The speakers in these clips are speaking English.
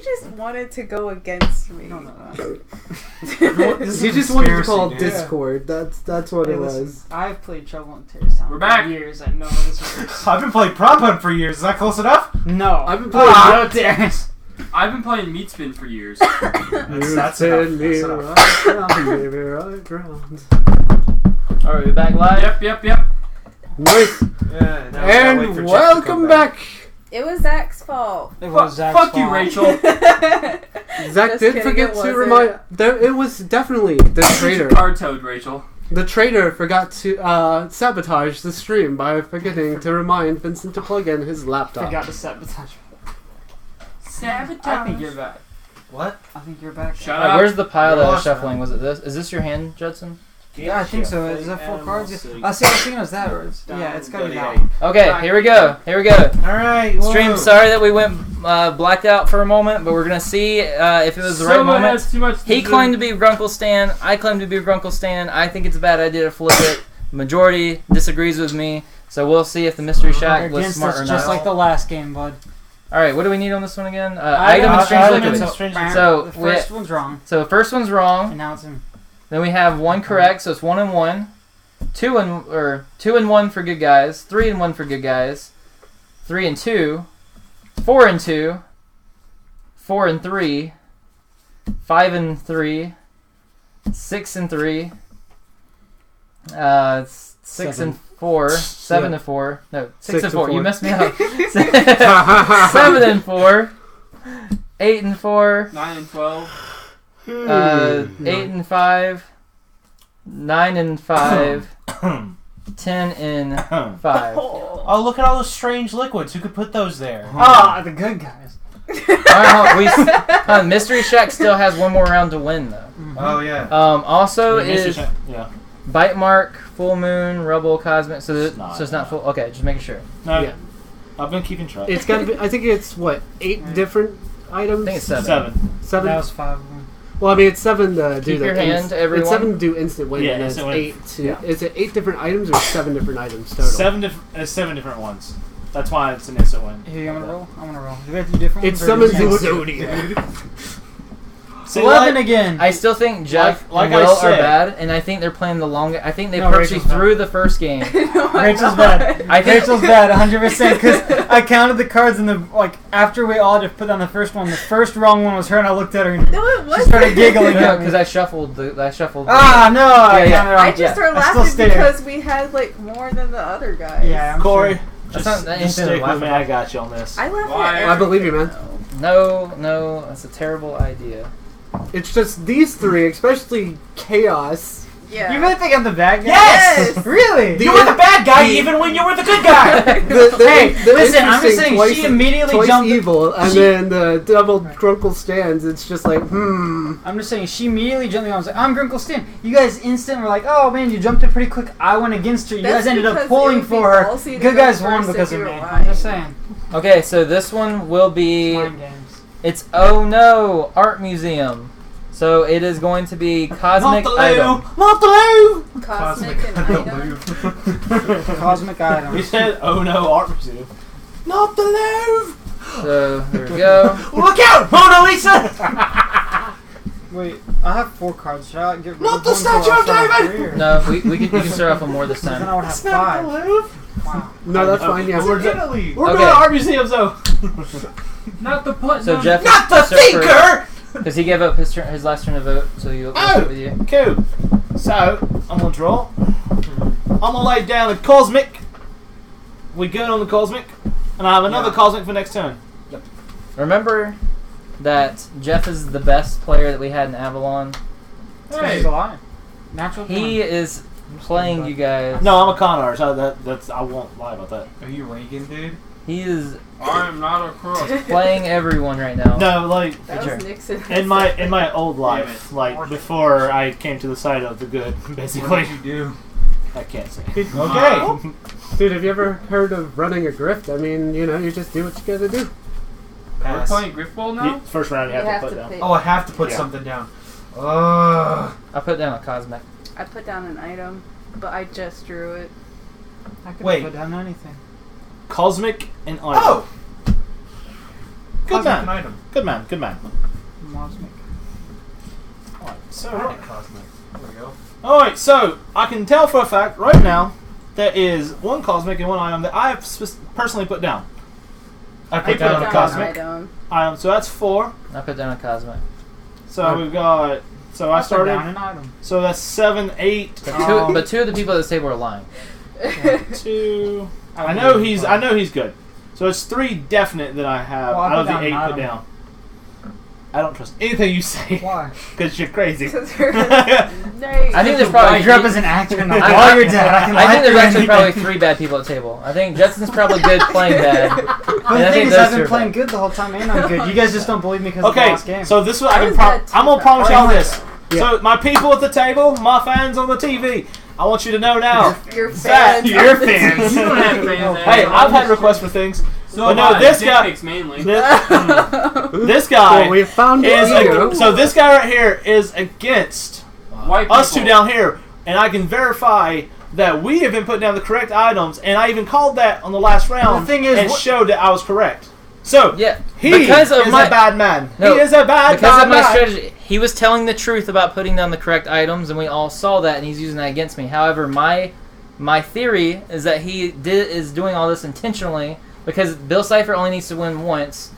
just wanted to go against me. No, no. He just wanted to call Discord. That's what it was. I've played Trouble in Terrorist Town for years. I know this works. I've been playing Prop Hunt for years. Is that close enough? No. I've been playing no, Terrence. I've been playing Meat Spin for years. That's enough. Alright, we back live? Yep. Nice. Yeah, and welcome back. It was Zach's fault. It was Zach's Fuck fault. you, Rachel. Zach Just did kidding, forget it to wasn't. remind. It was definitely the traitor. Card toad, Rachel. The traitor forgot to sabotage the stream by forgetting to remind Vincent to plug in his laptop. Forgot to sabotage. Sabotage. I think you're back. What? I think you're back. Shut Alright, up. where's the pile that I was Lost, shuffling? man. Was it this? Is this your hand, Judson? Yeah, I think so. Is that 4 cards? I see. I was thinking it was that. Yeah, it's gotta be that. Okay, here we go. Alright. Stream, sorry that we went blacked out for a moment, but we're gonna see if it was the right Someone moment. has too much to He do. claimed to be Grunkle Stan. I claim to be Grunkle Stan. I think it's a bad idea to flip it. Majority disagrees with me, so we'll see if the Mystery Shack was Against smart us, or just not. like the last game, bud. Alright, what do we need on this one again? Item and Strange Liquid. So, the first one's wrong, So first one's wrong. and now it's in. Then we have 1 correct, so it's 1 and 1. 2 and 1 for good guys. 3 and 1 for good guys. 3 and 2. 4 and 2. 4 and 3. 5 and 3. 6 and 3. 6 and 4. 7 and 4. No, 6 and 4. You messed me up. 7 and 4. 8 and 4. 9 and 12. 8 and 5. 9 and 5. 10 and 5. Oh, look at all those strange liquids. Who could put those there? Ah, the good guys. Alright, Mystery Shack still has one more round to win, though. Oh, yeah. Also Mystery is Shack, yeah. Bite Mark, Full Moon, Rubble, Cosmic. So It's it's not full. Okay, just making sure. No, Yeah. I've been keeping track. It's gotta be. I think it's what 8 different items. I think it's 7. 7. That was 5 of them. Well, I mean, it's 7 to do Keep the your hand, everyone. It's 7 to do instant win, Yeah, and it's instant win. 8 to. Yeah. Is it 8 different items or 7 different items total? 7 different ones. That's why it's an instant win. Here, you want to roll? I want to roll. Do we have to do different It ones? or summons do we just- Zodiac. See, 11 again. I still think Jeff Like and I Will are said- bad, and I think they're playing the long. I think they No, purposely Rachel's threw the first game. Rachel's bad. I think Rachel's bad, 100%. Because I counted the cards and after we all just put down the first one, the first wrong one was her, and I looked at her and No, it she wasn't. started giggling. because I shuffled. Ah, no! I just started I still laughing stare. because we had more than the other guys. Yeah, I'm Corey, sure. That's not just anything to stick laugh with me. about. I got you on this. I laugh Why? at I believe you, man. everything, No, that's a terrible idea. It's just these 3, especially Chaos. though. Yeah. You really think I'm the bad guy? Yes! Really? You were the bad guy even when you were the good guy! Hey, listen, I'm just interesting saying, twice, she immediately twice jumped. evil, and then the double Grunkle stands. It's just like, I'm just saying, she immediately jumped me on. I was like, I'm Grunkle Stan. You guys instant were like, oh man, you jumped it pretty quick. I went against her. You That's guys ended up because pulling it would be for her. ballsy to Good go guys won first because if of you me. were I'm just lying. saying. Okay, so this one will be. Mind games. It's Oh No Art Museum. So it is going to be Cosmic Item. Not the loo! Cosmic and item. Cosmic We items. said, oh no, art museum. Not the loo! So there we go. Look out, Mona Lisa! Wait, I have 4 cards. Should I get rid Not of the one Statue so I of start with David! 3, or- No, we can start off with more this Then I time. would have It's not 5. the loo! Wow. no, that's fine. Yeah, We're Italy. We're Okay. going to art museums though. Not the put. So Jeff, Not the thinker! because he gave up his last turn to vote, so you'll vote with you. Cool. So, I'm going to draw. I'm going to lay down a Cosmic. We good on the Cosmic? And I have another Cosmic for next turn. Remember that Jeff is the best player that we had in Avalon. Hey. He's a lie. Natural. He is playing you guys. No, I'm a con artist. That's I won't lie about that. Are you Reagan, dude? He is I'm not a crook. playing everyone right now. No, like That was Nixon. in my old Damn life, it. like before I came to the side of the good, What basically. did you do? I can't say. Okay. Dude, have you ever heard of running a grift? I mean, you just do what you gotta do. We're Pass. playing Griff Ball now? First round, you have to put down. pick. Oh, I have to put something down. I put down a Cosmic. I put down an item, but I just drew it. I could Wait. put down anything. Cosmic and item. Oh! Good Cosmic man. item. Good man. Good man. Cosmic. Alright, so Cosmic. There we go. Alright, so I can tell for a fact right now there is one cosmic and one item that I have personally put down. I put down a Down cosmic item. item, so that's 4. I put down a cosmic. So we've got. So I Put down started. an item. So that's 7, 8. But two of the people at this table are lying. 2. I know he's good. So it's 3 definite that I have Well, I out of put the down 8 an put item. down. I don't trust anything you say Why? because you're crazy. Because you're I think there's I probably grew up as an actor and I- while you're dead, I can I lie think there's through actually anything. probably 3 bad people at the table. I think Judson's probably good playing bad. But And the I thing think is, those I've two been are playing bad. good the whole time, and I'm good. You guys just don't believe me because of the Okay, last game. so this one I was that I'm gonna too promise y'all this. Yeah. So my people at the table, my fans on the TV, I want you to know now. Your That- fans. your fans. You don't have fans. Hey, I've had requests for things. So but no, have I. this Dick guy- pics mainly. This guy Well, we found is you. so this guy right here is against White us two people. down here, and I can verify that we have been putting down the correct items, and I even called that on the last round. The thing is, and what- showed that I was correct. So Yeah, he because of is my a bad man. No, he is a bad because of my man. strategy. He was telling the truth about putting down the correct items, and we all saw that, and he's using that against me. However, my theory is that he is doing all this intentionally because Bill Cipher only needs to win once.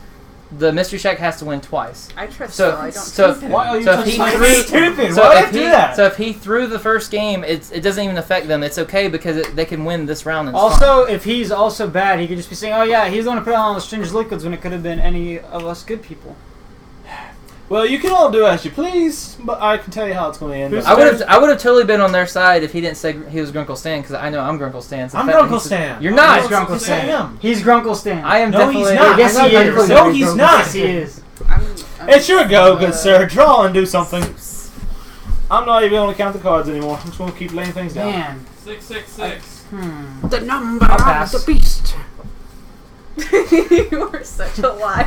The Mystery Shack has to win twice. I trust So- Bill. I don't so trust him. Why are you So if he touching threw- my stupid? So Why if would you he do that? so if he threw the first game, it doesn't even affect them. It's okay because they can win this round. And it's fine. Also, if he's also bad, he could just be saying, "Oh yeah, he's the one who put on all the strange liquids," when it could have been any of us good people. Well, you can all do as you please, but I can tell you how it's going to end. I would have totally been on their side if he didn't say he was Grunkle Stan because I know I'm Grunkle Stan. So I'm the fact that Grunkle he said- Stan. You're not. He's Grunkle Stan. Stan. He's Grunkle Stan. I am No, definitely. he's not. Yes, he is. No, he's not. Yes, he is. I'm It's your go, good sir. Draw and do something. I'm not even going to count the cards anymore. I'm just going to keep laying things down. Man. 666. The number I'll of pass. the beast. you are such a liar.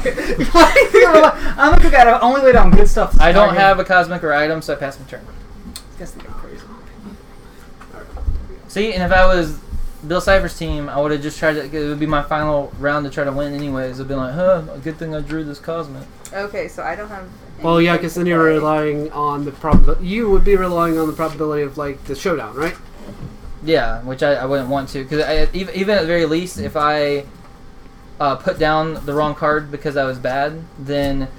I'm a good guy. I only lay down good stuff. I don't have a cosmic or item, so I pass my turn. Guys think I'm crazy. See, and if I was Bill Cipher's team, I would have just tried to. It would be my final round to try to win, anyways. It'd be like, huh, good thing I drew this cosmic. Okay, so I don't have. Well, yeah, anything because to then you're play. relying on the probability. You would be relying on the probability of like the showdown, right? Yeah, which I wouldn't want to, because even at the very least, if I put down the wrong card because I was bad, then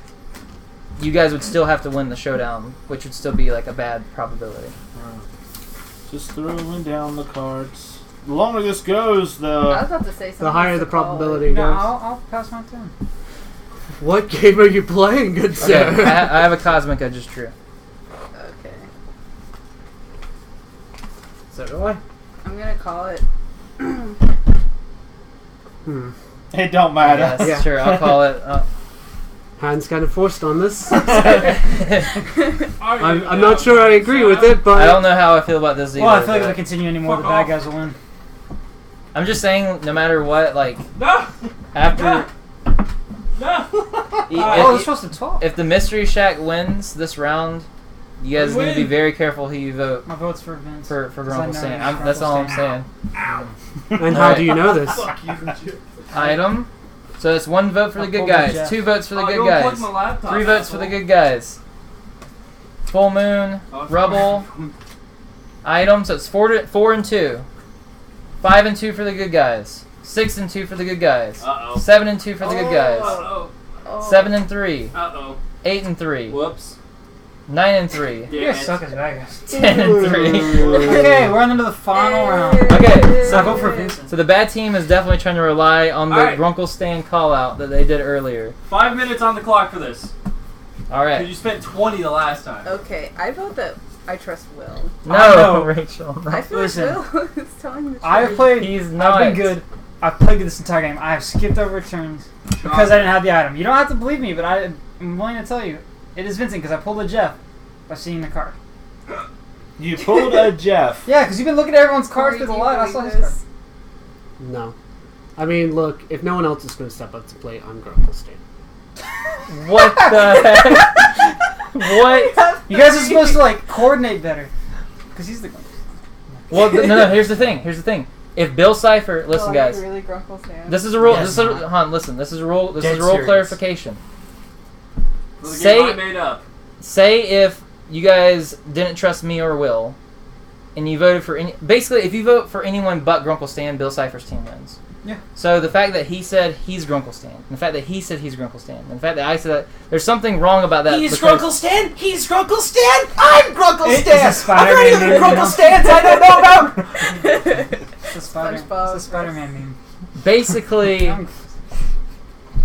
you guys would still have to win the showdown, which would still be like a bad probability. Just throwing down the cards. The longer this goes, I was the about to say something. The higher the probability No, goes. I'll pass my turn. What game are you playing, good Okay, sir? I have a cosmic I just drew. Okay. So do I. I'm gonna call it. it don't matter. Yes, Yeah. sure, I'll call it. Hands kind of forced on this. I I'm not sure I agree with it, but don't know how I feel about this either. Well, I feel like if but we continue anymore, the Fuck bad off. guys will win. I'm just saying, no matter what, like No! after. No! Oh, we're If, supposed to talk. if the Mystery Shack wins this round, you guys We need to be win. very careful who you vote My vote's for Vince. for 'Cause I know Grunkle Stan. he's That's Grunkle all I'm Stan. saying. and how do you know this? Fuck you, Jim. Item. So it's 1 vote for the I'll good pull that, guys, Jeff. 2 votes for the Oh, good you unplugged guys, my laptop, 3 votes for the asshole. good guys. Full moon, Oh, rubble, item. So it's 4 and 2, 5 and 2 for the good guys, 6 and 2 for the good guys, Uh-oh. 7 and 2 for the good guys, Uh-oh. Oh. 7 and 3, Uh-oh. 8 and 3, Whoops. 9 and 3, You Damn guys it. suck as bad guys. 10 and 3. Okay, we're on to the final round. Okay, So I vote for Vincent. So the bad team is definitely trying to rely on the Alright. Grunkle Stan call out that they did earlier. 5 minutes on the clock for this. Because Alright. you spent 20 the last time. Okay, I vote that I trust Will. I know. No, Rachel. I feel Listen. like Will is telling the truth. I've played. He's not. I've been good. I've played good this entire game. I have skipped over turns because I didn't have the item. You don't have to believe me, but I'm willing to tell you it is Vincent because I pulled a Jeff by seeing the card. You pulled a Jeff. Yeah, because you've been looking at everyone's cards Corey, through the do you light. I believe saw his this? card. No. I mean, look, if no one else is going to step up to plate, I'm Grunkle Stan. What the heck? What? You guys are supposed to like coordinate better because he's the. Well, no. Here's the thing. If Bill Cipher, listen, guys. Really, Grunkle Stan? This is a rule. Yes, This is not. Han, listen. This is a rule. This Dead is a rule serious. clarification. Well, the Say- game I made up. Say if you guys didn't trust me or Will, and you voted for basically, if you vote for anyone but Grunkle Stan, Bill Cipher's team wins. Yeah. So the fact that he said he's Grunkle Stan, and the fact that he said he's Grunkle Stan, and the fact that I said that, there's something wrong about that. He's because- Grunkle Stan. He's Grunkle Stan. I'm Grunkle It's Stan. a Spider-Man I've heard of the meme, Grunkle you know? Stans I don't know about. It's a SpongeBob. Spider-Man meme. Basically,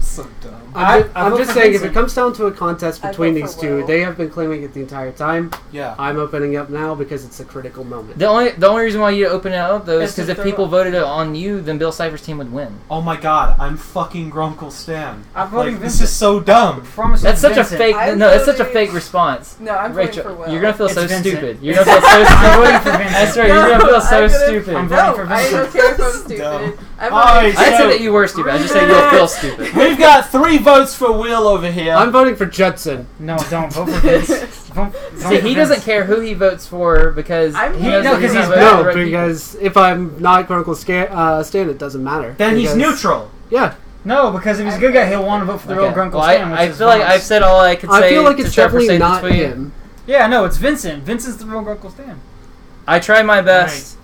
So dumb. I I'm vote just for saying, if Vincent. it comes down to a contest I between vote for these two, Will. they have been claiming it the entire time. Yeah. I'm opening up now because it's a critical moment. the only reason why you open it up though is It's to because if throw people up. voted it on you, then Bill Cipher's team would win. Oh my god, I'm fucking Grunkle Stan. I'm voting Like, this Vincent. is so dumb. Promise That's such Vincent. a fake. I'm No, that's such a voting- fake response. No, I'm voting Rachel, for Will. you're gonna feel It's so Vincent. stupid. You're gonna feel so I'm stupid. voting for Vincent. I swear, you're gonna feel so I'm gonna- stupid. I'm No, voting for I Vincent. don't care if I'm Dumb. stupid. I'm Alright, voting I didn't say So- that you were stupid. I just said you'll feel stupid. We've got 3 votes for Will over here. I'm voting for Judson. No, don't vote for Vince. Vote See, for he doesn't Vince. care who he votes for because I'm he voting- knows No, that 'cause not he's voting for No, the right people. because if I'm not Grunkle Stan, it doesn't matter. then he's Because- neutral. Yeah, No, because if he's a good guy, he'll want to vote for the real Okay. Grunkle Well, Stan. which I is feel like Vance. I've said all I could I say feel like to it's try to definitely persuade not this tweet. him. Yeah, no, it's Vincent. Vincent's the real Grunkle Stan. I tried my best.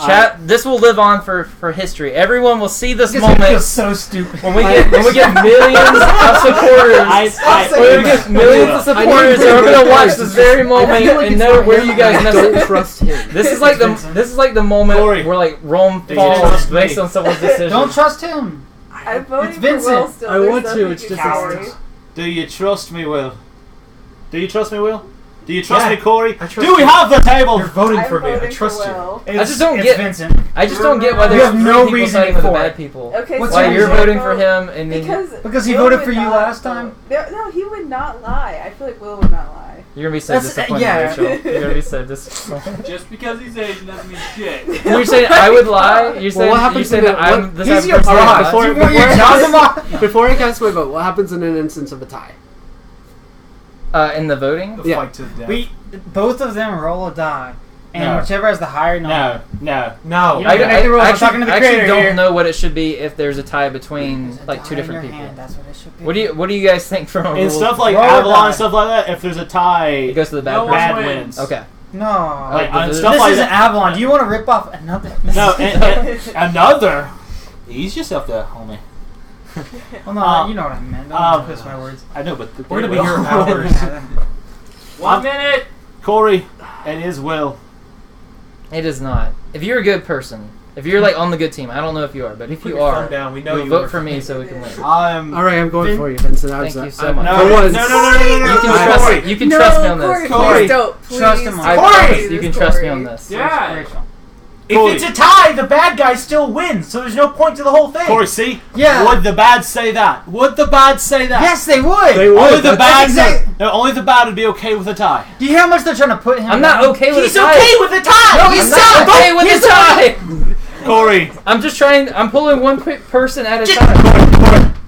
Chat. This will live on for history. Everyone will see this This feels moment so stupid. when we get millions of supporters. When we get millions of I need supporters, to and we're vote gonna watch first. this very moment I feel like and it's know not where him. you guys I messed don't up. trust him. This is like the Vincent. moment Corey. where like Rome Do you falls trust me? based on someone's decision. Don't trust him. I'm voting It's for Will Vincent. still. I There's want to, nothing it's you just can a- say. Do you trust me, Will? Do you trust me, Will? Do you trust Yeah, me, Corey? I trust Do we you. have the table? You're voting I'm for me. I voting trust for you. Will. I just don't It's get. Vincent. I just don't get why You there's have three no people reason siding with the for bad it. people. Okay, What's Why your you're reason? voting for him and then Because he Will voted would for you not last vote. time? No, he would not lie. I feel like Will would not lie. you're gonna be so That's- disappointed, yeah. Rachel. You're gonna be so disappointed. Just because he's Asian doesn't mean shit. You're saying I would lie. You're saying what you happens said in that the- I'm what- the He's type of your person that boss. lies. before- You want your before- job tomorrow? Before I cast my vote, what happens in an instance of a tie? In the voting. The Yeah. fight to the death. Both of them roll a die, and No. whichever has the higher number. No. no. You don't get to make the rules. I'm talking to the actually creator don't here. know what it should be if there's a tie between There's a like two die in different your people. hand, That's what it should be. What do you guys think from a In rules? stuff like Roll Avalon die. and stuff like that, if there's a tie, It goes to the bad No person. bad one wins. Okay. No. Like, This stuff This like isn't that. Avalon. Do you want to rip off another? No, and another. Ease yourself there, homie. Well, no, you know what I meant. Don't twist my words. I know, but We're gonna be here hours. 1 minute. Corey, it is Will. It is not. If you're a good person, if you're like on the good team, I don't know if you are, but if Put you your are, thumb down. We know you'll you vote were for me so we can win. I'm. All right, I'm going Vin- for you, Vincent. Thank you so I'm- much. No, for no, once. no, You can no, trust. Corey. You can trust me on Corey, this. Corey. please don't. Please Trust him on I it. don't promise do you this, can trust me Corey. on this. Yeah. Rachel. Corey. If it's a tie, the bad guy still wins, so there's no point to the whole thing. Corey, see? Yeah. Would the bad say that? Would the bad say that? Yes, they would. They would. Only the That's bad. No, only the bad would be okay with a tie. Do you hear how much they're trying to put him? I'm not down? okay with He's a tie. okay with the tie. No, He's I'm not okay with he's the tie. Corey, I'm just trying. I'm pulling one person at a Just- time.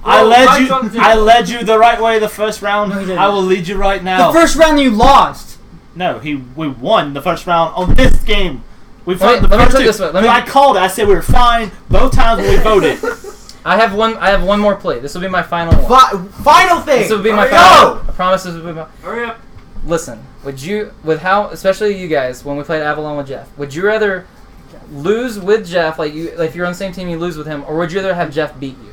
I Well, led my you. son's in. I led you the right way the first round. No, he didn't. I will lead you right now. The first round you lost. No, we won the first round on this game. We Let fought me the first put it two. this way, let me- I called it. I said we were fine both times when we voted. I have one more play. This will be my final one. Final thing. This will be my Hurry final. up. I promise this will be my. Hurry up. Listen, with how, especially you guys, when we played Avalon with Jeff, would you rather lose with Jeff, like if you're on the same team, you lose with him, or would you rather have Jeff beat you?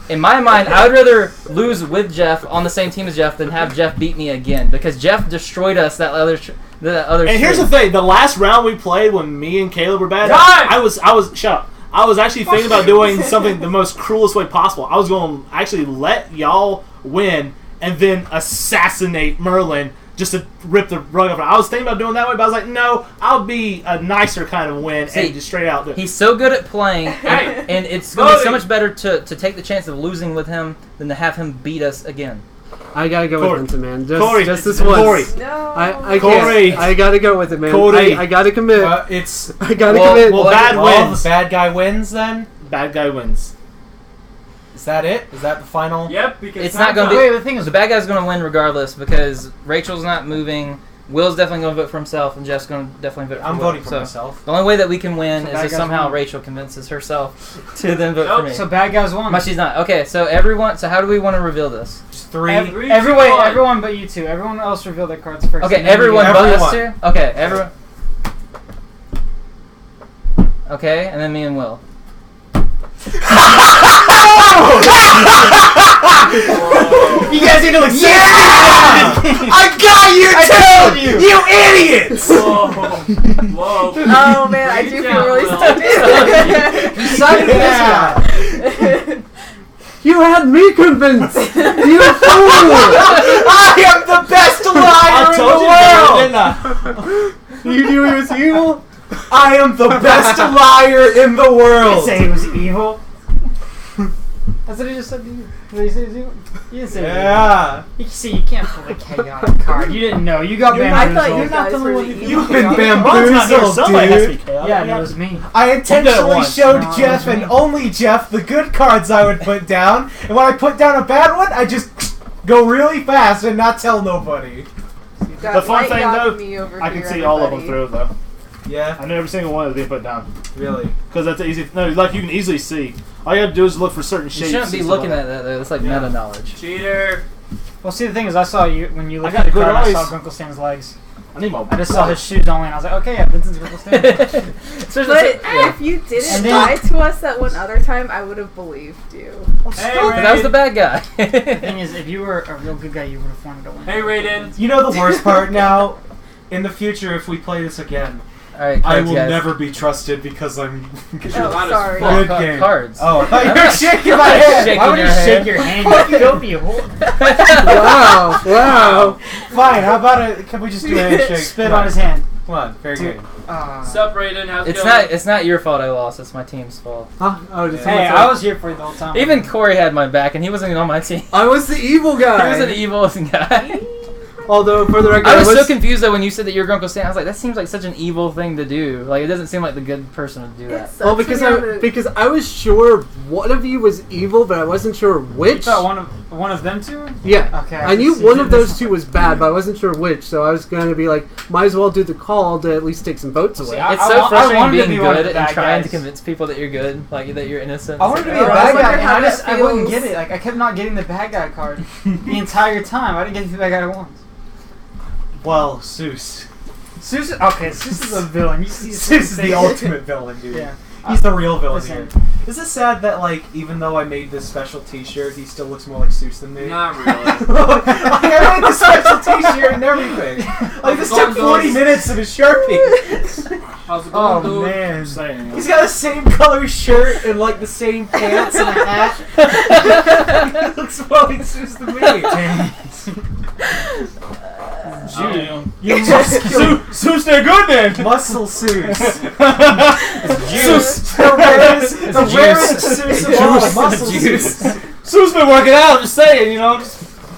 In my mind, I would rather lose with Jeff on the same team as Jeff than have Jeff beat me again, because Jeff destroyed us that other. And here's the thing: the last round we played when me and Caleb were bad, Time! I was shut up. I was actually thinking about doing something the most cruelest way possible. I was going to actually let y'all win and then assassinate Merlin just to rip the rug off. I was thinking about doing it that way, but I was like, no, I'll be a nicer kind of win See, and just straight out do it. He's so good at playing, Hey, and it's going to be so voting. much better to take the chance of losing with him than to have him beat us again. I gotta go Corey. with Vincent, man. Corey. Just this once. Corey. No. I Corey. can't. I gotta go with it, man. Corey. I gotta commit. It's I gotta Well, commit. well, bad well, wins. the bad guy wins. Then Bad guy wins. is that it? Is that the final? Yep, because It's not gonna be. Wait, the thing is, The bad guy's going to win regardless because Rachel's not moving. Will's definitely going to vote for himself, and Jeff's going to definitely vote for I'm Will. voting for So, myself. the only way that we can win So is bad if guys somehow won. Rachel convinces herself to then vote for me. So bad guys won. But she's not. Okay, so everyone. So how do we want to reveal this? Just three. Everyone but you two. Everyone else reveal their cards first. Okay, and then everyone you- but us two? Okay, everyone. Okay, and then me and Will. You guys need to look I got you too! You idiots! Whoa. Oh man, I do feel really stupid. You suck at this guy. You had me convinced! You fool! I am the best liar in the world! You knew he was evil? I am the best liar in the You world! say he was evil. That's what he just said to you. Did he say he was evil? You didn't say he was evil. Yeah. You see, you can't pull a chaotic card. You didn't know. You got I bamboozled. thought you You're not guys the were one the who- evil You've been guys. bamboozled, dude. Yeah, that was me. I intentionally once. showed No, Jeff it was and me. only Jeff the good cards I would put down, and when I put down a bad one, I just go really fast and not tell nobody. You've got The fun light thing, yapping though, me over I can here, see all of them everybody. through though. Yeah, I know every single one is being put down really. because that's easy. No, like you can easily see. All you have to do is look for certain You shapes. shouldn't be and stuff looking like at that though. That's like Yeah. meta knowledge. Cheater. Well, see, the thing is, I saw you when you looked I at got the good card. I eyes. saw Grunkle Stan's legs. I need my. I just saw his shoes only, and I was like, okay, yeah, Vincent's Grunkle Stan. Especially- But if you didn't And then- lie to us that one other time, I would have believed you. Hey, But that was the bad guy. The thing is, if you were a real good guy, you would have wanted to win. Hey, Raiden. You know the worst part now? In the future, if we play this again, All right, I cards, will guys. never be trusted because I'm Oh, not as sorry. Well, good ca- game. cards. Oh, I thought you I'm were not- shaking my I'm not head. shaking Why would you your shake hand. your hand? You filthy whore. Wow, wow. Fine, how about it? Can we just do a handshake? Spit Come on his hand. Come on, fair Dude. game. What's up, Raiden? How's it It's going? not. It's not your fault I lost. It's my team's fault. Huh? Oh, did Hey, someone say- I was here for you the whole time. Even Corey had my back, and he wasn't even on my team. I was the evil He guy. was an evil guy. Although, for the record, I was so confused though when you said that you're Grunkle Stan. I was like, that seems like such an evil thing to do. Like, it doesn't seem like the good person would do that. Well, because I was sure one of you was evil, but I wasn't sure You which. thought one of them two? Yeah. Okay. I knew see. one of those two was bad, but I wasn't sure which, so I was going to be like, might as well do the call to at least take some votes away. I- It's so I frustrating wanted to being be one of good the and bad trying to guys. convince people that you're good, like that you're innocent. I wanted to be Oh, a I bad wonder guy, and how that I wouldn't feels. get it. Like, I kept not getting the bad guy card the entire time. I didn't get the bad guy once. Well, Seuss. Seuss, okay, Seuss is a villain. You see Seuss is the face. ultimate villain, dude. Yeah. He's the real villain here. Listen. Is it sad that, like, even though I made this special t-shirt, he still looks more like Seuss than me? Not really. Like, I made the special t-shirt and everything. Like, this took 40 minutes of his Sharpie. How's it going, Oh, dude? man. Saying, He's got the same color shirt and, like, the same pants and a hat. He looks more like Seuss than me. You Seuss, they're good then. Muscle Seuss. Seuss, The rarest Seuss of all. Juice. Muscle Juice. Seuss. Seuss been working out. I'm just saying, you know.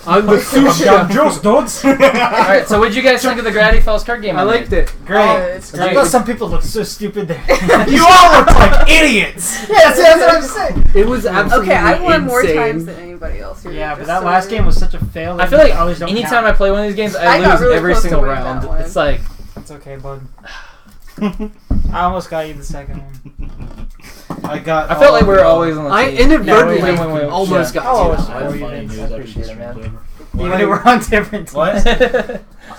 I'm the sushi. Juice, dudes. Alright, so what'd you guys think of the Gravity Falls card game? I liked it. Great. It's I great. thought some people look so stupid there. You all look like idiots. Yeah, that's what I'm saying. It was absolutely Okay, I've won more insane. times than anybody else here. Yeah, but just that so last you- game was such a fail. I feel like others don't anytime count. I play one of these games, I I got lose really every close to single winning that round. one. It's like, It's okay, bud. I almost got you the second one. I got. I felt like we were always on the I team. inadvertently Yeah, even when we- almost yeah. got Oh, you. it's that fine. one. Funny news, I appreciate it, man. Even if we're on different teams. What? I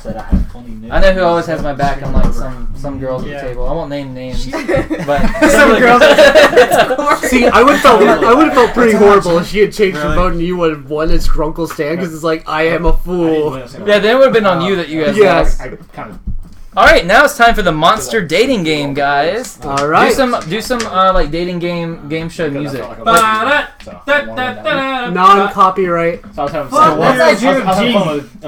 said I had funny news. I know who always has my back on like some girls at Yeah. the table. I won't name names, but Some girls See, I would have felt pretty horrible if she had changed her Really? vote and you would have won as Grunkle Stan because it's like I am a fool. Yeah, then it would have been on you that you guys Yes. lost. I kind of. All right, now it's time for the monster dating game, guys. All right. Do some like dating game show music. Non-copyright. So I was having Fuck, fun. that's I was having fun with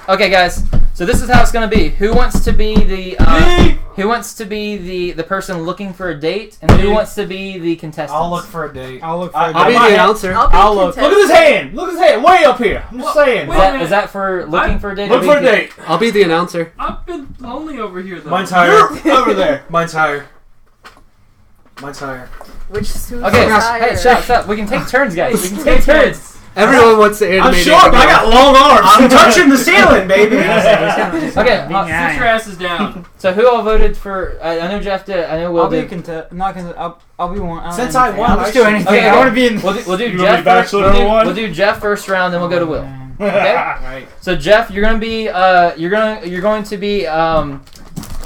Okay, guys. So this is how it's gonna be. Who wants to be the person looking for a date, and who wants to be the contestant? I'll look for a date. I'll look for I- a I'll be date. the announcer. I'll be look. content. Look at his hand! Look at his hand! Way up here! I'm just saying. Wait. Is that for looking for a date? Look or for a being- date. I'll be the announcer. I've been lonely over here though. Mine's higher. Over there. Mine's higher. Mine's higher. Which suits Okay, higher? hey, stop. We can take turns, guys. We can take turns. Everyone wants to animate. I'm short, but I got long arms. I'm touching the ceiling, baby. Okay, Sit your asses down. so who all voted for? I know Jeff did. I know Will I'll be did. not gonna. I'll be one. Since I won, I'll just do anything. Okay, I want to be in. We'll do You Jeff gonna be first. Bachelor number one? We'll do Jeff first round, then we'll go to Will. Okay. Right. So Jeff, you're gonna be you're going to be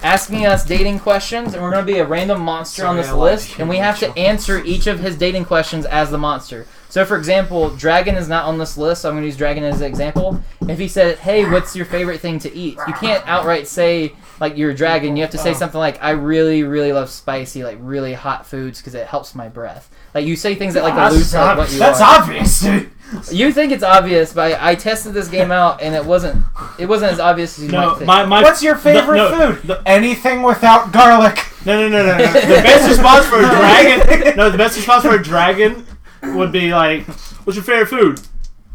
asking us dating questions, and we're gonna be a random monster on Sorry, this I like list, and we have to answer each of his dating questions as the monster. So, for example, Dragon is not on this list, so I'm gonna use Dragon as an example. If he said, "Hey, what's your favorite thing to eat?" You can't outright say like you're a dragon. You have to say something like, "I really, really love spicy, like really hot foods because it helps my breath." Like you say things that like allude to like, what you That's are. obvious, dude. You think it's obvious, but I tested this game out, and it wasn't as obvious as you might No, think. my What's your favorite food? Anything without garlic. No. The best response for a dragon. No, the best response for a dragon would be like, "What's your favorite food?"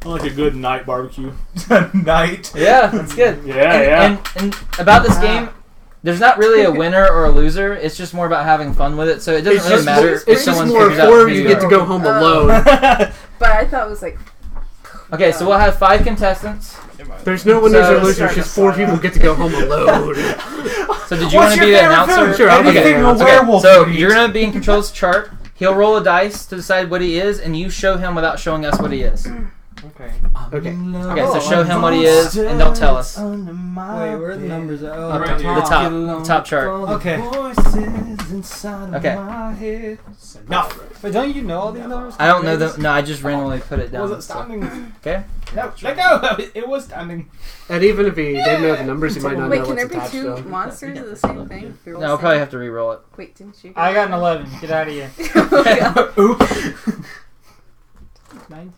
I like a good night barbecue. Night. Yeah, that's good. Yeah. And about this game, there's not really a winner or a loser. It's just more about having fun with it. So it doesn't It's really just, matter it's if just someone more figures out form who you you get to are. go home alone. But I thought it was like. Okay, so we'll have 5 contestants. There's no winners So- or losers. Just 4 people get to go home alone. So did you want What's to be your the favorite announcer? food? Sure, I'll be the Anything a announcer. werewolf So would eat. you're gonna be in control of this chart. He'll roll a dice to decide what he is, and you show him without showing us what he is. Okay. Okay. Okay, so show him what he is, and don't tell us. Wait, where are the numbers at? Oh, Right here. The top chart. Okay. Okay. No. But don't you know all these numbers? I don't know them. No, I just randomly put it down. Was it so- standing? Okay. No, let go. It was standing. And even if he didn't know the numbers, he might not Wait, know can what's there be attached to 2 them. monsters of the same thing? No, I'll probably have to re-roll it. Wait, didn't you? I got an 11. Get out of here. Oops. 19.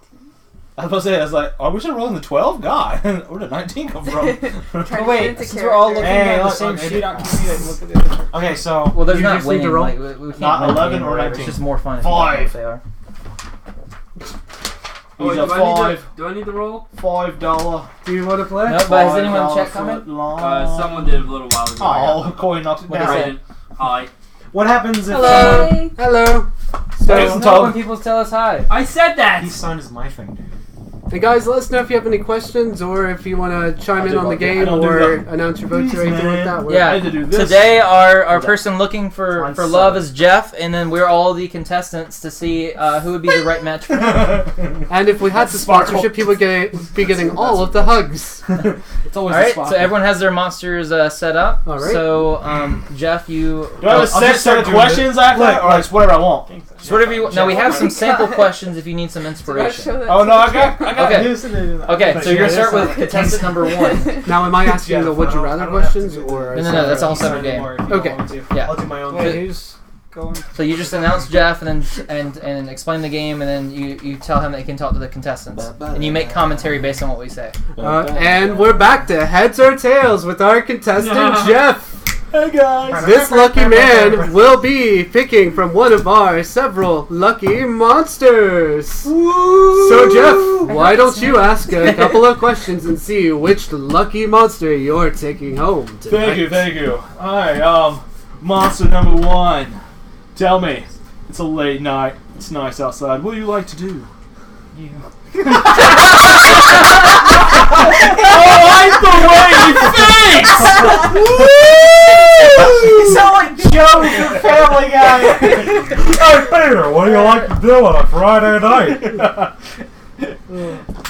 I was about to say, I was like, are we still rolling the 12? God, where did 19 come from? But wait, since we're all looking Hey, at the look, same okay. sheet on computer, look at the other chart. Okay, so Well, there's You not just need to winning. roll? Like, we can't Not win the 11 game or whatever. 19. It's just more fun if you know 5. what they are. Oh, wait, He's a do I need the roll? $5. Do you want to play? No, but has anyone checked comment? Someone did a little while ago. Oh, Coin knocked it What down. is Right. Hi. what happens if Hello. Hello. Hey, It's Tom. not when people tell us hi. I said that! he signed my thing, dude? Hey guys, let us know if you have any questions or if you want to chime in on the I game don't do or that. announce your votes or anything like that. We're- Yeah. I had to do this. Today, our person looking for Mine's love 7. is Jeff, and then we're all the contestants to see who would be the right match for him. And if we had the sponsorship, he would be getting all of the hugs. It's always All right, so everyone has their monsters set up. All right. So, Jeff, you Do I have a I'll set just start of doing questions after that, or just whatever I want? sort of you. Now we have some sample questions if you need some inspiration. Oh no, I got Okay. this. Okay, so you're gonna start with contestant number 1. Now, am I asking the would you rather questions or? No, that's all separate game. Okay. Yeah. I'll do my own Wait, thing. who's going? So you just announce Jeff and then and explain the game, and then you tell him that he can talk to the contestants, and you make commentary based on what we say. And we're back to heads or tails with our contestant Jeff. Hey guys. This lucky man will be picking from one of our several lucky monsters. So Jeff, why don't you ask a couple of questions and see which lucky monster you're taking home tonight? Thank you. Alright, monster number 1. Tell me, it's a late night. It's nice outside. What do you like to do? You. I like the way he thinks! You sound like Joe from Family Guy. Hey Peter, what do you like to do on a Friday night?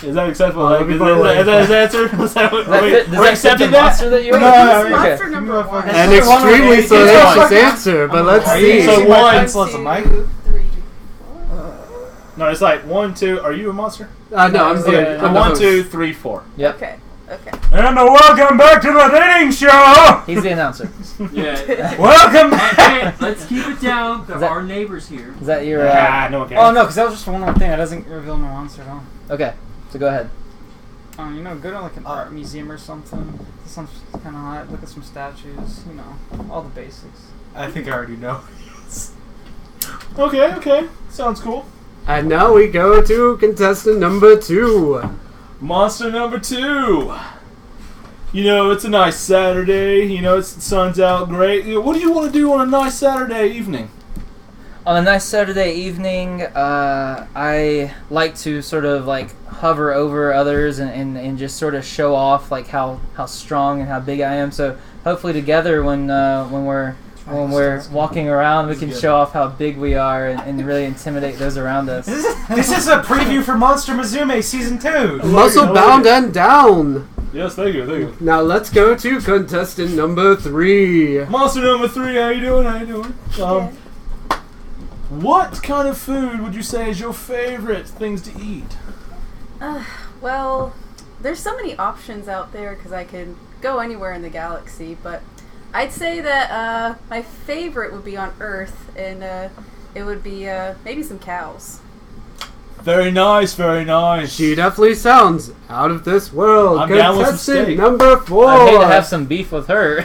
Is that acceptable? Oh, Is that his answer? Is that what, Does that fit the accepting that? monster that you Wait, have? who's Okay. monster number 1? An extremely salacious answer, but let's see. So my one- pencil as a mic? 2, 3, 4. No, it's like 1, 2. Are you a monster? No, I'm Okay, I'm the 1, host. 2, 3, 4. Yep. Okay. Okay. And welcome back to the dating show. He's the announcer. Yeah. Welcome. Hey, let's keep it down. There Is that- are neighbors here. Is that your? No one cares. Oh no, because that was just one more thing. That doesn't reveal my monster at all. Okay, so go ahead. You know, go to like an art museum or something. Sounds kind of hot. Look at some statues. You know, all the basics. I think I already know. Okay. Sounds cool. And now we go to contestant number 2. Monster number 2. You know, it's a nice Saturday. You know, the sun's out great. You know, what do you want to do on a nice Saturday evening? On a nice Saturday evening, I like to sort of like hover over others and just sort of show off like how strong and how big I am. So hopefully together when we're walking around, we can show off how big we are and really intimidate those around us. This is a preview for Monster Musume Season 2. Muscle bound and down. Yes, thank you. Now let's go to contestant number 3. Monster number 3, how you doing? What kind of food would you say is your favorite things to eat? Well, there's so many options out there because I could go anywhere in the galaxy, but I'd say that my favorite would be on Earth, and it would be maybe some cows. Very nice. She definitely sounds out of this world. I'm down with some Contestant steak. number 4. I'd hate to have some beef with her.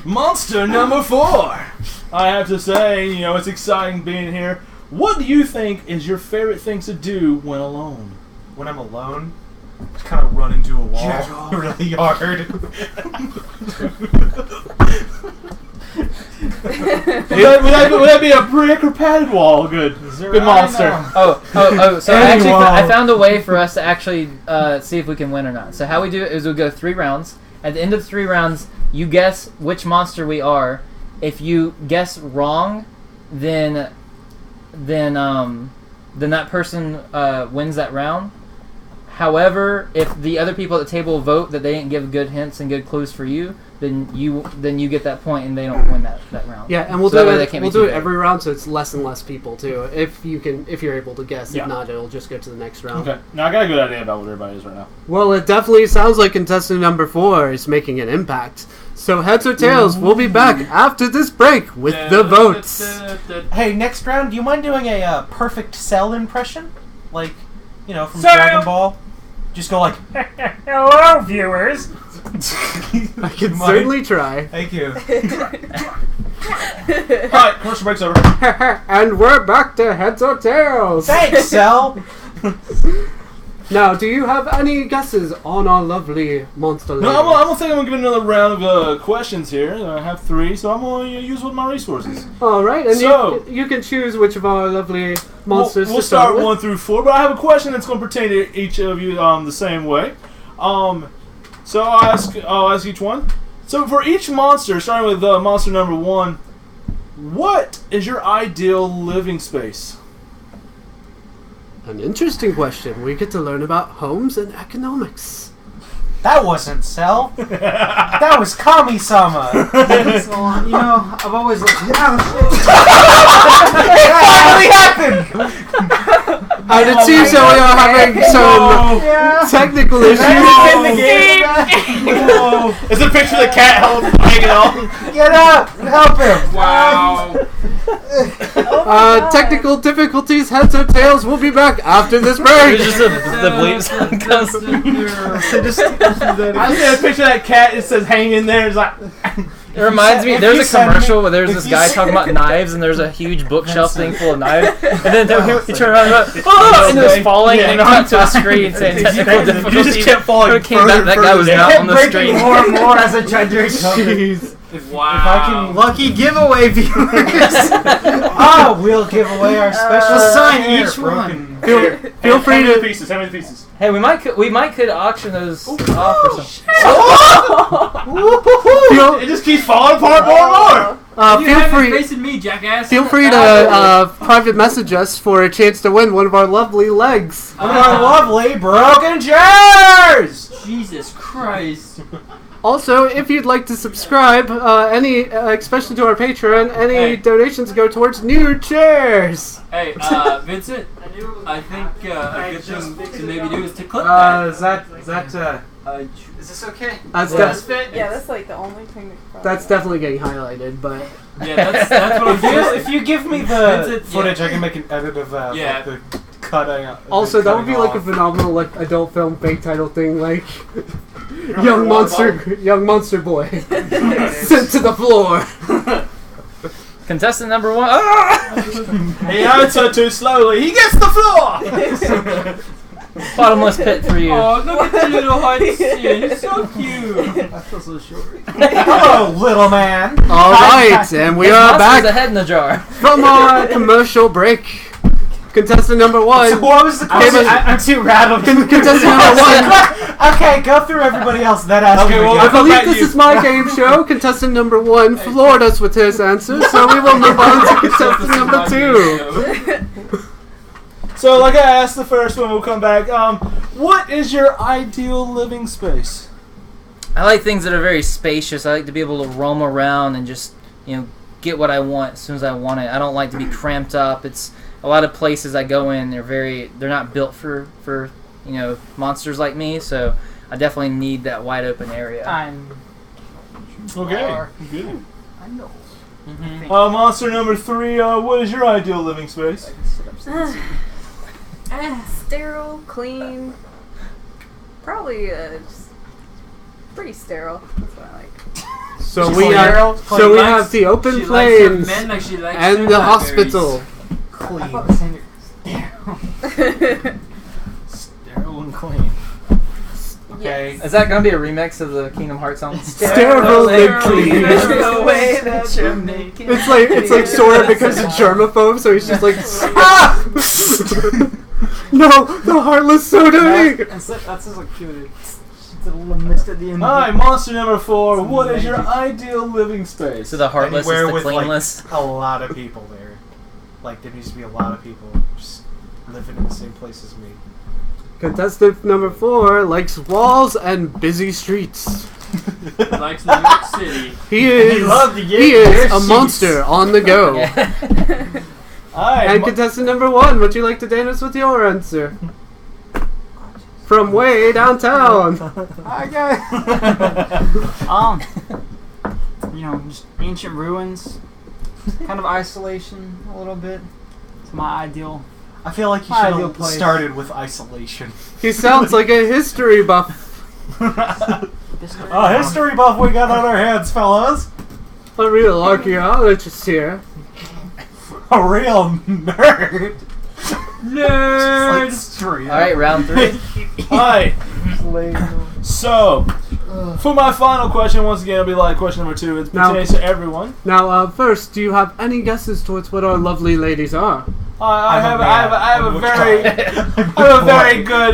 Monster number 4. I have to say, it's exciting being here. What do you think is your favorite thing to do when alone? When I'm alone, just kind of run into a wall really hard. would that be a brick or padded wall? Good monster. So actually, I found a way for us to actually see if we can win or not. So how we do it is we go 3 rounds. At the end of 3 rounds, you guess which monster we are. If you guess wrong, then that person wins that round. However, if the other people at the table vote that they didn't give good hints and good clues for you, then you get that point and they don't win that round. Yeah, and we'll So do that way it. they We'll can't be do too it bad. every round, so it's less and less people too. If you're able to guess. Yeah. If not, it'll just go to the next round. Okay, now I got a good idea about what everybody is right now. Well, it definitely sounds like contestant number 4 is making an impact. So heads or tails, we'll be back after this break with the votes. Hey, next round, do you mind doing a perfect Cell impression? Like, from Cell! Dragon Ball? Just go like, Hello, viewers. I can certainly try. thank you. Alright, commercial break's over. And we're back to heads or tails. Thanks, Cell! Now, do you have any guesses on our lovely monster lady? No, I'm gonna give it another round of questions here. I have 3, so I'm gonna use one of my resources. All right, and So- you can choose which of our lovely monsters We'll to start with. 1 through 4, but I have a question that's going to pertain to each of you the same way. So I'll ask each one. So for each monster, starting with monster number 1, what is your ideal living space? An interesting question. We get to learn about homes and economics. That wasn't Cell. That was Kami-sama. I've always looked. It finally happened! And it seems that we are having some technical issues. It's a picture of the cat hanging on. Get up! Help him! Wow. Technical difficulties, heads or tails. We'll be back after this break. There's just the bleep sound comes. I see a picture of that cat. It says "hang in there." It's like It reminds me, if there's you a send me- commercial where there's if this you guy send- talking about knives and there's a huge bookshelf thing full of knives. And then he turned around and went, oh! And it was falling and it cut to a screen saying technical difficulties. you just kept falling. When it came back, that guy was It not kept on the breaking screen. more and more as I tried to recover. Jeez. Wow. If I can lucky giveaway viewers. We'll give away our special sign hair each one. Feel free How many to. pieces? How many pieces? Hey, we might could auction those off or something. It just keeps falling apart more and more. You Feel haven't free. facing me, jackass. Feel free to private message us for a chance to win one of our lovely legs. One of our lovely broken chairs! Jesus Christ. Also, if you'd like to subscribe, especially to our Patreon, any Hey. donations go towards new chairs. Hey, Vincent, I think a good thing to maybe do is to clip that. Is that, Is this okay? That's, Does def- this fit? Yeah, that's like the only thing that could probably that's definitely getting highlighted, but Yeah, that's what I'm saying. if you give me the Vincent, footage, I can make an edit of Yeah. like the cutting. also that would be like a phenomenal adult film fake title thing, like young monster boy sent to the floor. Contestant number 1. Ah! He answered too slowly. He gets the floor. Bottomless pit for you. Oh, look at the little Hudson. He's so cute. Hello, little man. All All right, and we This are monster's a back head in the jar. from our commercial break. Contestant number one. What was the question? I'm too rattled. Contestant number one. Okay, go through everybody else. Then ask Okay, me well, I again. come believe back this to is my game show. Contestant number one floored us with his answers, so we will move on to contestant number two. So, like I asked the first one, we'll come back. What is your ideal living space? I like things that are very spacious. I like to be able to roam around and just, get what I want as soon as I want it. I don't like to be cramped up. It's a lot of places I go in, they're not built for monsters like me, so I definitely need that wide open area. Okay, good. I know. Monster number three, what is your ideal living space? Sterile, clean. Probably just pretty sterile. That's what I like. So She's we sterile, have so we have the open She likes her plains men like she likes and her the blackberries. hospital. Sterile and clean. Okay. Is that going to be a remix of the Kingdom Hearts song? Sterile and clean. The way that you're making It's like Sora becomes a germaphobe, so he's just like, ah! No, the heartless soda. That's just like cute. It's a little mist at the end. Alright, monster number four, what is your ideal living space? So the heartless Anywhere is the with, cleanless. like, a lot of people there. Like, there needs to be a lot of people just living in the same place as me. Contestant number four likes walls and busy streets. Likes New York City. He is a monster on the go. Yeah. Alright, And contestant number one, would you like to dance us with your answer? From way downtown. Just ancient ruins, kind of isolation a little bit. It's my ideal. I feel like you My should ideal have place. started with isolation. He sounds like a history buff. History buff we got on our hands, fellas. A real archaeologist here. A real nerd. Nerd. Just like straight up. Alright, round three. Alright, so, for my final question, once again, it'll be like question number two. It Now- pertains to everyone. Now, first, do you have any guesses towards what our lovely ladies are? I have a very good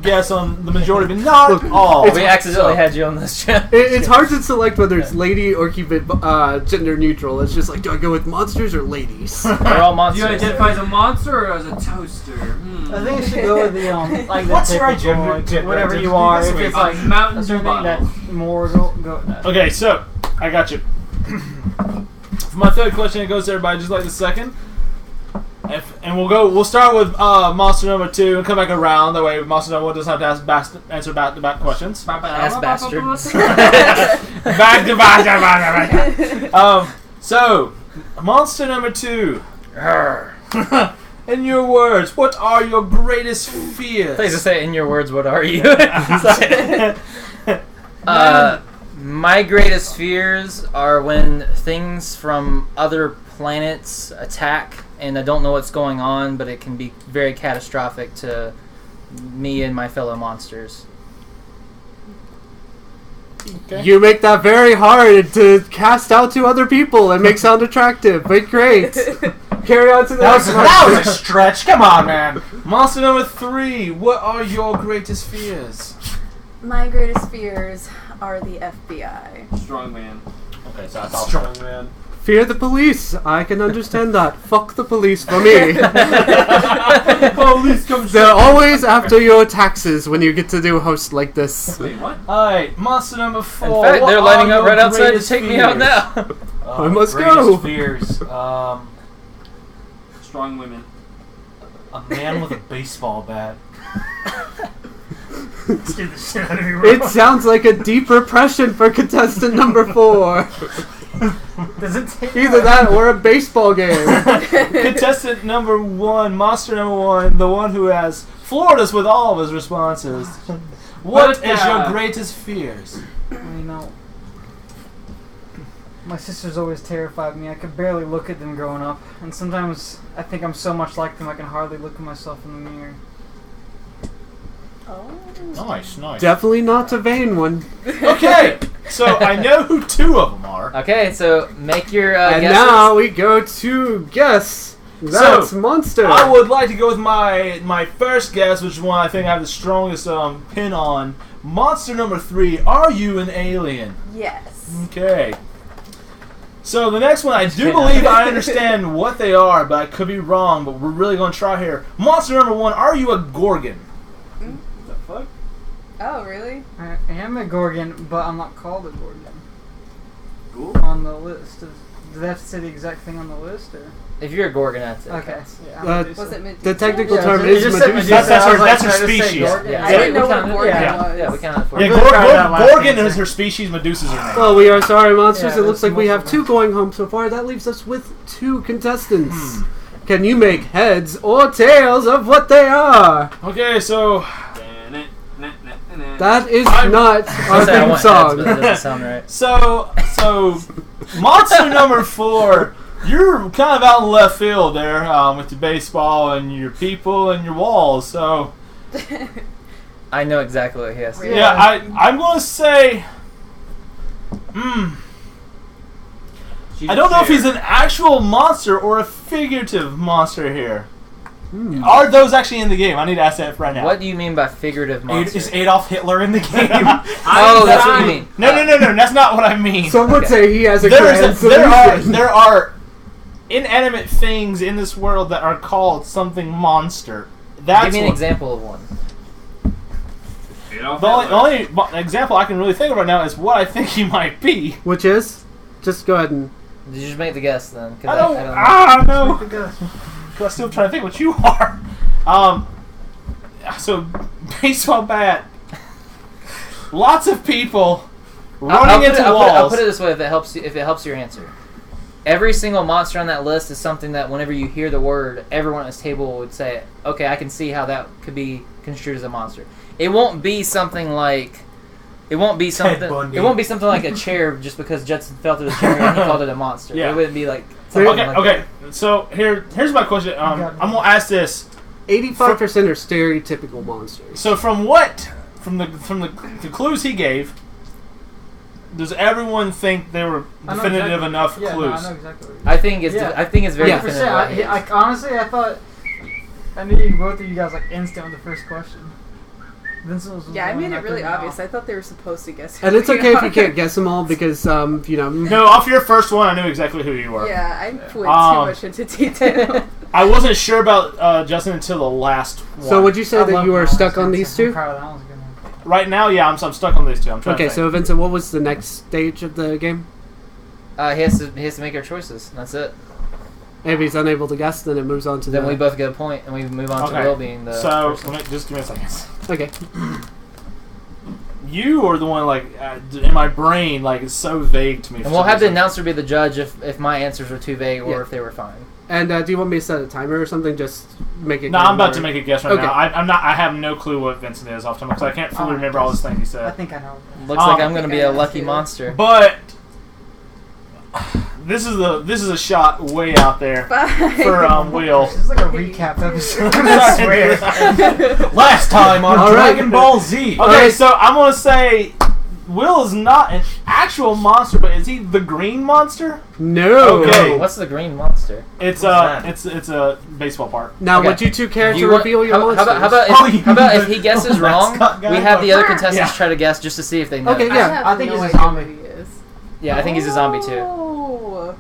guess on the majority, but not Look, all. We accidentally had you on this show. It's hard to select whether it's lady or keep it gender neutral. It's just like, do I go with monsters or ladies? They're all Do you monsters. identify as a monster or as a toaster? I think you should go with the like the What's your typical, gender- whatever gender- you are. If gender- it's like A Mountain a certain Dew thing bottle. that's more go. Okay, so I got you. For my third question, it goes to everybody, just like the second. And we'll start with monster number two and come back around. That way, monster number one doesn't have to answer back-to-back questions. Ass bastards. Back to back. So, monster number two. In your words, what are your greatest fears? Please just say in your words, what are you? My greatest fears are when things from other planets attack and I don't know what's going on, but it can be very catastrophic to me and my fellow monsters. Okay. You make that very hard to cast out to other people and make sound attractive, but great. Carry on to the next one. That was a stretch. Come on, man. Monster number three. What are your greatest fears? My greatest fears are the FBI. Strong man. Okay, so that's all. Strong man. Fear the police. I can understand that. Fuck the police for me. Police come. They're always after your taxes when you get to do a host like this. Wait, what? Alright, monster number In four. fact, what they're lining are up your right outside to greatest take me out fears? now. I must greatest go. Fears. Strong women. A man with a baseball bat. Scared the shit out of me, It sounds like a deep repression for contestant number 4. Does it take Either that or a baseball game. Contestant number one, monster number one, the one who has floored us with all of his responses. What is your greatest fears? My sisters always terrified me. I could barely look at them growing up. And sometimes I think I'm so much like them I can hardly look at myself in the mirror. Oh. Nice, nice. Definitely not a vain one. Okay, so I know who two of them are. 4. Okay, so make your And guesses. now we go to guess that monster. I would like to go with my first guess, which is one I think I have the strongest pin on. Monster number 3. Are you an alien? Yes. Okay. So the next one, I do believe I understand what they are, but I could be wrong. But we're really going to try here. Monster number 1. Are you a Gorgon? What the fuck? Oh, really? I am a Gorgon, but I'm not called a Gorgon. Cool. On the list. Do they have to say the exact thing on the list? Or? If you're a Gorgon, that's it. Okay. Yeah, Uh, Was it Medusa? the technical Yeah, term it is just said Medusa. Medusa. That's I was her- that's her trying to say species. Gorgon. Yeah, I didn't know we what counted- Gorgon yeah. was. Yeah, we counted for Yeah, it. We're gonna try that last Gorgon answer. is her species. Medusa's her name. Well, we are sorry, monsters. Yeah, it looks there's like we have multiple. 2 going home so far. That leaves us with 2 contestants. Can you make heads or tails of what they are? Okay, so That is I'm- not I our say I theme want heads, song. but that doesn't sound right. So monster number 4. You're kind of out in left field there with your baseball and your people and your walls. So I know exactly what he has to do. yeah, I'm going to say. I don't know if he's an actual monster or a figurative monster here. Are those actually in the game? I need to ask that right now. What do you mean by figurative monster? Is Adolf Hitler in the game? Oh, that's what you mean. No, that's not what I mean. Some would say he has a there grand solution. are inanimate things in this world that are called something monster. That's Give me an what- example of one. The only example I can really think of right now is what I think he might be. Which is? Just go ahead and... Did you just make the guess then? 'Cause I don't. know. No. I'm still trying to think what you are. So baseball bat. Lots of people running into walls. I'll put it this way: if it helps your answer. Every single monster on that list is something that whenever you hear the word, everyone at this table would say, "Okay, I can see how that could be construed as a monster." It won't be something like. It won't be something. Bundy. It won't be something like a chair just because Judson fell through the chair and he called it a monster. Yeah. It wouldn't be like. Something like Okay. So here's my question. I'm gonna ask this. 85% are stereotypical monsters. So from the clues he gave, does everyone think they were I know definitive exactly- enough yeah, clues? No, I know exactly what I think it's. Yeah. I think it's very Yeah. definitive. what it is. honestly, I thought I knew both of you guys like instant with the first question. Vincent was Yeah, I the one made it that really threw me obvious. off. I thought they were supposed to guess. And who it's we okay if you are. can't guess them all because, No, off your first one, I knew exactly who you were. Yeah, I went too Um, much into detail. I wasn't sure about Justin until the last one. So would you say I that love you are that stuck one. on these I'm 2? proud of that. That was a good one. Right now, yeah, I'm stuck on these 2. I'm trying to Okay, think. so Vincent, what was the next stage of the game? He has to make our choices. And that's it. If he's unable to guess, then it moves on to Then the... we both get a point, and we move on Okay. to Will being the. So person. just give me a second. Okay. You are the one like in my brain, like it's so vague to me. for And we'll some have the reason. announcer be the judge if my answers were too vague or Yeah. if they were fine. And do you want me to set a timer or something? Just make it... No, I'm about to make a guess right Okay. now. I'm not. I have no clue what Vincent is off the top because I can't fully remember all this things he I said. think I know. Looks like I I'm going to think be I a know lucky too. monster. But this is a shot way out there for Will. This is like a recap episode. I swear. Last time on All right. Dragon Ball Z. Okay, so I'm gonna say Will is not an actual monster, but is he the green monster? No! Okay. What's the green monster? It's that? it's a baseball part. Now, Okay. would you 2 care Do to you want- reveal your how monsters? about Oh, if, you how about mean if he the guesses wrong, mascot guy? we have the other Yeah. contestants try to guess just to see if they know. Okay, I yeah. have I think no he's a idea zombie. who he is. Yeah, I think he's a zombie too. Oh,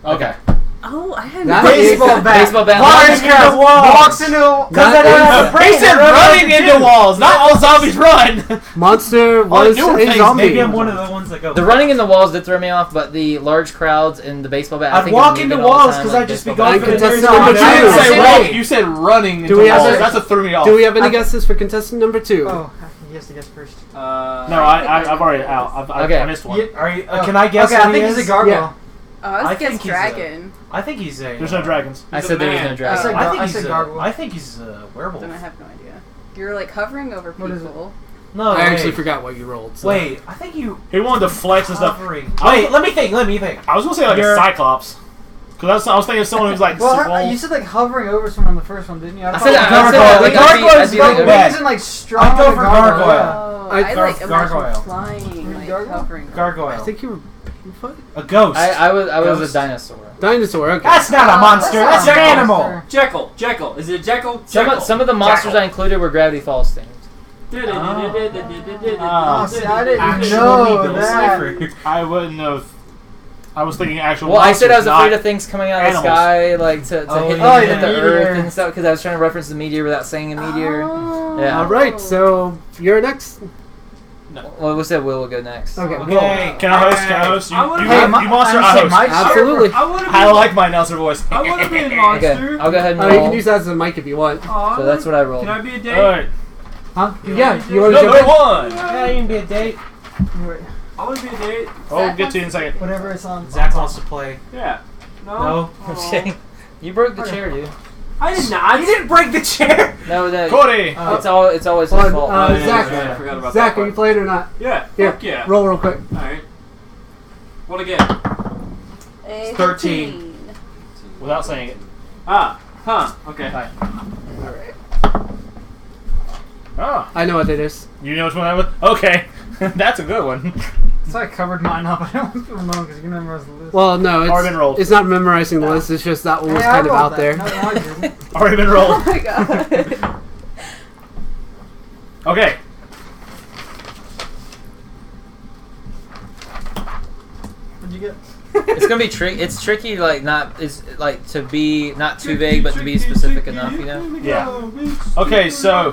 Okay. oh, I had That no is- Baseball bat. Baseball bat. Walks into the wall. Walks into. Because I don't have a brain. He said I don't know running what to into do. walls. Not all zombies run. Monster was newer a things, zombie. Maybe I'm one of the ones that go. The running in the walls did throw me off, but the large crowds and the baseball bat. I I'd think walk of into moving all the walls time, 'cause like I'd just be baseball going bat. for the there's contestant no- number You didn't two. say Wait. walk. You said running into Do we have walls. a- That's what threw me off. Do we have any guesses for contestant number 2? Oh, he has to guess first. No, I've already out. Okay. I missed one. Are you, can I guess? Okay, I what he think he's is? a gargoyle. Yeah. Oh, I was I against think he's dragon. I think he's a. There's no dragons. I said there was no I dragon. said I think I he's said a. gargoyle. I think he's a werewolf. Then I have no idea. You're like hovering over What is it? people. No, I actually wait. forgot what you rolled. So. Wait, I think you. He wanted to flex and stuff. Hovering. Wait, let me think. I was gonna say like You're- a cyclops. Because I was thinking of someone who's like. Well, you said like hovering over someone on the first one, didn't you? I said gargoyle. like, The I'd be gargoyle's like, not Wings bad. and like strong. I'd go like for gargoyle. gargoyle. Yeah. Oh, I- I like gargoyle. imagine flying, like Gargoyle? hovering. Gargoyle. I think you were A ghost. I was Ghost. a dinosaur. Dinosaur. Okay. That's not a monster. That's an animal. Jekyll. Jekyll. Is it Jekyll? Some of the monsters I included were Gravity Falls themed. Oh, see, I didn't Actually, know Bill that. Cipher. I wouldn't know. I was thinking actual. Well, I said I was monsters, afraid not of things coming out of the animals. sky, like to hit, yeah. hit the Meteor. earth and stuff, because I was trying to reference the meteor without saying a meteor. Oh. Yeah. All right, so you're next. Well, we said Will go next. Okay. Okay. Can I host? Can I host? You, I would've you, been- have- you monster. I host. Absolutely. I would have I like my announcer voice. I would have been Okay, monster. I'll go ahead and You roll. can use that as a mic if you want. Aw, So that's what I rolled. Can I be a date? All right. Huh? Yeah. You want to Number jump one. Yeah, you can be a date. I want to be a date. Oh, we'll get to you in a second. Whatever it's on. Zach wants to play. Yeah. No. No. Okay. You broke the chair, dude. I did not. You didn't break the chair. No, no. Cody. It's always his Hold on, fault. Zach. I forgot about Zach, that are you part. playing or not? Yeah. Here, Fuck yeah. roll real quick. Alright. What again? A 13. Without saying it. Ah. Huh. Okay. Fine. All right. Oh, I know what it is. you know which one that was? Okay, that's a good one. So I covered mine up. I don't know because you can memorize the list. Well, no, Already been rolled. it's not memorizing the list. It's just that one was Hey, I kind of rolled out that. there. No, I didn't. Already been Oh rolled. my god. Okay. What'd you get? It's gonna be tricky. It's tricky, like to be not too vague, but to be specific enough. You know. Yeah. Okay, so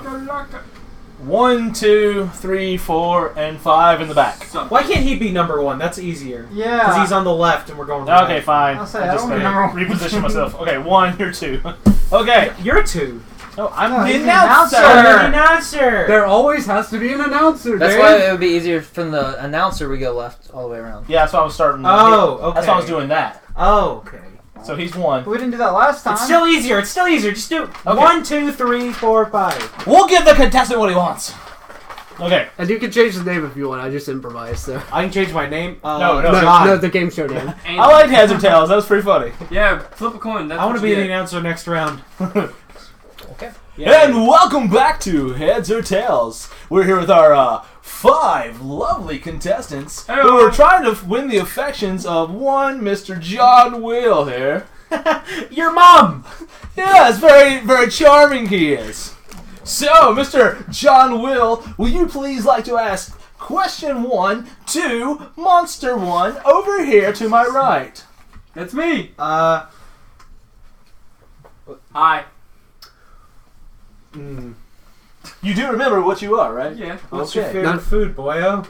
1, 2, 3, 4, and 5 in the back. Why can't he be number one? That's easier. Yeah. Because he's on the left and we're going Okay, right. fine. I'll say, I'm I just don't gonna remember. reposition myself. Okay, 1, you're 2. Okay. You're two. No, I'm No, the he's the announcer. announcer. Announcer. There always has to be an announcer. That's Dave. why it would be easier from the announcer. We go left all the way around. Yeah, that's why I was starting. Oh, okay. That's why I was doing that. Oh, okay. So he's 1. But we didn't do that last time. It's still easier. It's still easier. Just do Okay. 1, 2, 3, 4, 5. We'll give the contestant what he wants. Okay. And you can change the name if you want. I just improvised. So. I can change my name. No, No, the game show name. I liked Heads or Tails. That was pretty funny. Yeah. Flip a coin. That's I want what to be you the get. announcer next round. Okay. Yeah. And welcome back to Heads or Tails. We're here with our 5 lovely contestants who Hello. are trying to win the affections of one Mr. John Will here. Your mom. Yes, very, very charming he is. So, Mr. John Will you please like to ask question 1 to Monster 1 over here to my right? That's me. Uh. Hi. You do remember what you are, right? Yeah. What's your Okay. favorite food, boyo?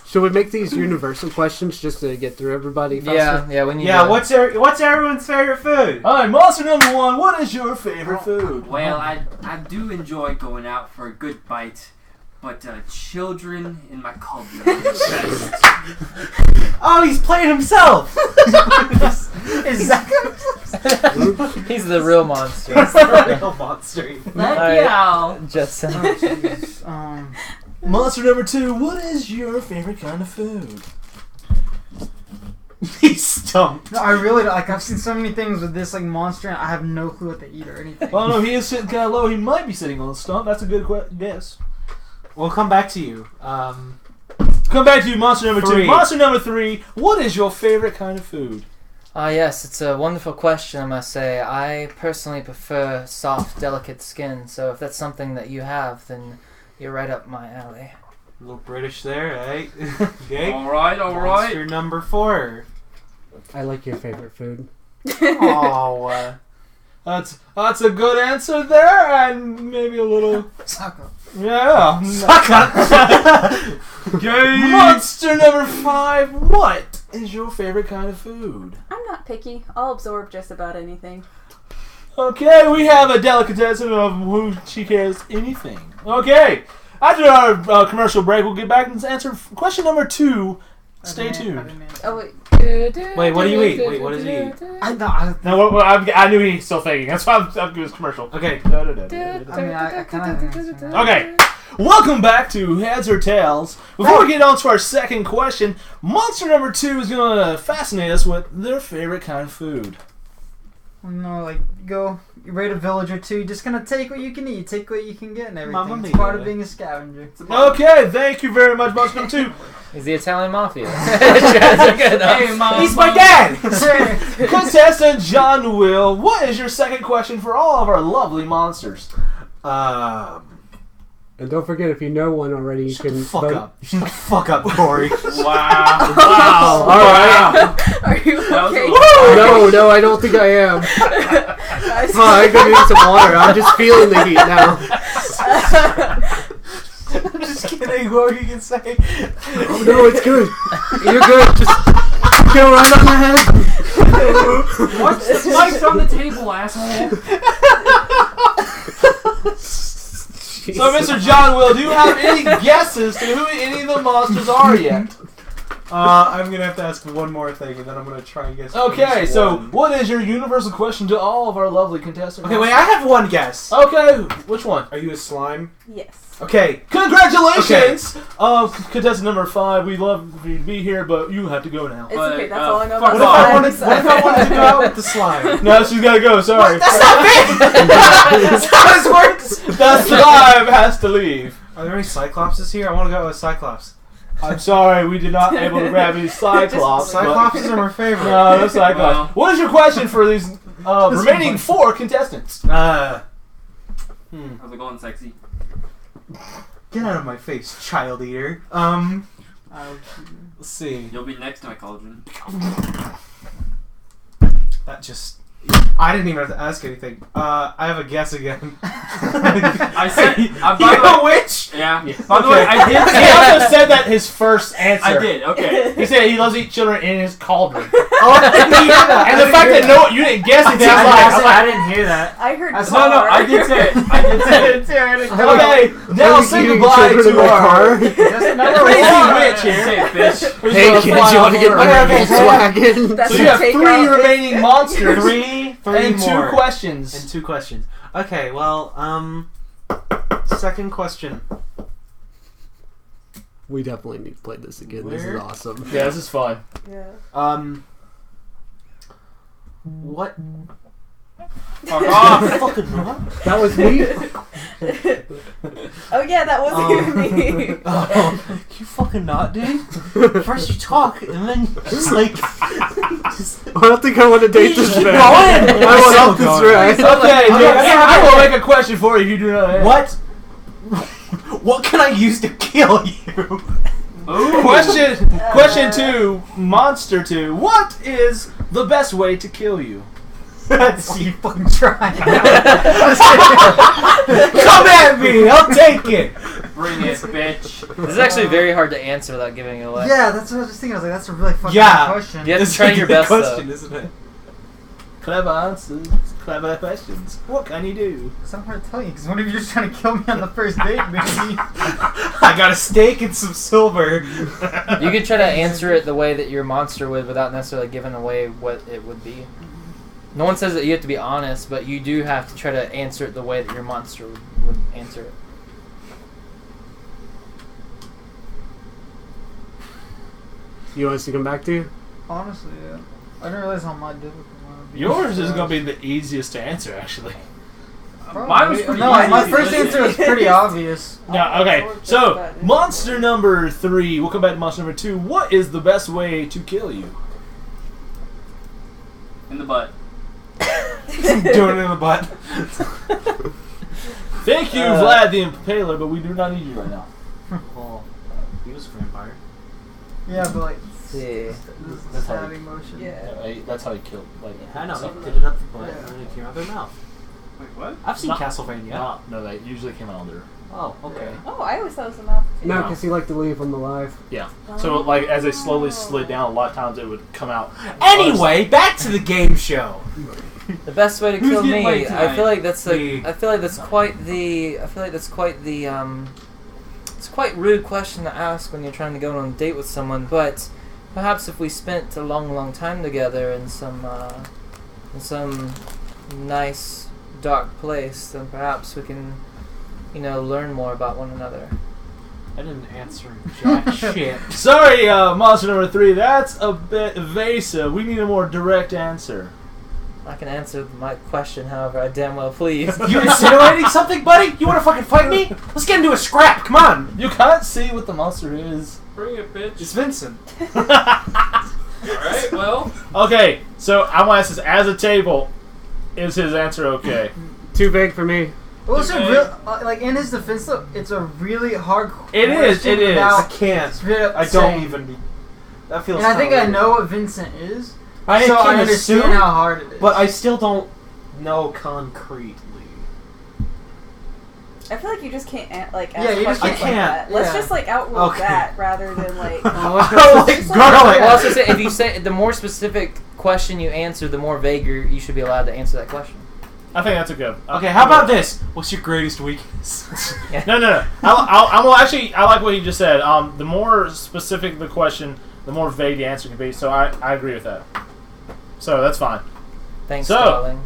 Should we make these universal questions just to get through everybody faster? Yeah. We need. Yeah. to- What's everyone's favorite food? Alright, Monster number 1, what is your favorite food? Well, I do enjoy going out for a good bite, but children in my cauldron are the best. Oh, he's playing himself. Is that He's the real monster. Real monster. Let Alright. me out. Just Monster number 2, what is your favorite kind of food? He's stumped. No, I really don't. Like, I've seen so many things with this, like, monster, and I have no clue what they eat or anything. Oh no, he is sitting kind of low. He might be sitting on the stump. That's a good guess. We'll come back to you. Come back to you, Monster number 2. 3. Monster number 3, what is your favorite kind of food? yes, it's a wonderful question, I must say. I personally prefer soft, delicate skin, so if that's something that you have, then you're right up my alley. A little British there, eh? Okay. All right. Monster number 4. I like your favorite food. Oh. That's a good answer there, and maybe a little. Soccer. Yeah. Monster number 5, what is your favorite kind of food? I'm not picky. I'll absorb just about anything. Okay, we have a delicatessen of who she cares anything. Okay, after our commercial break, we'll get back and answer question number 2. Stay tuned. Oh wait. Wait, what do you eat? Wait, what does he eat? No, I knew he's still thinking. That's why I'm giving this commercial. Okay. I mean, I kind of have an answer. Okay, welcome back to Heads or Tails. Before we get on to our second question, monster number 2 is going to fascinate us with their favorite kind of food. like go you raid a village or two. You're just gonna take what you can eat, take what you can get, and everything. Mamma It's part mia. of being a scavenger. Okay, thank you very much, Monster Number 2. He's the Italian mafia. Hey, He's my dad! Contestant John Will, what is your second question for all of our lovely monsters? And don't forget, if you know one already, you can Fuck vote. up. Shut the fuck up, Corey. Wow. Wow. All right. Are you That was okay? No, I don't think I am. I gotta need some water. I'm just feeling the heat now. I'm just kidding. What were you gonna say? Oh no, it's good. You're good. Just get right on the head. What's the mic's on the table, asshole? So, Mr. John Will, do you have any guesses to who any of the monsters are yet? I'm gonna have to ask one more thing, and then I'm gonna try and guess. Okay, each so one. what is your universal question to all of our lovely contestants? Okay, wait. I have one guess. Okay, which one? Are you a slime? Yes. Okay. Congratulations! Contestant number 5, we love for you to be here, but you have to go now. It's But, okay, that's all I know fuck about What if slimes. I wanted to go out with the slime? No, she's gotta go, sorry. That's not fair! That's how this works! The slime has to leave. Are there any Cyclopses here? I want to go with Cyclops. I'm sorry, we did not able to grab any Cyclops. but- Cyclopses are my favorite. No, no Cyclops. Well. What is your question for these remaining 4 contestants? How's it going, sexy? Get out of my face, child eater. Let's see. You'll be next to my cauldron. That just... I didn't even have to ask anything. I have a guess again. I said... You by the way, know which? yeah. By the way, I did He say... also said that his first answer. I did, okay. He said he loves to eat children in his cauldron. Oh, I didn't hear that. And the fact that you didn't guess it, he's I didn't hear that. I heard No, I did say it. I did say it. Okay, now say goodbye to our Just another crazy one. witch Say here. it, bitch. Who's Hey gonna kids, fly you want to all get over. my Volkswagen? That's So you your have 3 takeout. remaining monsters Three and 2 more. questions. And 2 questions. Okay, well, second question. We definitely need to play this again. This is Where? awesome. Yeah, this is fun. Yeah. What? Fuck off. Fucking what? That was me. Oh yeah, that wasn't even me. Oh, you fucking not, dude. First you talk, and then just like... I don't think I want to date this man. Go in. I want off this ride. Okay, Okay, I will make a question for you if you do not answer. What? What can I use to kill you? Ooh. Question 2, Monster 2. What is the best way to kill you? Let's see, fucking try. Come Come at me, I'll take it. Bring it, bitch. This is actually very hard to answer without giving it away. Yeah, that's what I was just thinking. I was like, that's a really fucking Yeah. good question. You have This to try is a your good best, question, though. isn't it? Clever answers, clever questions. What can you do? It's not hard to tell you, because one of you just trying to kill me on the first date, maybe. I got a steak and some silver. You can try to answer it the way that your monster would without necessarily giving away what it would be. No one says that you have to be honest, but you do have to try to answer it the way that your monster would answer it. You want us to come back to you? Honestly, yeah. I didn't realize how much difficult one would be. Yours is going to be the easiest to answer, actually. Mine was pretty No, easy. my first answer was pretty obvious. Yeah, okay. So, monster number 3. We'll come back to monster number 2. What is the best way to kill you? In the butt. Doing it in the butt. Thank you, Vlad the Impaler, but we do not need you right now. Well, he was a vampire. Yeah, but like, Yeah. the stabbing motion. Yeah. That's how he killed. Like, I know, something. he did it up the butt, Yeah. and then it came out their mouth. Wait, what? I've seen Not- Castlevania. No, that usually came out there. Oh, okay. Oh, I always thought it was a mouth. too. No, because he liked to leave them alive. Yeah. So, like, as they slowly slid down, a lot of times it would come out. Anyway, back to the game show. The best way to Who's kill getting me, laid I tonight? feel like that's Me. I feel like that's quite the it's quite rude question to ask when you're trying to go on a date with someone. But perhaps if we spent a long time together in some nice dark place, then perhaps we can, learn more about one another. I didn't answer jack shit. Sorry, monster number 3. That's a bit evasive. We need a more direct answer. I can answer my question however I damn well please. You insinuating something, buddy? You want to fucking fight me? Let's get into a scrap. Come on. You can't see what the monster is. Bring it, bitch. It's Vincent. Alright, well. Okay, so I want to ask this: as a table, is his answer okay? Too vague for me. Well, it's a real, like in his defense, though, it's a really hard. It is, question it is. without I can't. straight up I don't saying. even. That feels. And I think kinda I weird. know what Vincent is, I so can I understand assume, how hard it is. but I still don't know concretely. I feel like you just can't ask Yeah, you just questions can't. like that. Let's Yeah. just like outrule Okay. that rather than like. Oh, like Just garlic. Well, also say if you say the more specific question you answer, the more vaguer you should be allowed to answer that question. I think that's a good. Okay, how about this? What's your greatest weakness? No. I like what you just said. The more specific the question, the more vague the answer can be. So I agree with that. So that's fine. Thanks, So- darling.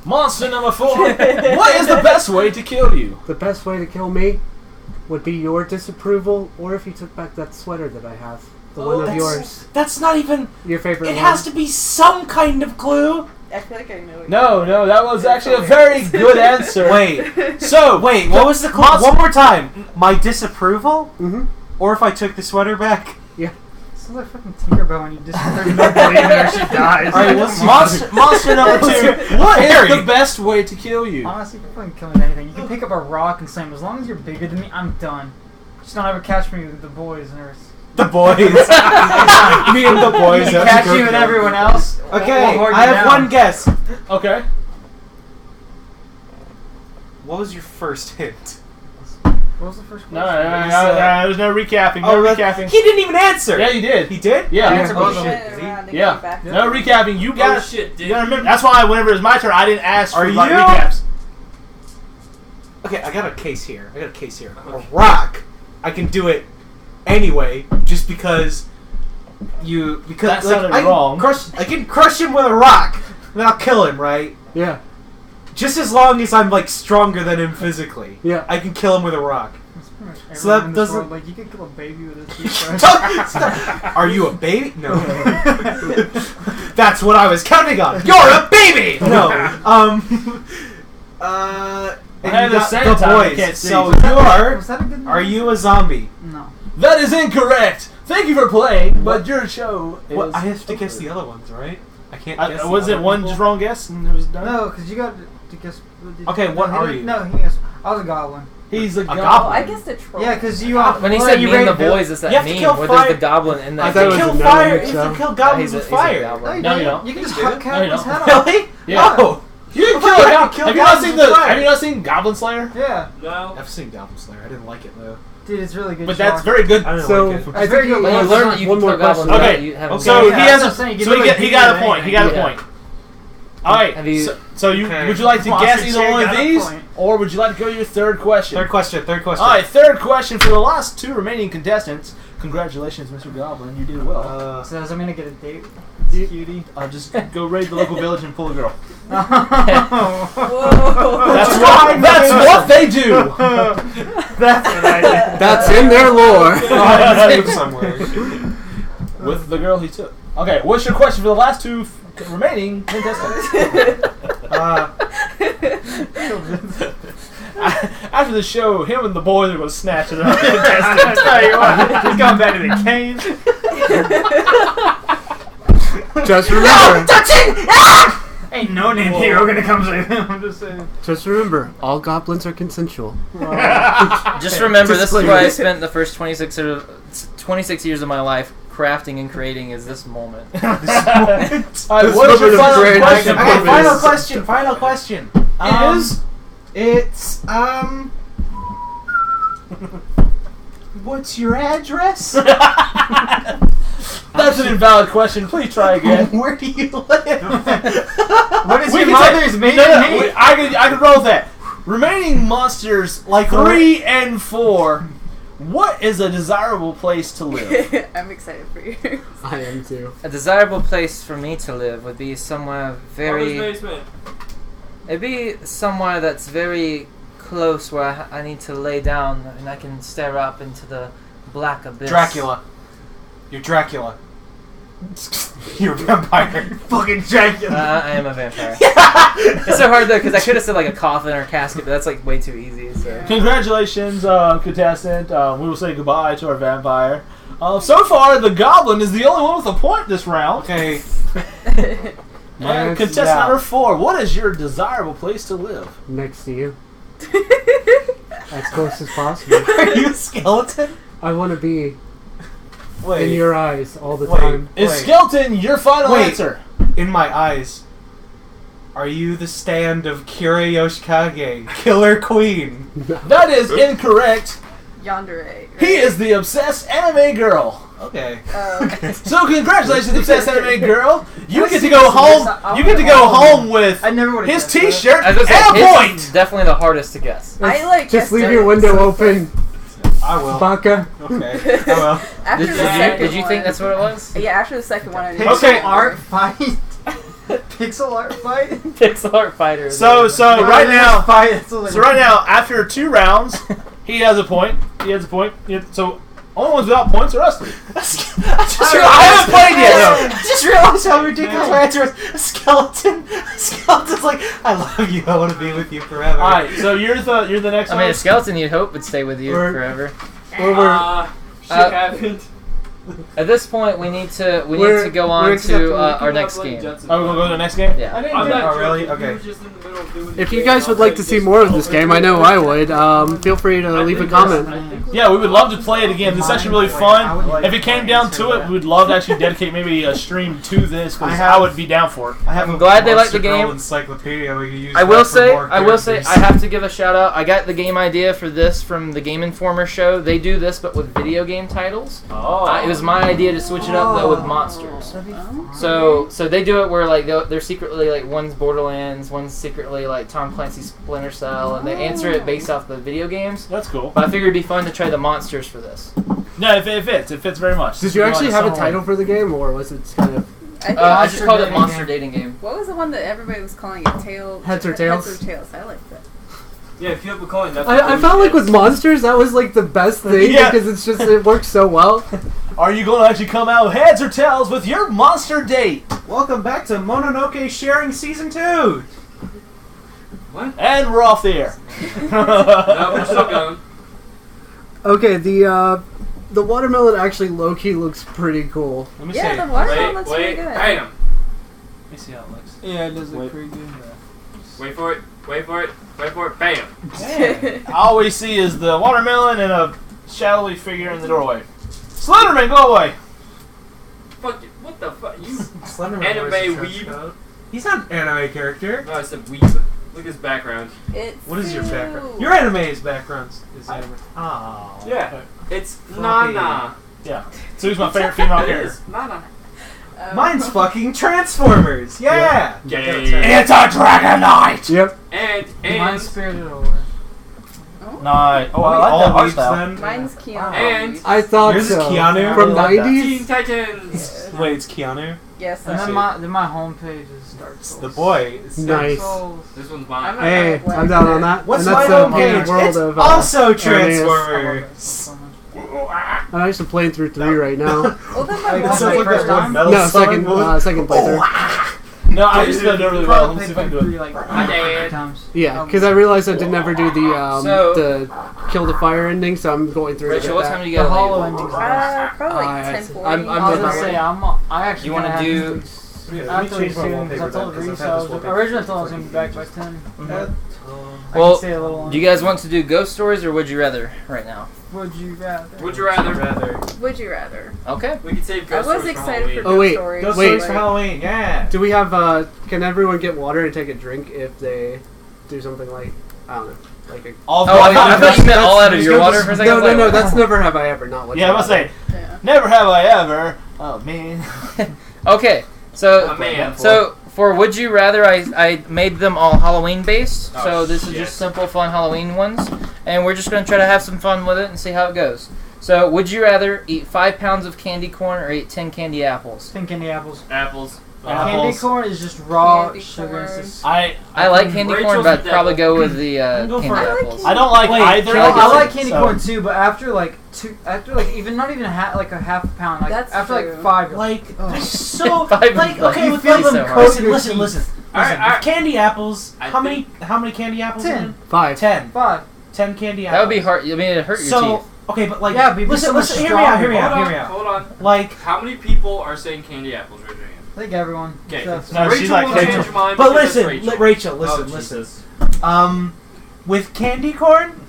Monster number 4. What is the best way to kill you? The best way to kill me would be your disapproval, or if you took back that sweater that I have. The one of yours. That's not even. Your favorite It one. has to be some kind of clue. I feel like I know. It. No, that was actually a very good answer. Wait. So Wait, what was the clue? Monster- One more time. My disapproval? Mm-hmm. Or if I took the sweater back? Sounds like fucking Tinkerbell when you just don't believe in her, she dies. Alright, what's monster number 2. What is Harry. the best way to kill you? Honestly, you can fucking kill me with anything. You can pick up a rock and slam. As long as you're bigger than me, I'm done. Just don't ever catch me with the boys and Earth. The boys. Me and the boys. You can catch you with everyone else. Okay, we'll hold you I have down. one guess. Okay. What was your first hint? What was the first question? No, there's no recapping. No recapping. He didn't even answer. Yeah, you did. He did? Yeah. Answer We both of went them. around and Yeah. came back. No recapping. You Oh got. shit, You dude. gotta remember. That's why whenever it's my turn, I didn't ask for Are like, you? recaps. Okay, I got a case here. A rock. I can do it anyway, just because That sounded I wrong. I can crush him with a rock, and then I'll kill him, right? Yeah. Just as long as I'm like stronger than him physically. Yeah. I can kill him with a rock. That's pretty much So that everyone in this doesn't- world. Like, you could kill a baby with a toothbrush. Stop. Are you a baby? No. That's what I was counting on. You're a baby. No. And At you the got same the time, I boys. can't see. So Was that a good are you a zombie? No. That is incorrect. Thank you for playing, but your show is. Well, I have to guess the other ones, right? I can't guess. the Was other it one people? just wrong guess and it was done? No, because you got to guess. Okay, what no, are he you? didn't- No, he guessed. I was a goblin. He's a goblin. Oh, goblin. I guessed a troll. Yeah, because you. When he well, said you me and the rated boys, it's You that have to meme kill where there's fire- the goblin in I that thought it You was kill a fire. no You mix-up. can kill Yeah, goblins he's with a fire. goblin. No, you don't. You can just do. cut No, you Captain's don't. head off. Really? Yeah. No. You can Kill kill a goblins goblin. Have you not with seen the? fire. Have you not seen Goblin Slayer? Yeah. No. I've seen Goblin Slayer. I didn't like it though. Dude, it's really good. But that's shock. very good. I didn't So- like it. It's very good. When you Well, learn that you one can more kill goblins, question. Okay, you have So Yeah, he that's has what a. I'm saying. You So can he literally got a beat point. He got a anything. point. All right. Have you- So you Okay. would you like to Monster guess either Chair one of got a these, point. or would you like to go to your third question? Third question. All right, third question for the last two remaining contestants. Congratulations, Mr. Goblin. You did well. So does that mean I get a date? Cutie. Just go raid the local village and pull a girl. Whoa. That's what they do. That's what I did. That's in their lore. somewhere. With the girl he took. Okay, what's your question for the last two remaining contestants? After the show, him and the boys are going to snatch it up. I tell you what, he's going back to the cave. Just remember. Ain't no named hero gonna come save him. I'm just saying. Just remember, all goblins are consensual. Just remember, this is Disclaimer. where I spent the first 26 years of my life crafting and creating is this moment. Alright, This what is your moment of final great question? action Okay, final question. Is It's what's your address? that's an invalid question. Please try again. Where do you live? What is We your can say- mother's maiden No, name? I can roll with that. Remaining monsters Like 3 and 4. What is a desirable place to live? I'm excited for you. I am too. A desirable place for me to live would be somewhere very... Mother's basement. It'd be somewhere that's very close where I need to lay down and I can stare up into the black abyss. Dracula. You're Dracula. You're a vampire. Fucking Dracula. I am a vampire. It's so hard though because I could have said like a coffin or a casket, but that's like way too easy. So. Congratulations, contestant. We will say goodbye to our vampire. So far, the goblin is the only one with a point this round. Okay. And contestant number 4, what is your desirable place to live? Next to you. As close as possible. Are you a skeleton? I want to be Wait. in your eyes all the Wait. time. Is Wait. skeleton your final Wait. answer? In my eyes. Are you the stand of Kira Yoshikage, Killer Queen? That is incorrect. Yandere. Right? He is the obsessed anime girl. Okay. So congratulations, obsessed anime girl. You get to go home. You get to go home with I never would have his T-shirt I and was gonna say, a his point. is definitely the hardest to guess. I like. Just guessed leave it. your window open, I will. Baka. Okay. I will. After Did, the second did you think one- that's what it was? Yeah, after the second one. I knew Pixel Okay. art fight. Pixel art fight. Pixel art fighter. So right now, fight. That's what so right now, after 2 rounds, he has a point. He has a point. So only ones without points are us 3. I haven't played yet. I just realized how ridiculous my answer was. A skeleton. A skeleton's like, I love you. I want to be with you forever. All right. So you're the next I one. mean, a skeleton you'd hope would stay with you Or- forever. Shit happened. At this point, we need to We're- go we're on to accepting- our next game. Oh, we're gonna go to the next game. Yeah. Oh, really? Okay. If you guys would like to see more of this game, I know I would. Feel free to leave a comment. Yeah, we would love to play it again. This is actually really fun. If it came down to it, we would love to actually dedicate maybe a stream to this because I would be down for it. I have I'm a glad they like the Monster Girl game. encyclopedia we can use. I will that for say, more I characters. have to give a shout out. I got the game idea for this from the Game Informer show. They do this, but with video game titles. Oh. It was my idea to switch it up though with monsters. So they do it where like they're secretly like one's Borderlands, one's secretly like Tom Clancy's Splinter Cell, and they answer it based off the video games. That's cool. But I figured it'd be fun to try the monsters for this. No, it fits. It fits very much. Did you actually have a title for the game, or was it kind of I just called it dating Monster game. Dating Game. What was the one that everybody was calling it? Heads or Tails? Heads or Tails. I like that. Yeah, if you have a calling, that's I felt like with monsters that was like the best thing Yeah. because it's just it works so well. Are you going to actually come out heads or tails with your monster date? Welcome back to Mononoke Sharing Season 2. And we're off the air. No, we're still going. Okay, the watermelon actually low key looks pretty cool. Let me Yeah, see. the watermelon looks pretty good. Bam. Let me see how it looks. Yeah, it does Wait. look pretty good. Wait for it. Wait for it. Wait for it. Bam. All we see is the watermelon and a shadowy figure in the doorway. Slenderman, go away! Fuck it. What the fuck? You. Slenderman Anime wears a trench weeb. coat. He's not an anime character. No, I said weeb. Look at his background. It's What is your background? cute. Your anime's background is anime. Oh. Yeah. It's Fluffy. Nana. Yeah. So who's my favorite female It character? is Nana. Mine's fucking Transformers. Yeah. Gay. It's a Dragonite! Yep. And Mine's Spirited Away. Nice. Oh, I All like that art weebs style. then. Mine's Keanu. And- I thought Yours is so. Keanu? From I like that. 90s? Teen Titans. Wait, it's Keanu. Yes, And that's then my homepage is Dark It's Souls. the boy. It's Nice. Souls. This one's I'm mine. not Hey, gonna I'm down on that. What's and that's my the own page? world It's of also I love that Transformers. so much. I'm actually playing through 3 right now. Well, then my Like, mom this is like first time? Metal No, Sonic second one? second playthrough. No, I just did it really well. Let me see if I can do it. Like, My dad. times. Yeah, because I realized I did never do the So- the kill the fire ending, so I'm going through Rachel, it. what like time that. do you The gotta hollow leave? endings. I probably I- 10:40. I'm was good. gonna say I actually You wanna kinda do- have these Yeah, let me after change my soon wallpaper because I told then, 'cause I've Reese had I this was wallpaper. originally I thought I was gonna be back by 10. I Well, can stay a little do longer. you guys want to do ghost stories or would you rather right now? Would you rather? Would you rather? Would you rather? Okay. We could save I Ghost was Stories for excited for Halloween. Oh, ghost wait. stories. Ghost Wait. Stories for Halloween. Yeah. Do we have can everyone get water and take a drink if they do something like I don't know, like a All Oh, I thought you meant that's- all out of your water for a second. No, I was no, no, like, that's never have I ever not. Yeah, I must say, Yeah. never have I ever. Oh, man. Okay, so A man. So for Would You Rather, I made them all Halloween based. Oh, So this is shit. just simple, fun Halloween ones, and we're just gonna try to have some fun with it and see how it goes. So, would you rather eat 5 pounds of candy corn or eat 10 candy apples? 10 candy apples. Apples. Candy corn is just raw Candy sugar. corn. It's just- I like candy corn, Rachel's but I'd the probably devil. go with the go candy for it. apples. I don't like Wait, either. I like candy so- corn too, but after like even not even a half a pound, like That's after true. like 5, you're Like, oh. there's so Five like is like- okay you with feel like, them coat your listen. teeth. Listen. Alright. With candy apples. I How many candy apples? 10. Again? 5. 10. 5. 10 candy That apples. would be hard. I mean, it'd hurt your So teeth. okay, but like Yeah, but it'd be so much listen. Hear me out. Hear me stronger. out. Hear me out. Hold on. Like, How many people are saying candy apples right now? I think everyone. Okay. Just- No, she's Rachel like will Rachel. change your mind. but because listen, that's Rachel, Oh, listen. Jesus. With candy corn,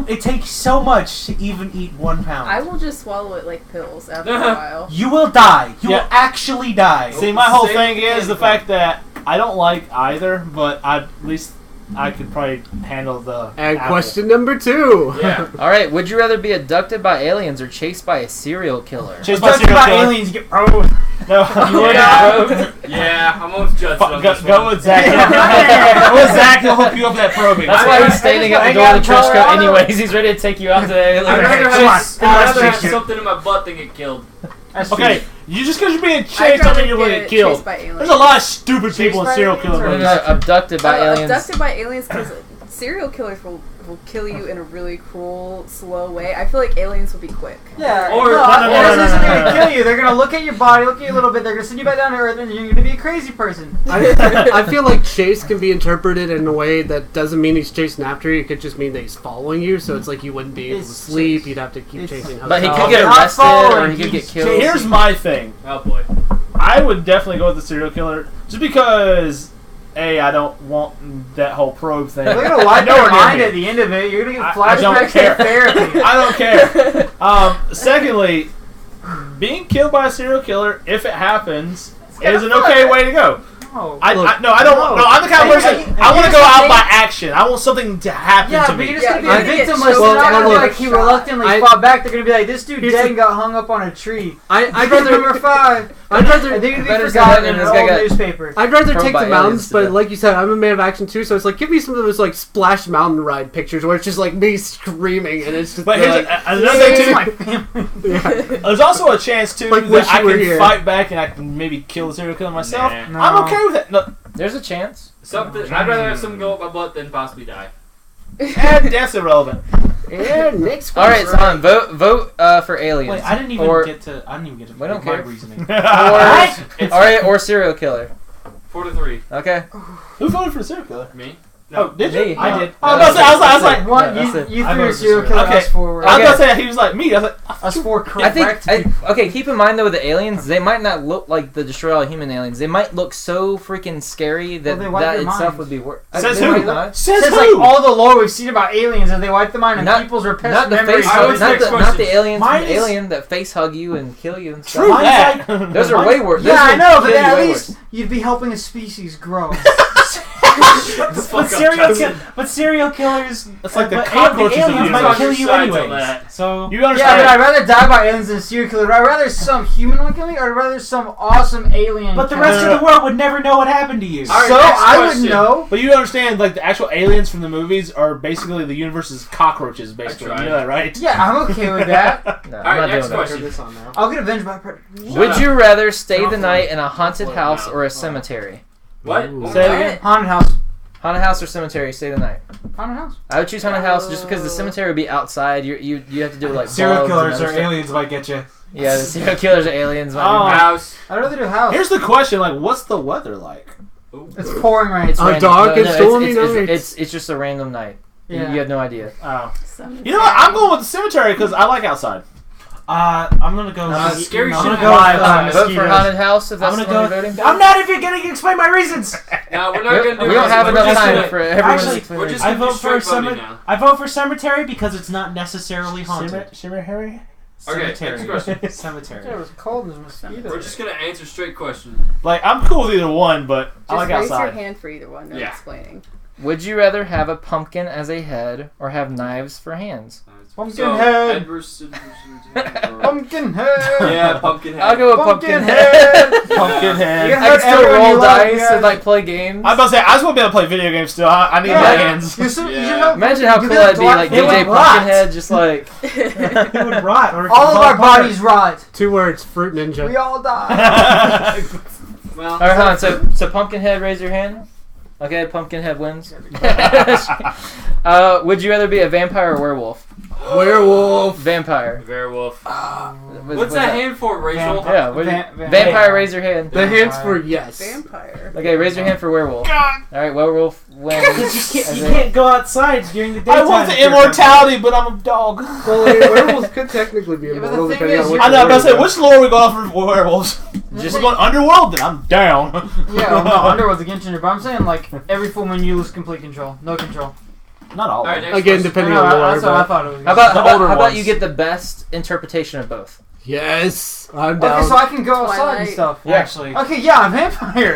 it takes so much to even eat 1 pound. I will just swallow it like pills after a while. You will die. You Yeah. will actually die. See, my whole Same thing is candy the corn. fact that I don't like either, but at least I could probably handle the. And apple. question number 2. Yeah. All right. Would you rather be abducted by aliens or chased by a serial killer? Chased by Talking serial about killer. aliens, you get probed. No, You would Yeah. have Yeah, I'm with Judson on this go one. with Zach. Go with Zach. He'll hook you up that probing. That's why he's standing at the door of the trench coat Colorado. anyways. He's ready to take you out to the alien. I'd rather Come on. have, I'd rather have Shoot. something in my butt than get killed. That's Okay, true. you just because you're being I'd chased rather doesn't mean you're going to get killed. chased by aliens. There's a lot of stupid people in by serial aliens killer or- movies. Abducted by aliens. Abducted by aliens because serial killers will kill you in a really cruel, slow way. I feel like aliens will be quick. Yeah, Or- no, no, aliens isn't no, gonna no. kill you. They're gonna look at your body, look at you a little bit. They're gonna send you back down to Earth, and you're gonna be a crazy person. I feel like chase can be interpreted in a way that doesn't mean he's chasing after you. It could just mean that he's following you. So it's like you wouldn't be able to It's sleep. chase. You'd have to keep It's- chasing. But he hotels. could get Not arrested following, or he could get he's killed. chasing. Here's my thing. Oh boy. I would definitely go with the serial killer just because, A, I don't want that whole probe thing. They're gonna wipe Nowhere your near mind me. at the end of it. You're gonna I get don't flashbacks care. to therapy. I don't care. Secondly, being killed by a serial killer, if it happens, is an okay way to go. No. I don't. No, I'm the kind of person. I want to go out by action. I want something to happen Yeah, to but me. you're just gonna be Yeah, a you're gonna victim. get They're choked not out gonna be or like he shot. reluctantly fought back. They're gonna be like, this dude Here's dead the- and got hung up on a tree. I'd Victim rather. number 5. I'd rather. And they're gonna Better be say forgotten that in than an this guy old got- newspaper. I'd rather Thrown take by the mountains, aliens to but death. like you said, I'm a man of action too. So it's like, give me some of those like splash mountain ride pictures where it's just like me screaming and it's just But here's like, another This thing is my too. family. yeah. There's also a chance too Like, that wish I you were can here. fight back and I can maybe kill the serial killer myself. Nah. I'm okay with it. No, There's a chance. Something. I'd rather have something go up my butt than possibly die. that's irrelevant. And next All right, question. Son, vote for aliens. Wait, I didn't even Or- get to. I didn't even get to. We don't my care. reasoning. Or, What? all right, or serial killer. 4-3. Okay. Who voted for the serial killer? Me? Oh, did you? Me. I did. Oh, no, I was like, One, that's it. you I threw a voted for serial serial killer. Okay. Us four. I was Okay. gonna say he was like me. I was like, Us four I correct. think. Okay, keep in mind though with the aliens, they might not look like the Destroy All Human aliens. They might look so freaking scary that Well, they wipe that your itself minds. would be worse. Says They who? might not. says Says who? like all the lore we've seen about aliens, and they wipe the mind, and Not- people's repressed Not the memories. face, I was not next the question. aliens Mine from is- Alien that face hug you and kill you and stuff. True Mine's that. like- Those are way worse. Yeah, Those I would know, but kill then you at way least worse. you'd be helping a species grow. But serial killers. It's like the but cockroaches of the aliens might universe. kill you Sides on anyways. that. So You Yeah, understand? but I'd rather die by aliens than a serial killer. I'd rather some human one kill me, or I'd rather some awesome alien. but the kill rest me. of the world would never know what happened to you. All right, So next I would question. know. But you understand, like the actual aliens from the movies are basically the universe's cockroaches, basically. tried. You know that, right? Yeah, I'm okay with that. No, All I'm right, not next doing that. Turn question. this on now. I'll get avenged by predators. Would you rather stay Turn the off night the- in a haunted Floor house now. or a cemetery? What? Ooh. One Say it more again. time? Haunted house. Haunted house or cemetery? Stay the night. Haunted house. I would choose haunted house just because the cemetery would be outside. You have to do like Serial bugs and killers other or stuff. aliens might get you. Yeah, the serial killers are aliens. Oh. House. I'd rather do house. Here's the question: like, what's the weather like? It's pouring rain. It's A random. dark and it's- stormy it's, night. It's just a random night. Yeah. You have no idea. Oh, you know what? I'm going with the cemetery because I like outside. I'm gonna go. scary I'm shit gonna go happens. with, Vote Vote for mosquitoes. haunted house if that's I'm the gonna one go. you're voting. I'm not even getting to explain my reasons. No, we're not gonna do We don't this. have We're enough just time gonna- for everyone's Actually, explanation. we're just I gonna do vote for straight voting cemetery. now. I vote for cemetery because it's not necessarily haunted. Shimmer Harry. Okay, Cemetery. next question. Cemetery. It was cold as mosquitoes. We're just gonna answer straight question. Like, I'm cool with either one, but I Just like raise your outside. hand for either one. No Yeah. explaining. Would you rather have a pumpkin as a head or have knives for hands? It's Pumpkinhead. Pumpkinhead. Yeah, Pumpkinhead. I'll go with Pumpkinhead. Pumpkinhead. You I can still Everyone roll you love, dice yeah. and like play games. I'm about to say, I just want to be able to play video games still. I need my hands. You should Yeah. know- Imagine how you cool could that'd be, like it would DJ rot. Pumpkinhead, just like. It would rot. Or All of our bodies rot. 2 words, Fruit Ninja. We all die. Well, All right, hold on. So Pumpkinhead, raise your hand. Okay, Pumpkinhead wins. Would you rather be a vampire or werewolf? Werewolf. Vampire. Werewolf. What's What's that hand for, Rachel? Yeah, vampire, raise your hand. The hands for yes. Vampire. Okay, raise your hand for werewolf. God. All right, werewolf wins. You can't go outside during the daytime. I want the if you're a immortality, but I'm a dog. Well, werewolves could technically be Yeah, but immortal the thing depending is, on which I know, I'm about to say, one. which lore are we going off for werewolves? Just We're going underworld? Then I'm down. Yeah, no, Underworld's against you, but I'm saying like every full moon you lose complete control, no control. Not all. Alright, next Again, question. depending No, on lore. that's what I but- thought it was. how about The how about, older how about ones. you get the best interpretation of both? Yes, I'm down. Okay, so I can go outside and Twilight. stuff. Yeah. Actually, Okay, yeah, I'm vampire.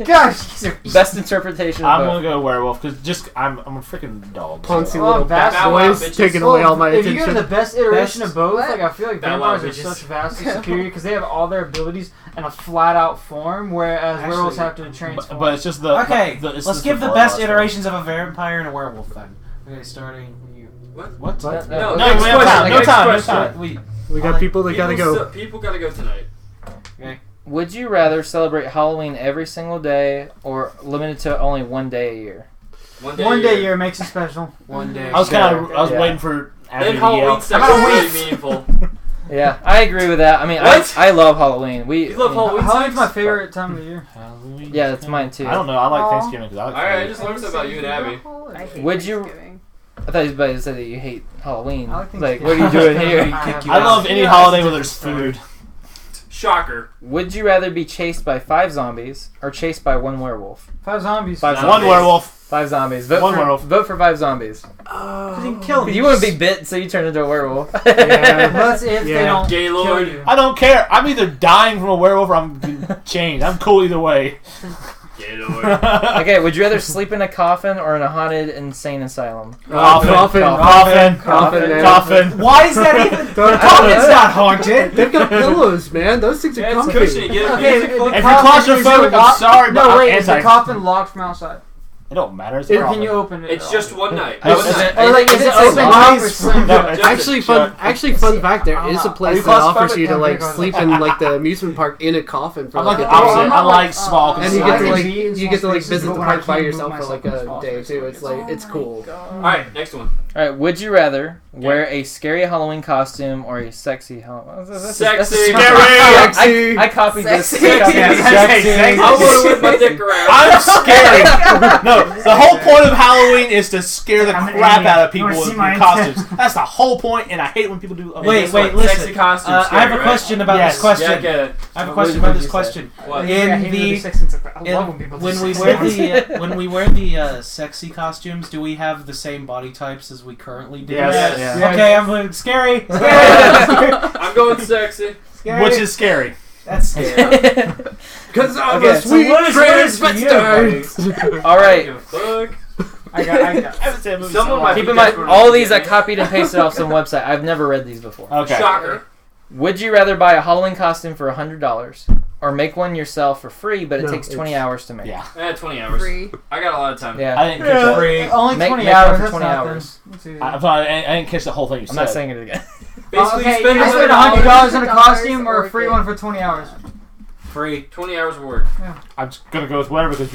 Gosh, Best interpretation of I'm both. gonna go werewolf because I'm a freaking dog. Poncy Oh, little bad bat boy, boys bitches. taking away all my if you go to attention. the best iteration of both, What? like I feel like Bad Wild vampires are Bitches. such vastly superior because they have all their abilities in a flat out form, whereas Actually, werewolves have to transform. But it's just the okay. it's Let's just give the bloodlust best one. iterations of a vampire and a werewolf then. Okay, starting with you. What? No, No, No, next we have question. time. No Next time. No question. time. We got people that gotta go. People gotta go tonight. Would you rather celebrate Halloween every single day or limited to only one day a year? One day, One day a year makes it special. One day. I was Yeah. waiting for Abby Then to Halloween yell. sex About a is really week. meaningful. Yeah, I agree with that. I mean, What? I love Halloween. You love Halloween Halloween's my sex? favorite time of the year. Halloween. Yeah, that's mine too. I don't know. I like Aw. Thanksgiving because I like. Alright, I food. just learned something about you and Abby. I hate Would you- Thanksgiving. I thought you was about to say that you hate Halloween. I like Like, Thanksgiving. what are you doing here? I love any holiday where there's food. Shocker. Would you rather be chased by 5 zombies or chased by 1 werewolf? 5 zombies. 5 Zombies. One werewolf. 5 zombies. Vote One for, werewolf. Vote for 5 zombies. Didn't kill You want to be bit, so you turn into a werewolf. Yeah. That's if they Yeah. don't Gaylord. kill you. I don't care. I'm either dying from a werewolf or I'm getting changed. I'm cool either way. Gaylord. Okay, would you rather sleep in a coffin or in a haunted insane asylum? Coffin. Coffin. Coffin. Coffin. man. Coffin. Why is that even? Don't- Coffin's not haunted. They've got pillows, man. Those things are Yeah, it's comfy. cushiony. Get a Okay, music the book. If you're coffin is claustrophobic, I'm locked- sorry, but No, I'm wait, is the anti- coffin locked from outside? It don't matter. It's Or a can you open it? It's just one night. Oh, One is night. it- Or like, is it It's open locked. top or slim? No, Just- Actually, fun fact. There is a place you that offers you to claustrophobic? like Okay, sleep in like the amusement park in a coffin for I'm like like the a opposite. day. I like small. And you I get to can like be in you get to small like spaces, visit but the when I park by can't yourself move for like myself in a small day spaces, too. It's like it's cool. Alright, next one. Alright, would you rather wear a scary Halloween costume or a sexy Halloween? Sexy. Sexy. I copied this. Sexy. I copied this. Sexy. I want to whip my dick around. I'm scared. No, the whole point of Halloween is to scare the I'm an crap idiot. out of You people wanna with see my costumes. That's the whole point, and I hate when people do. Wait, Sexy listen. costume. I have a question about Yes. this question. Yeah, get it. I have a What question did about you this say? question. What? In the when we wear the when we wear the sexy costumes, do we have the same body types as we currently do? Yes. Yes. Okay, I'm like, scary. I'm going sexy. Scary. Which is scary. That's scary. Because I'm Okay, a so sweet what is transvestite. Alright, Fuck. I got. I haven't seen a movie Someone so might long. keep be in mind, desperate all to these I get me. copied and pasted off some website. I've never read these before. Okay. Shocker. Would you rather buy a Halloween costume for $100 or make one yourself for free, but it No, takes 20 it's- hours to make? Yeah. 20 hours. Free. I got a lot of time. Yeah. I didn't catch that. Free. Only Make- 20 make hours. one for That's 20 nothing. hours. That's easy. I'm sorry, I didn't catch the whole thing you I'm said. not saying it again. Basically, Okay, you spend I spent $100. $100 on a costume or a free one for 20 hours. Free. 20 hours of work. I'm just gonna go with whatever because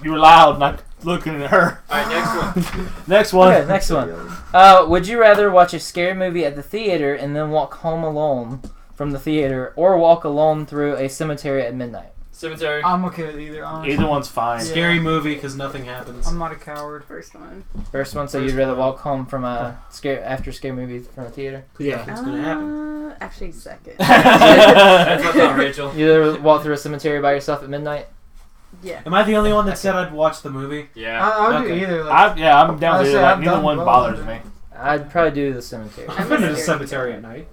you were loud and I'm looking at her. Alright, next one. Next one. Okay, next one. Would you rather watch a scary movie at the theater and then walk home alone from the theater, or walk alone through a cemetery at midnight? Cemetery. I'm okay with either, honestly. Either one's fine. Scary movie because nothing happens. I'm not a coward. First one. First one, so you'd rather walk home from a scary movie from a theater? Yeah. Nothing's gonna happen. Actually, second. That's what I thought, Rachel. You either walk through a cemetery by yourself at midnight? Yeah. Am I the only one that said I'd watch the movie? Yeah. I would Okay. do either. Like, I'm down with Honestly, it. I've Neither done one both. bothers me. I'd probably do the cemetery. Oh, I've been to the cemetery at night.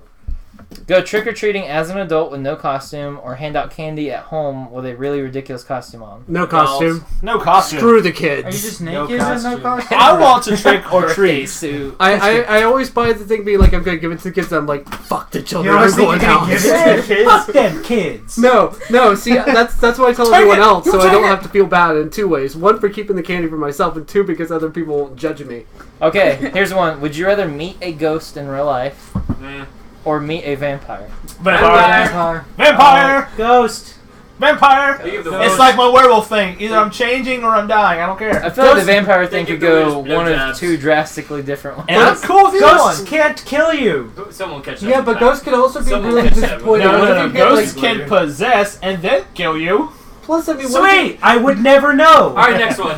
Go trick-or-treating as an adult with no costume, or hand out candy at home with a really ridiculous costume on. No costume. No costume. Screw the Are you kids. just No naked with no costume. costume? I want to trick or Birthday treat. suit. I always buy the thing being like, I'm going to give it to the kids. I'm like, fuck the You children. always I'm think going you're gonna out. give it to the kids? Fuck them kids. No, see, that's what I tell Take everyone it! else, You so I take don't it! have to feel bad in two ways. One, for keeping the candy for myself, and two, because other people won't judge me. Okay, here's one. Would you rather meet a ghost in real life Eh. or meet a vampire? Vampire. Vampire. Ghost. Vampire. Think of the It's worst. like my werewolf thing. Either I'm changing or I'm dying. I don't care. I feel like the Ghost- vampire thing think could of the go worst one of jabs. two drastically different ones. And I'm cool with either Ghosts one. can't kill you. Someone will catch up. Yeah, with but that. ghosts could also be Someone really catch that disappointing. No, What no, if no. you get, Ghosts like, can possess and then kill you. Plus, I mean, Sweet! I would never know. Alright, next one.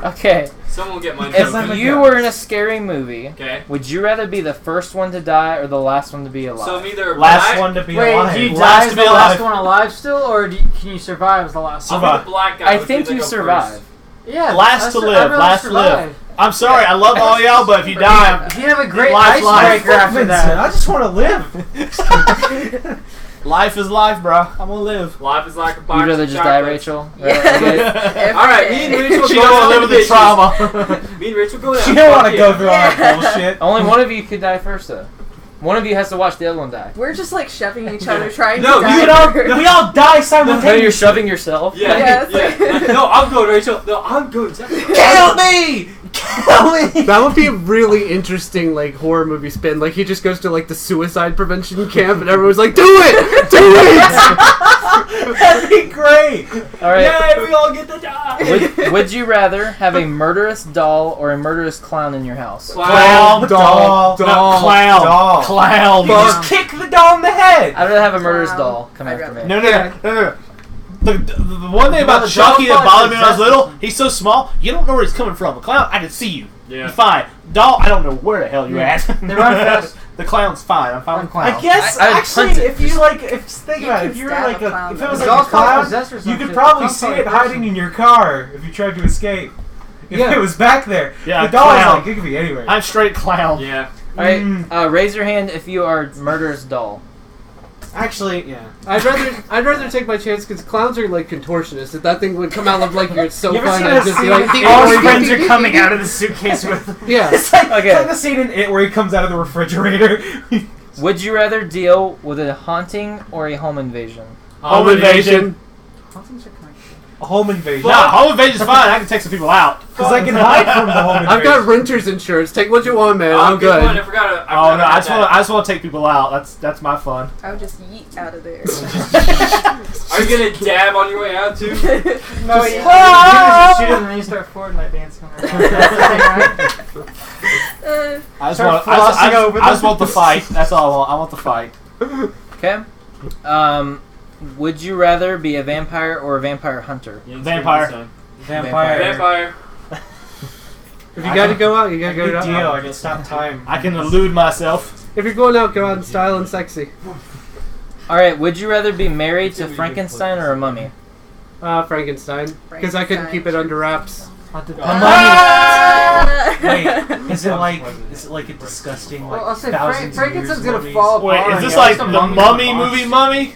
Okay, Someone will get mine. if like a you ghost. were in a scary movie, Okay. would you rather be the first one to die or the last one to be alive? So I'm either Last black, one to be Wait, alive. do you Last die to as be the last alive. one alive still, or can you survive as the last I'll one? be the black guy. I which think means you go survive. first. Yeah, Last to I'd live, rather last to live. survive. I'm sorry. I love all y'all, but if you die, If you have a great Life's life. icebreaker after that. I just want to live. life is life, bro. I'm gonna live. Life is like a box You'd rather of just die, chocolates. Rachel? Yeah. She Alright, me and Rachel don't go want out to live with the bitches. trauma. Me and Rachel go out. She don't want to Fuck go yeah. through all that bullshit. Only one of you could die first, though. One of you has to watch the other one die. We're just like shoving each other, trying No, to you die. We all die No, simultaneously. you're shoving yourself. Yeah, Yes. yeah. No, I'm going, Rachel. No, I'm going. Kill me! Kill me! That would be a really interesting, like, horror movie spin. Like, he just goes to, like, the suicide prevention camp, and everyone's like, do it! Do it! That'd be great. All right. Yay, we all get to die. Would you rather have a murderous doll or a murderous clown in your house? Clown, Doll. No, clown, Doll. clown. You just kick the doll in the head. I'd rather have a murderous Clown. doll come I'd after me. No. The one thing about the Chucky doll that bothered me when I was possesses little, he's so small, you don't know where he's coming from. A clown, I can see you. Yeah. You're fine. Doll, I don't know where the hell you Yeah. at. They run fast. The clown's fine. I'm fine with clown. I guess I'd actually, punt it. if you like, if think You about can it, if you're stab like a clown, if it was though. like a Dog's called clown, possessed or you something. could probably Clown's see probably it a hiding person. in your car if you tried to escape. If Yeah. it was back there, Yeah, the doll is clown. like it could be anywhere. I'm straight clown. Yeah. All right, raise your hand if you are murderous doll. Actually, yeah. I'd rather take my chance, because clowns are, like, contortionists. If that thing would come out of, like, you're so You ever fun, seen I'd that just be scene like, where all his friends are coming out of the suitcase with him? Yeah. It's like, Okay. it's like the scene in It where he comes out of the refrigerator. Would you rather deal with a haunting or a home invasion? Home invasion. Hauntings are kind of A home invasion. Nah, home invasion's fine. I can take some people out. Because I can hide from the home invasion. I've got renter's insurance. Take what you want, man. I'm Good one. I good. forgot. Oh no, I just want to take people out. That's my fun. I would just yeet out of there. Are you gonna dab on your way out too? No, you Ah! just shoot him and then you start Fortnite dancing. Right? I just Start want. I flossing over just them. want the fight. That's all I want. I want the fight. Okay. Would you rather be a vampire or a vampire hunter? Vampire. Vampire. Vampire. If you gotta go out, you gotta Good go deal. out. I can stop time. I can elude myself. If you're going out, go out in style and sexy. All right. Would you rather be married to Frankenstein or a mummy? Frankenstein. Because I couldn't keep it under wraps. Wait, is it like a disgusting like Well, I'll say thousands of Frankenstein's years gonna mummies? fall Wait, apart. is this Yeah, like it's a the mummy Mummy box. movie Mummy?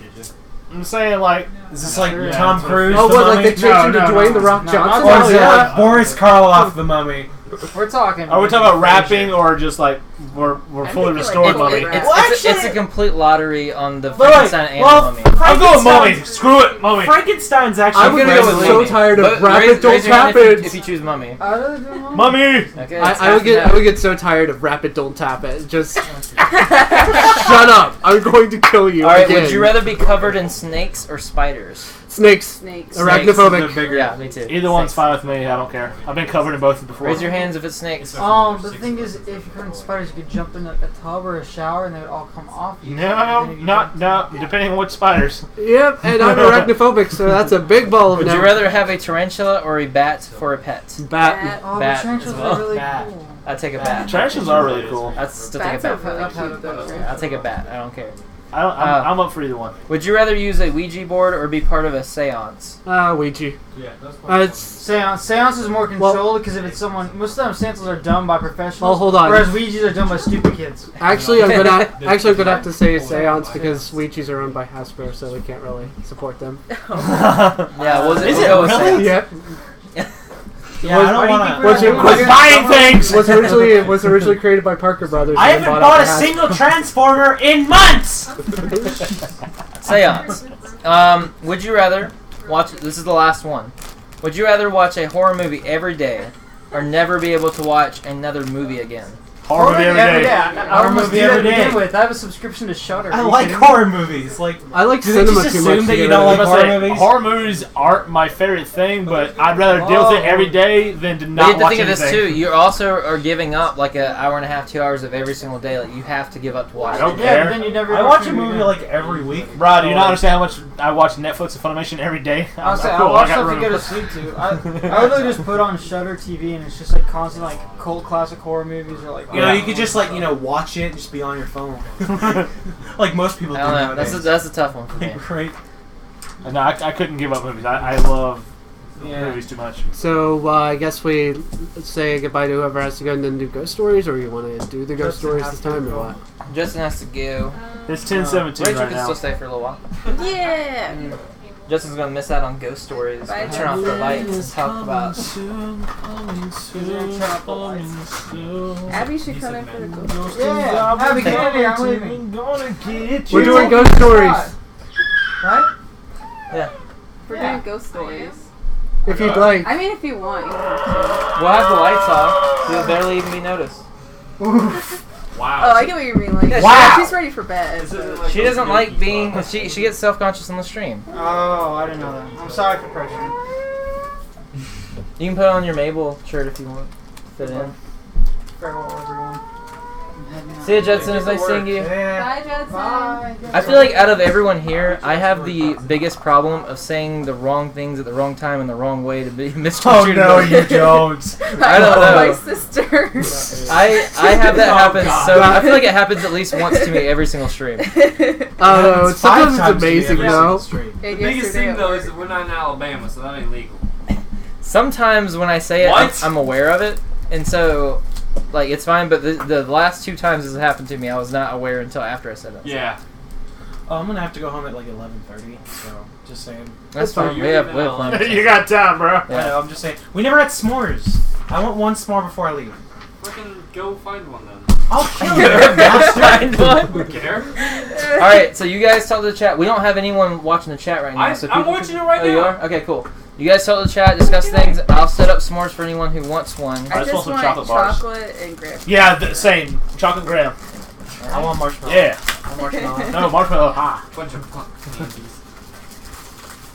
I'm saying like. Is this like Yeah, Tom Cruise? Oh, the what, like mummy? they changed into Dwayne The Rock no, Johnson? not Or is it yeah. like Boris Karloff the mummy? We're talking. Are we talking about rapping or just like we're I'm fully thinking, like, restored it- Mummy? it- It's a complete lottery on the But wait, Frankenstein and well, the mummy. I'm going Mummy. Frankenstein's- Screw it, Mummy. Frankenstein's actually. I'm gonna go get with so Mummy. tired of But rapid raise don't your hand tap if it. you choose mummy. I rather do mummy. Mummy. Okay. I would get so tired of rapid don't tap it. Just shut up. I'm going to kill you. All right. again. Would you rather be covered in snakes or spiders? Snakes. Snakes. Arachnophobic. Bigger. Yeah, me too. Either one's fine with me. I don't care. I've been covered in both before. Raise your hands if it's snakes. The thing is, if you're covered in spiders, you could jump in a tub or a shower and they would all come off you. No, Then if you not jump- no. Depending on which spiders. Yep, and I'm arachnophobic, so that's a big ball of Would no. you rather have a tarantula or a bat for a pet? Bat. Oh, Bat the tarantulas as well. are really Bat. cool. I'd take a bat. Tarantulas are really cool. I'd still take a Bats are bat. really I've had cute, a though. bat. I'll take a bat. I don't care. I'm up for either one. Would you rather use a Ouija board or be part of a seance? Ouija. Yeah, that's Seance is more controlled because if it's someone, most of the time seances are done by professionals. Well, hold on. Whereas Ouijas are done by stupid kids. Actually, I'm gonna have to say seance because Ouijas are owned by Hasbro, so we can't really support them. Yeah, was it? Is We'll it go with really? seance. Yep. Yeah, I don't want What's to. your- Quit buying things! Was originally created by Parker Brothers. I and haven't bought out bought a by Hasbro. single Transformer in months. Seance. Would you rather watch? This is the last one. Would you rather watch a horror movie every day, or never be able to watch another movie again? Horror movie every day. I Horror almost movie do that every to begin day. with. I have a subscription to Shudder. I Are you like kidding me? horror movies. Like, I like do they cinema just too assume much. that to you get don't rid of like it. horror movies? Horror movies aren't my favorite thing, but I'd rather deal with it every day than to But you not have to watch think of this anything. too. You also are giving up like an hour and a half, 2 hours of every single day. Like you have to give up to watch. I don't it. Yeah, care. but then you never. I watch a movie like every week. Bro, do you not understand how much I watch Netflix and Funimation every day? I was saying, Cool, I watch got stuff to room. go to sleep to. I literally just put on Shudder TV and it's just like constant like cult classic horror movies or like. You know, you could just like watch it and just be on your phone, like most people do I don't know. nowadays. That's a tough one for me. Like, right? No, I couldn't give up movies. I love movies too much. So I guess we say goodbye to whoever has to go and then do ghost stories, or you want to do the ghost stories this time, or what? Justin has to go. It's 10:17 Rachel right can now. still stay for a little while. Yeah. Justin's gonna miss out on ghost stories. Bye, Turn off the lights and talk about. Abby should come in for the ghost. Yeah, Abby, get in here. I'm leaving. We're doing ghost stories. Right? We're doing ghost stories. If you'd like. I mean, if you want, you can. We'll have the lights off, so you'll barely even be noticed. Wow. Oh, I get what you mean. Like, Wow. she's ready for bed. So. She doesn't like being. She gets self-conscious on the stream. Oh, I didn't know that. I'm sorry for pressure. You can put on your Mabel shirt if you want. Fit in. Farewell, everyone. See ya, Judson. It's nice seeing you. Yeah. Bye, Judson. Bye. I feel like out of everyone here, I have the biggest problem of saying the wrong things at the wrong time in the wrong way to be misconstrued. Oh no, you don't. I don't know. My sister. I have that happen so I feel like it happens at least once to me every single stream. Oh, sometimes it's amazing though. The biggest thing though is that we're not in Alabama, so that ain't legal. Sometimes when I say it, What? I'm aware of it, and so like it's fine. But the last 2 times this happened to me, I was not aware until after I said it. Yeah. Oh, I'm gonna have to go home at like 11:30. So just saying. That's fine. We have fun. You got time, bro. I know, I'm just saying. We never had s'mores. I want one s'more before I leave. Fucking go find one then. I'll kill you, bastard. Find one. Don't care. All right, so you guys tell the chat. We don't have anyone watching the chat right now. So I'm people watching it right oh, you now. are? Okay, cool. You guys tell the chat, discuss things. I'll set up s'mores for anyone who wants one. I I just just want some want chocolate bars. chocolate and grapes. Yeah, same. Chocolate graham. I want marshmallow. Yeah. I want marshmallow. No, marshmallow high. Bunch of candies.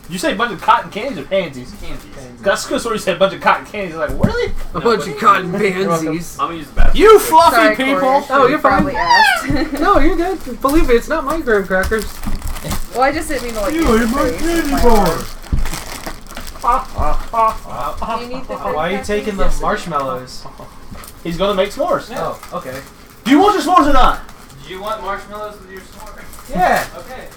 You say a bunch of cotton candies or pansies? Candies. That's good. So you said a bunch of cotton candies. Like, really? A bunch of cotton pansies. I'm gonna use the bathroom. You fluffy Sorry, people! Corey, I should've Oh, you're fine. probably asked. No, you're good. Believe me, it's not my graham crackers. Well, I just didn't mean to like. You get ate in my the face candy with bar. Do you need the Why are you taking the marshmallows? He's gonna make s'mores. Oh, okay. Do you want your s'mores or not? Did you want marshmallows with your s'more? Yeah. Okay.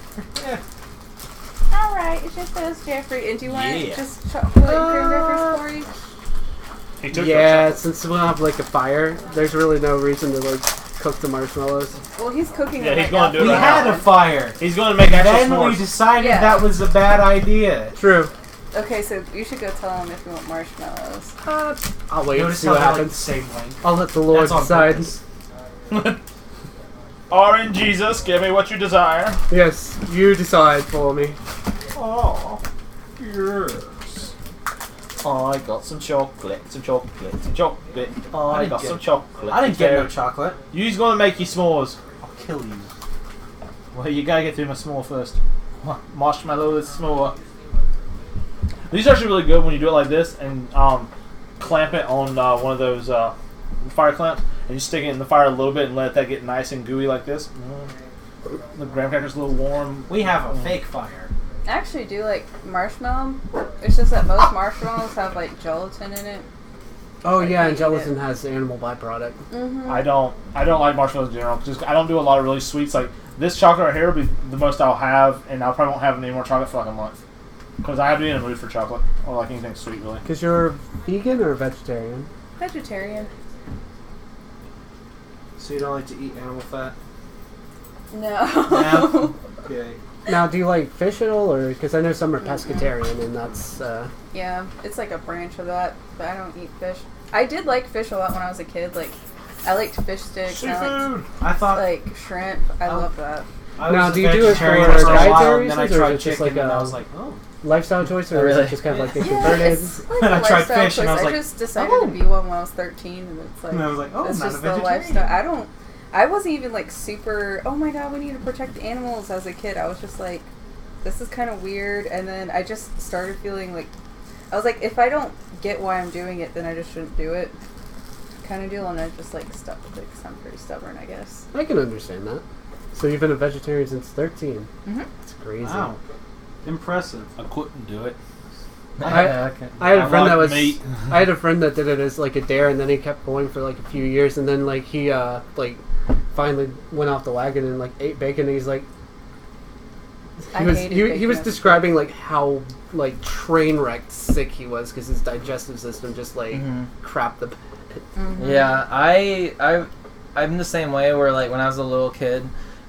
All right, it's just those, Jeffrey. And do you want Yeah. just chocolate and graham crackers, Corey? He took Yeah, since we don't have like a fire, there's really no reason to like cook the marshmallows. Well, he's cooking. Yeah, them he's right gonna now. do it We right had now. a fire. He's gonna make actual Then we s'mores. decided Yeah. that was a bad idea. True. Okay, so you should go tell him if you want marshmallows. I'll wait and Notice see how what they're like the happens. same length. I'll let the Lord That's on decide. purpose. Orange Jesus, give me what you desire. Yes, you decide for me. Oh, yes. I got some chocolate, some chocolate, some chocolate. I didn't got get- some chocolate. I didn't get no chocolate. You's gonna make you s'mores. I'll kill you. Well, you gotta get through my s'more first. Marshmallow with s'more. These are actually really good when you do it like this and clamp it on one of those fire clamps, and you stick it in the fire a little bit and let that get nice and gooey like this. The graham cracker's a little warm. We have a fake fire. I actually do like marshmallow. It's just that most marshmallows have like gelatin in it. Oh yeah, and hated gelatin it. has animal byproduct. Mm-hmm. I don't like marshmallows in general. Just I don't do a lot of really sweets. Like this chocolate right here will be the most I'll have, and I probably won't have any more chocolate for like a month. Because I have to be in a mood for chocolate or like anything sweet, really. Because you're vegan or vegetarian? Vegetarian. So you don't like to eat animal fat? No. Okay. Now, do you like fish at all, or because I know some are pescatarian, and that's Yeah, it's like a branch of that, but I don't eat fish. I did like fish a lot when I was a kid. Like, I liked fish sticks. And I liked, I thought. like shrimp. I love that. I Now, was do a you do it for vegetarian a while, dietary and then I reasons, or tried is it just chicken, like and a- I was like, oh. lifestyle choice, or is Really? it just kind of like they Yeah, converted? it's like And a I tried lifestyle fish, and I was choice. like, just decided oh. to be one when I was 13, and it's like, And I was like, oh, it's I'm not just a the vegetarian. lifestyle. I wasn't even like super, oh my god, we need to protect the animals as a kid. I was just like, this is kind of weird. And then I just started feeling like, I was like, if I don't get why I'm doing it, then I just shouldn't do it. Kind of deal. And I just like stuck with it because I'm pretty stubborn, I guess. I can understand that. So you've been a vegetarian since 13. Mm-hmm. That's crazy. Wow. Impressive. I couldn't do it. I had a I friend that like was. meat. I had a friend that did it as like a dare, and then he kept going for like a few years, and then like he like finally went off the wagon and like ate bacon. And he's like, I was hated he bacon was as a describing like how like train wrecked sick he was because his digestive system just like crapped the bed. Mhm. Yeah, I'm the same way where like when I was a little kid,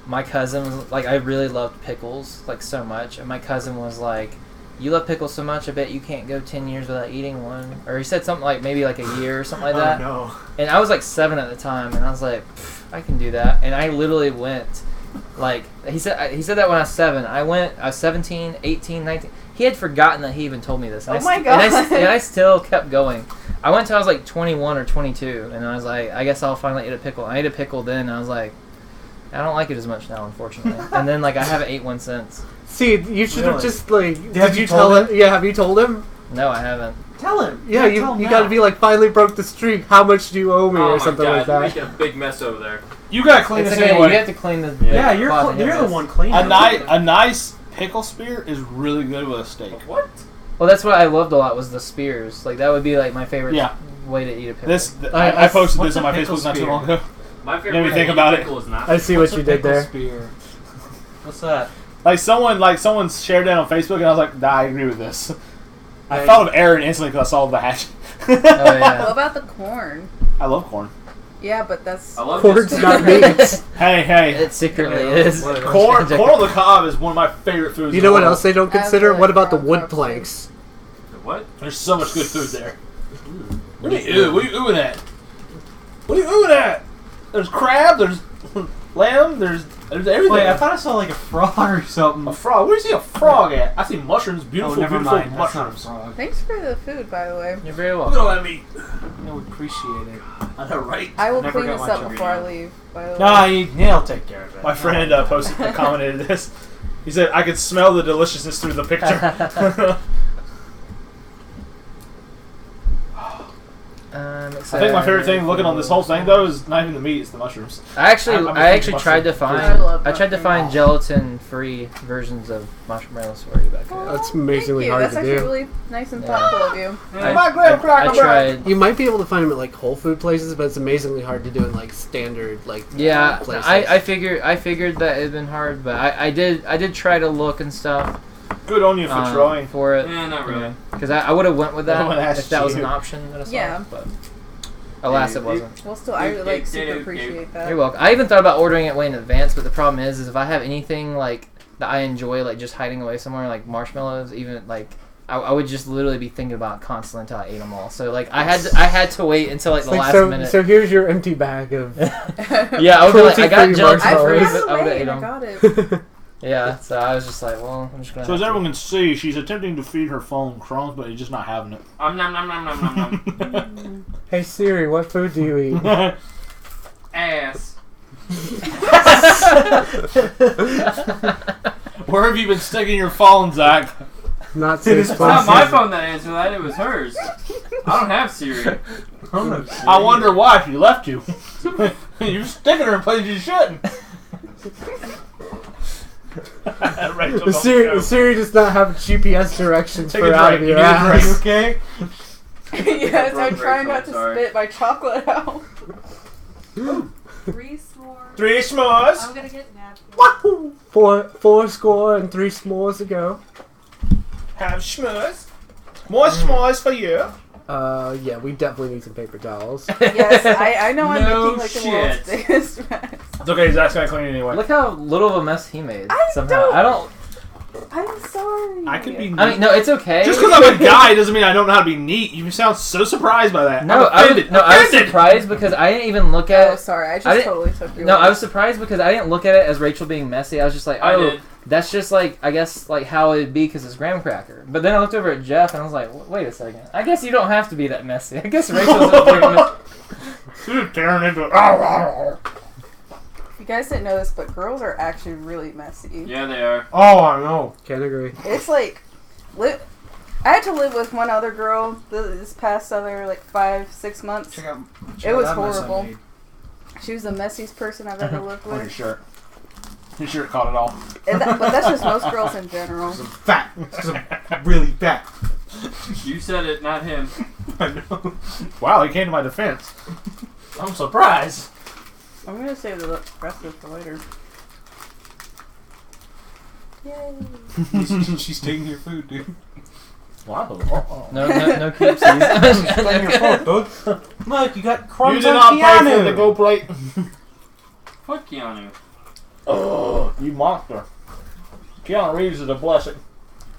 my cousin was like, I really loved pickles like so much, and my cousin was like, you love pickles so much, I bet you can't go 10 years without eating one. Or he said something like maybe like a year or something like that. Oh, no. And I was like 7 at the time, and I was like, I can do that. And I literally went, like, he said that when I was 7. I was 17, 18, 19. He had forgotten that he even told me this. And Oh my God. And I still kept going. I went till I was like 21 or 22, and I was like, I guess I'll finally eat a pickle. And I ate a pickle then, and I was like, I don't like it as much now, unfortunately. And then, like, I haven't ate one since. See, you should have Really? just like. Have Did you you tell told him? Yeah, have you told him? No, I haven't. Tell him. Yeah, tell him you now. got to be like, finally broke the streak. How much do you owe me, Oh or my something God, like you're that? making a big mess over there. You gotta clean It's this okay, anyway. you have to clean the Yeah, you're cloth you're anyway. the one cleaning. A nice pickle spear is really good with a steak. What? Well, that's what I loved a lot was the spears. Like, that would be, like, my favorite Yeah. way to eat a pickle. I posted What's this on a my pickle Facebook not too spear? long ago. My favorite Made me way think to eat about it. pickle is not. I see what you did there. Spear. What's that? Like someone shared that on Facebook, and I was like, nah, I agree with this. I Hey. thought of Aaron instantly because I saw the hatch. Oh, yeah. What about the corn? I love corn. Yeah, but that's. I love Corn's just- not meat. Hey. It secretly Yeah, is. whatever. Corn on the cob is one of my favorite foods. You in know the what world. else they don't I consider? like What about the ground wood cob planks? What? There's so much good food there. What are you oohing at? What are you oohing at? There's crab, there's lamb, there's everything. Wait, I thought I saw like a frog or something. A frog. Where do you see a frog at? I see mushrooms, beautiful, oh, never beautiful mind. That's not a mushrooms. frog. Thanks for the food, by the way. You're very Look at welcome. all that meat. I would appreciate it. I know, right? I will Never clean got this my up children before I yet. leave, by the way. Nah, he'll take care of it. My friend commented this. He said, I could smell the deliciousness through the picture. I think my favorite thing looking on this whole thing, though, is not even the meat, it's the mushrooms. I actually tried to I find love find gelatin-free versions of marshmallows for you back there. That's amazingly Thank you. hard That's to actually do. really nice and Yeah. thoughtful of you. I tried. You might be able to find them at like Whole Food places, but it's amazingly hard to do in like standard like Yeah, places. I figured that it'd been hard, but I did try to look and stuff Good on you for trying. for it. Eh, not really. Because I would have went with No one that asked if that was you. an option that I saw. Yeah. But alas, it wasn't. Well, still, I like super appreciate that. You're welcome. I even thought about ordering it way in advance, but the problem is if I have anything like that I enjoy, like just hiding away somewhere, like marshmallows, even like I would just literally be thinking about it constantly until I ate them all. So like I had to wait until like the last minute. So here's your empty bag of. Yeah, I would be like, I got Cruelty-free gelatin I free, marshmallows. forgot but I would have away ate and I them. got it. Yeah, so I was just like, well, I'm just gonna. So as have to. everyone can see, she's attempting to feed her phone crumbs, but he's just not having it. Nom nom nom nom nom nom nom. Hey Siri, what food do you eat? Ass. Where have you been sticking your phone, Zach? Not safe It's not my places. phone that answered that. It was hers. I don't have Siri. I wonder why she left you. You're sticking her in places you shouldn't. Rachel, The Siri does not have GPS directions Take for a out of drink. your You need a ass. okay? Yes, I'm broke trying Rachel, not to sorry. spit my chocolate out. 3 s'mores. 3 s'mores. I'm gonna get napkins. Four score and 3 s'mores to go. Have s'mores. More s'mores for you. Yeah, we definitely need some paper towels. Yes, I know I'm No making like the world's shit. biggest mess. It's okay, Zach's gonna clean it anyway. Look how little of a mess he made. I somehow. don't- I'm sorry. I could be. I mean, no, it's okay. Just because I'm a guy doesn't mean I don't know how to be neat. You sound so surprised by that. No, I'm offended. I was Offended. surprised because I didn't even look Oh, at. sorry. I just I didn't- totally took your No, I word. was surprised because I didn't look at it as Rachel being messy. I was just like, I oh, did. that's just like, I guess, like how it'd be because it's graham cracker. But then I looked over at Jeff and I was like, wait a second. I guess you don't have to be that messy. I guess Rachel's just pretty messy. She's tearing into it. You guys didn't know this, but girls are actually really messy. Yeah, they are. Oh, I know. Can't agree. It's like, I had to live with one other girl this past other like 5-6 months. Check out It was that mess I horrible. made. She was the messiest person I've ever lived On your with. shirt. Your shirt caught it all. But that's just most girls in general. I'm fat. 'Cause I'm really fat. You said it, not him. I know. Wow, he came to my defense. I'm surprised. I'm gonna save the rest of it for later. Yay! She's taking your food, dude. Wow. No keepsies. Playing your fault, dude. Look, you got You crumbs did on not pay for Keanu. the gold plate. Fuck Keanu. Oh, you monster. Keanu Reeves is a blessing.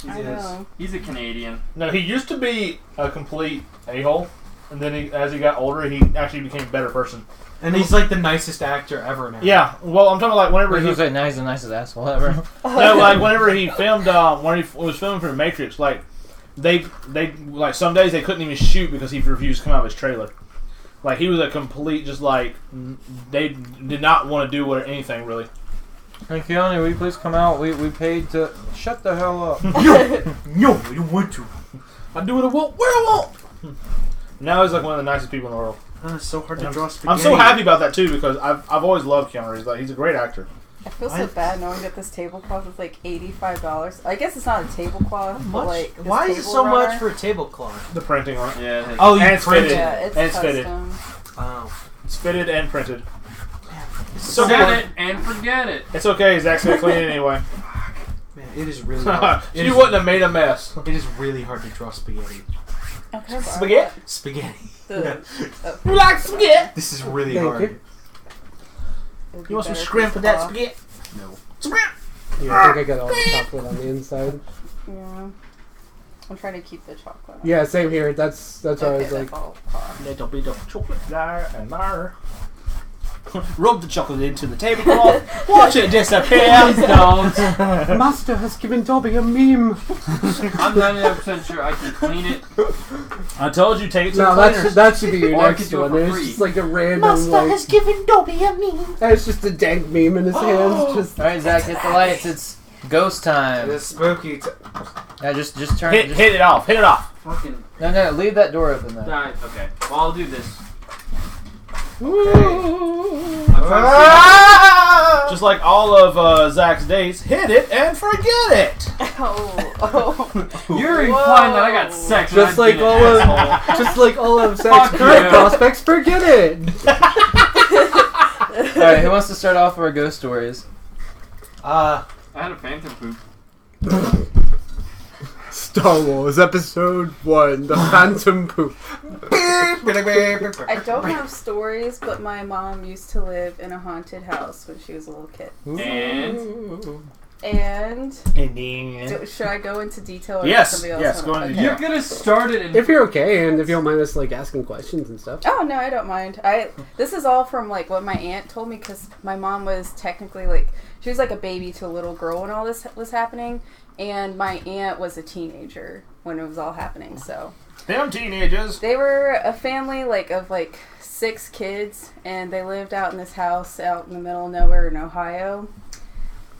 I know. He's a Canadian. No, he used to be a complete a-hole, and then as he got older, he actually became a better person. And he's like the nicest actor ever now. Yeah, well, I'm talking like whenever He he was like, now he's the nicest asshole ever. no, like whenever he filmed, when he was filming for The Matrix, like they like some days they couldn't even shoot because he refused to come out of his trailer. Like he was a complete, just like they did not want to do anything really. Hey, Keanu, will you please come out? We paid to... Shut the hell up. No, we don't want to. I do what I want, where I want. Now he's like one of the nicest people in the world. Oh, it's so hard to draw spaghetti. I'm so happy about that too because I've always loved Keanu Reeves. Like he's a great actor. I feel so bad knowing that this tablecloth is like $85. I guess it's not a tablecloth, but like this Why is it table so runner. much for a tablecloth? The printing on it. Yeah. It has Oh, you And it's printed. fitted. Yeah, it's And it's fitted. custom. Oh. It's fitted and printed. So set it and forget it. It's okay. Zach's gonna clean it anyway. Man, it is really hard. It You is- wouldn't have made a mess. It is really hard to draw spaghetti. Okay, bye. Spaghetti. Spaghetti. The- You like spaghetti? This is really Thank hard. you. it'd be You want some better if shrimp it's with that cloth. spaghetti? No. Spaghetti. Yeah, I think I got all the chocolate on the inside. Yeah. I'm trying to keep the chocolate. Yeah, same here. That's what I Okay, was like. that's all cloth. Little bit of chocolate there and there. Rub the chocolate into the tablecloth. Watch it disappear. Don't. Master has given Dobby a meme. I'm 99% sure I can clean it. I told you, take it to No, the that cleaners. should, that should be your Or I next could do it one. for It's free. just like a random like. given Dobby a meme. It's just a dank meme in his hands. Just Alright, Zach, hit the lights. It's ghost time. It is spooky. Yeah, just turn Hit just, it off. Hit it off. Fucking. No, leave that door open though. Die. Okay. Well, I'll do this. Just like all of Zach's dates, hit it and forget it. Oh. You're implying that I got sex. just and like I'm all being an of asshole. just like all of Zach's Fuck current you. prospects. Forget it. Alright, who wants to start off with our ghost stories? I had a phantom poop. Star Wars Episode 1: The Phantom Poop. I don't have stories, but my mom used to live in a haunted house when she was a little kid. And should I go into detail? Or Yes, does somebody else yes, wanna- go into okay. You're gonna start it and If you're okay, and if you don't mind us like asking questions and stuff. Oh no, I don't mind. This is all from like what my aunt told me because my mom was technically like she was like a baby to a little girl when all this was happening, and my aunt was a teenager when it was all happening. So Them teenagers. they were a family of 6 kids, and they lived out in this house out in the middle of nowhere in Ohio.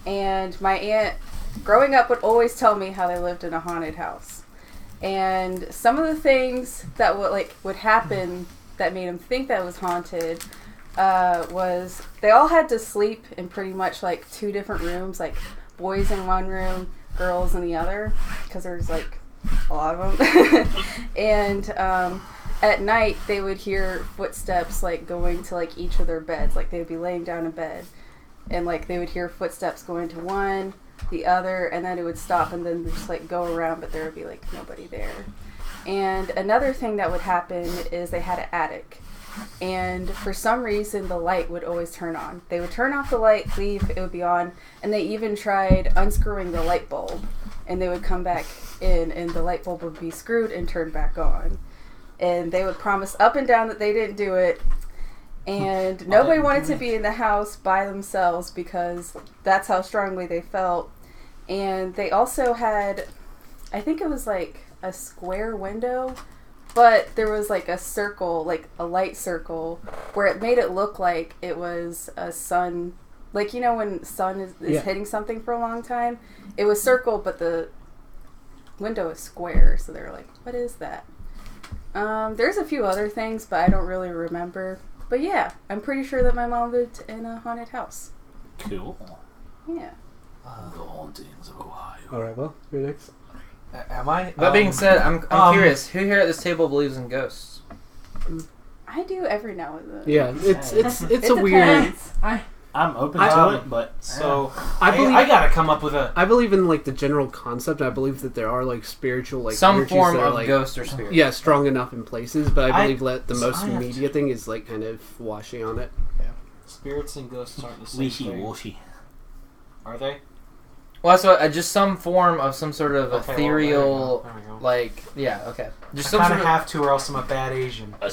And my aunt, growing up, would always tell me how they lived in a haunted house. And some of the things that would happen that made them think that it was haunted was they all had to sleep in pretty much 2 different rooms, like boys in one room, girls in the other, because there's a lot of them. And at night, they would hear footsteps, like, going to, like, each of their beds. Like, they would be laying down in bed. And, like, they would hear footsteps going to one, the other, and then it would stop and then just, like, go around, but there would be, like, nobody there. And another thing that would happen is they had an attic. And for some reason, the light would always turn on. They would turn off the light, leave, it would be on. And they even tried unscrewing the light bulb. And they would come back in, and the light bulb would be screwed and turned back on. And they would promise up and down that they didn't do it. And nobody wanted to be in the house by themselves because that's how strongly they felt. And they also had, I think it was like a square window, but there was like a circle, like a light circle, where it made it look like it was a sun. Like, you know, when sun is hitting something for a long time? It was circled, but the window is square. So they were like, what is that? There's a few other things, but I don't really remember. But yeah, I'm pretty sure that my mom lived in a haunted house. Cool. Yeah. The hauntings of Ohio. Alright, well, you're next. Am I? That being said, I'm curious. Who here at this table believes in ghosts? I do every now and then. Yeah, it's It a weird. depends. I'm open to it, but So I believe I gotta come up with a. I believe in like the general concept. I believe that there are like spiritual like Some energies form that are, of like, ghost or spirit. yeah, strong enough in places, but I believe the so most I have media thing is like kind of washing on it. Spirits and ghosts aren't the same wishy thing. washy. Are they? Well, that's what, just some form of some sort of Okay, ethereal, well, there we go. like, yeah, okay. Just I some kind sort of of. have to, or else I'm a bad Asian. But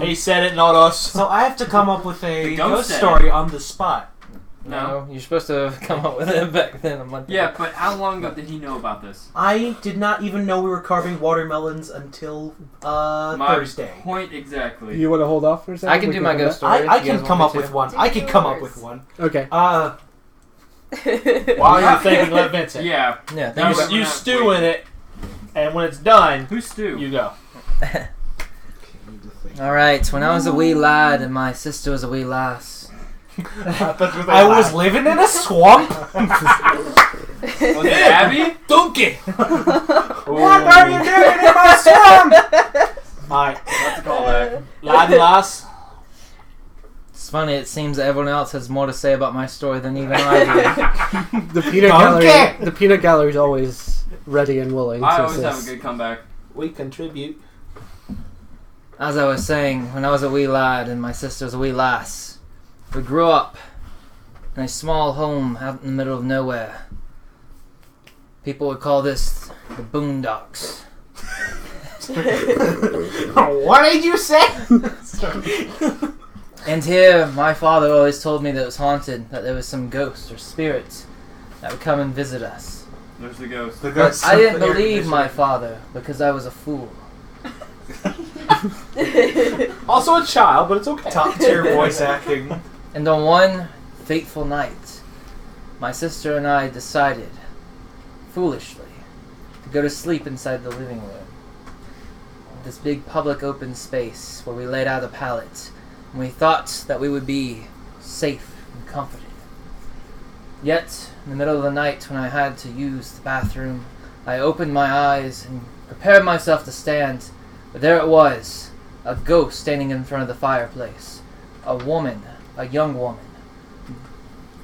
He said it, not us. So I have to come up with a The ghost ghost said story on the spot. No, you're supposed to come up with it back then a month Yeah, ago. but how long ago did he know about this? I did not even know we were carving watermelons until My Thursday. point exactly. You want to hold off for a second? I can do my ghost story. I if you can guys come want up me with to. one. I can come up with one. Okay. While you're thinking, let Vincent. Yeah. Yeah, thank you. You stew in it, and when it's done, Who's Stu? you go. Alright, when I was a wee lad and my sister was a wee lass. I was living in a swamp. Was it Abby? Donkey! What are you doing in my swamp? Alright, That's a callback. lad and lass. It's funny, it seems that everyone else has more to say about my story than even I do. The peanut gallery is always ready and willing I to always have a assist. good comeback. We contribute. As I was saying, when I was a wee lad and my sister was a wee lass, we grew up in a small home out in the middle of nowhere. People would call this the Boondocks. What did you say? And here, my father always told me that it was haunted, that there was some ghosts or spirits that would come and visit us. There's the ghost. The But ghost I of didn't the air believe my conditioner. father because I was a fool. Also a child, but it's okay. Top tier voice acting. And on one fateful night, my sister and I decided, foolishly, to go to sleep inside the living room. This big public open space where we laid out a pallet, and we thought that we would be safe and comforted. Yet, in the middle of the night when I had to use the bathroom, I opened my eyes and prepared myself to stand, but there it was, a ghost standing in front of the fireplace. A woman, a young woman,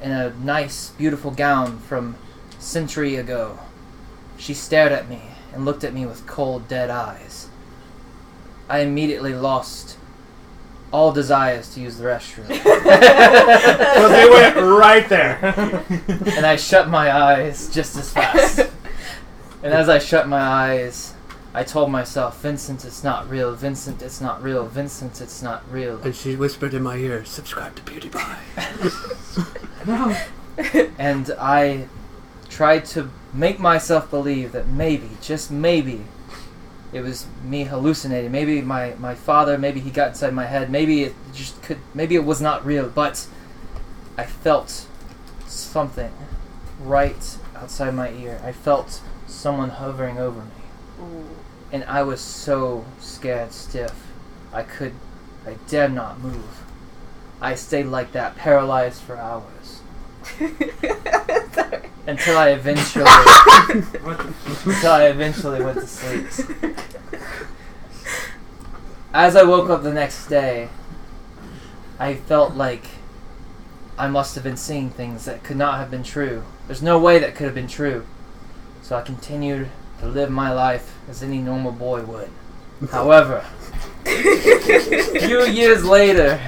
in a nice, beautiful gown from a century ago. She stared at me and looked at me with cold, dead eyes. I immediately lost all desires to use the restroom. Because they went right there. And I shut my eyes just as fast. And as I shut my eyes, I told myself, Vincent, it's not real. Vincent, it's not real. Vincent, it's not real. And she whispered in my ear, "Subscribe to Beauty Pie." And I tried to make myself believe that maybe, just maybe, it was me hallucinating. Maybe my father, maybe he got inside my head. Maybe it just could, maybe it was not real. But I felt something right outside my ear. I felt someone hovering over me. Ooh. And I was so scared stiff. I dared not move. I stayed like that, paralyzed for hours. Sorry. until I eventually went to sleep. As I woke up the next day, I felt like I must have been seeing things that could not have been true. There's no way that could have been true. So I continued to live my life as any normal boy would. However, a few years later,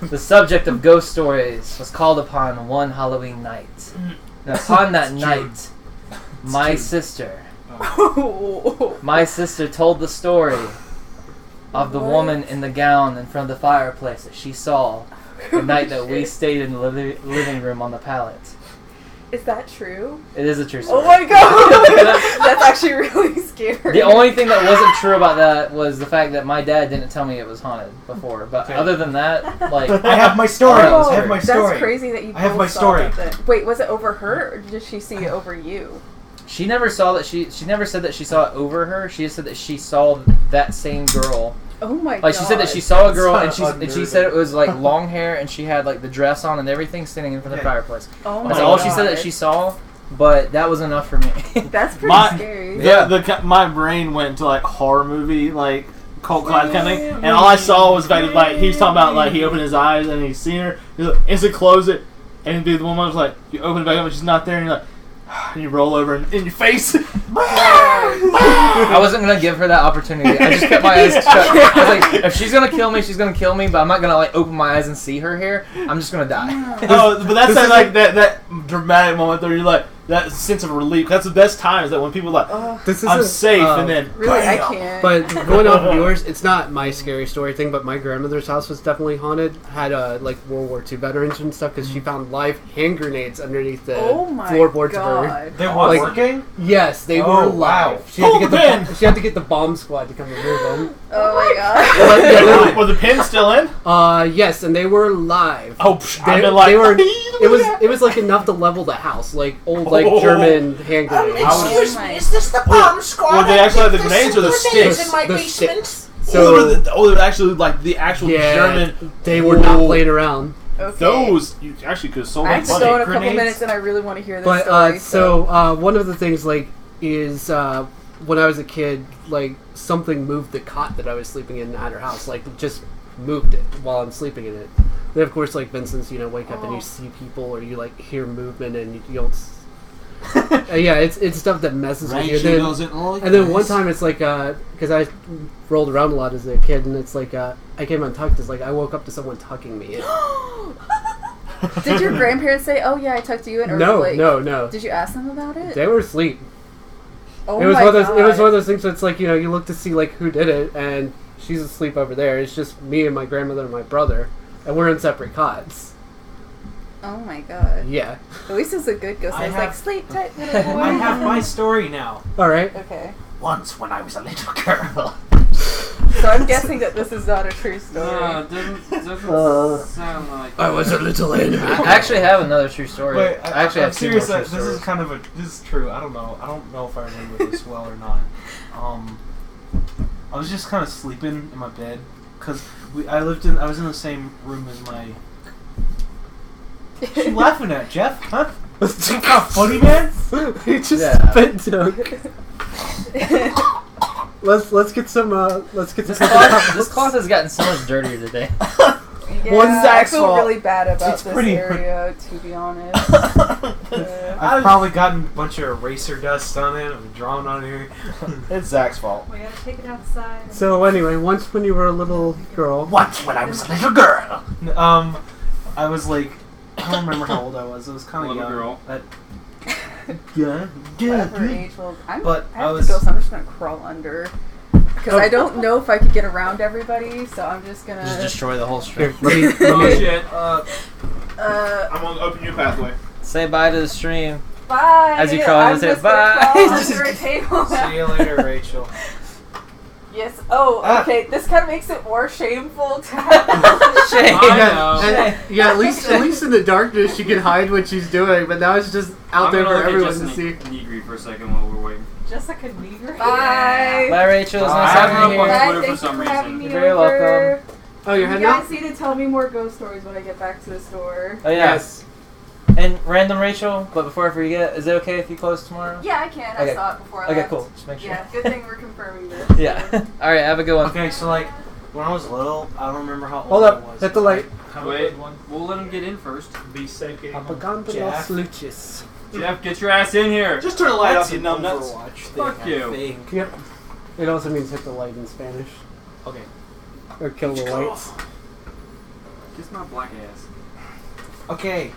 the subject of ghost stories was called upon one Halloween night. And upon that night, my sister told the story of the woman in the gown in front of the fireplace that she saw the night that we stayed in the living room on the pallet. Is that true? It is a true story. Oh my god! That's actually really scary. The only thing that wasn't true about that was the fact that my dad didn't tell me it was haunted before. But other than that, like... I have my story. Oh, I have my story. That's crazy that you I have both my saw story. that. Wait, was it over her, or did she see it over you? She never saw that she never said that she saw it over her. She just said that she saw that same girl. Oh my god. Like, she said that she saw a girl, and That's she said it was, like, long hair, and she had, like, the dress on and everything standing in front of the fireplace. Oh my That's god. all she said that she saw, but that was enough for me. That's pretty scary. My brain went to, like, horror movie, like, cult class kind of thing, and all I saw was, like, he was talking about, like, he opened his eyes, and he's seen her, he's like, instantly close it, and the woman was like, you open it back up, and she's not there, and you're like, and you roll over in your face. I wasn't gonna give her that opportunity. I just kept my eyes shut. I was like, if she's gonna kill me, she's gonna kill me. But I'm not gonna like open my eyes and see her here. I'm just gonna die. Oh, but that's that dramatic moment where you're like that sense of relief. That's the best time is that when people are like, I'm safe, and then really, I can't. But going off of yours, it's not my scary story thing, but my grandmother's house was definitely haunted. Had like World War II veterans and stuff because she found live hand grenades underneath the floorboards of her. They were working? Yes, they were live. Wow. She had to get the bomb squad to come remove them. Oh my god. Were the pins still in? Yes, and they were live. Oh, they were. It was like enough to level the house, like old like German hand grenades. Excuse me, is this the bomb squad? Well, they actually have the grenades or the sticks? In my The basement? sticks. So they're actually like the actual German. They were not playing around. Okay. Those you actually could have sold. I have to go in a couple minutes, and I really want to hear this story. So one of the things like is when I was a kid, like something moved the cot that I was sleeping in at her house, like just moved it while I'm sleeping in it. Then of course, like Vincent's, wake up and you see people or you like hear movement and you don't. Yeah, it's stuff that messes with you. And then one time it's like because I rolled around a lot as a kid, and it's like I came untucked. It's like I woke up to someone tucking me in. Did your grandparents say, "Oh yeah, I tucked you in"? Or No. Did you ask them about it? They were asleep. Oh it was my one of those. god. It was one of those things where it's like you look to see like who did it, and she's asleep over there. It's just me and my grandmother and my brother, and we're in separate cots. Oh my god. Yeah. At least it's a good ghost. It's like sleep tight little boy. I have my story now. All right. Okay. Once when I was a little girl. So I'm guessing that this is not a true story. No, it doesn't sound like. I was a little animal. I actually have another true story. Wait, I actually I'm have two more serious. true This stories. is kind of this is true. I don't know if I remember this well or not. I was just kind of sleeping in my bed because I was in the same room as my. What you laughing at, Jeff? Huh? That's not funny, man. He just spit joke. Let's get some. This cloth has gotten so much dirtier today. Yeah, One I Zach's feel fault. really bad about It's this pretty- area, to be honest. I've probably gotten a bunch of eraser dust on it. I'm drawing on here. It's Zach's fault. We gotta take it outside. So anyway, once when you were a little girl. Once when I was a little girl. I was like, I don't remember how old I was. I was kind of Little young. girl. Whatever age will. I But I have was- to go, so I'm just gonna crawl under. Because I don't know if I could get around everybody, so I'm just gonna. Just destroy the whole Here, stream. let Oh me. shit. I'm gonna open your pathway. Say bye to the stream. Bye! As you crawl I'm under, just bye. gonna crawl under a table. See you later, Rachel. Yes. Oh, okay. This kind of makes it more shameful to have. Shame. Yeah, at least in the darkness she can hide what she's doing, but now it's just out there for everyone to see. Negri for a second while we're waiting. Jessica Neger. Bye. Bye, Rachel. It's nice Bye. having you Bye. here. Bye. Twitter for Thank some you for having reason. me You're very over. welcome. Oh, you're You heading out? guys need to tell me more ghost stories when I get back to the store. Oh yeah. Yes. And And random Rachel, but before I forget, is it okay if you close tomorrow? Yeah, I can. I Okay. saw it before I Okay, left. cool. Just make sure. Yeah, good thing we're confirming this. Yeah. All right, have a good one. Okay, so like when I was little, I don't remember how old Hold I up. was. Hit the light. Have a Wait, good one. we'll let him get in first. Be safe. Getting home. Apagando Jeff. los luches. Jeff, get your ass in here. Just turn the light That's off, you an numbnuts. Overwatch Fuck thing, you. I think. Yep. It also means hit the light in Spanish. Okay. Or kill the lights. Kiss my black ass. Okay.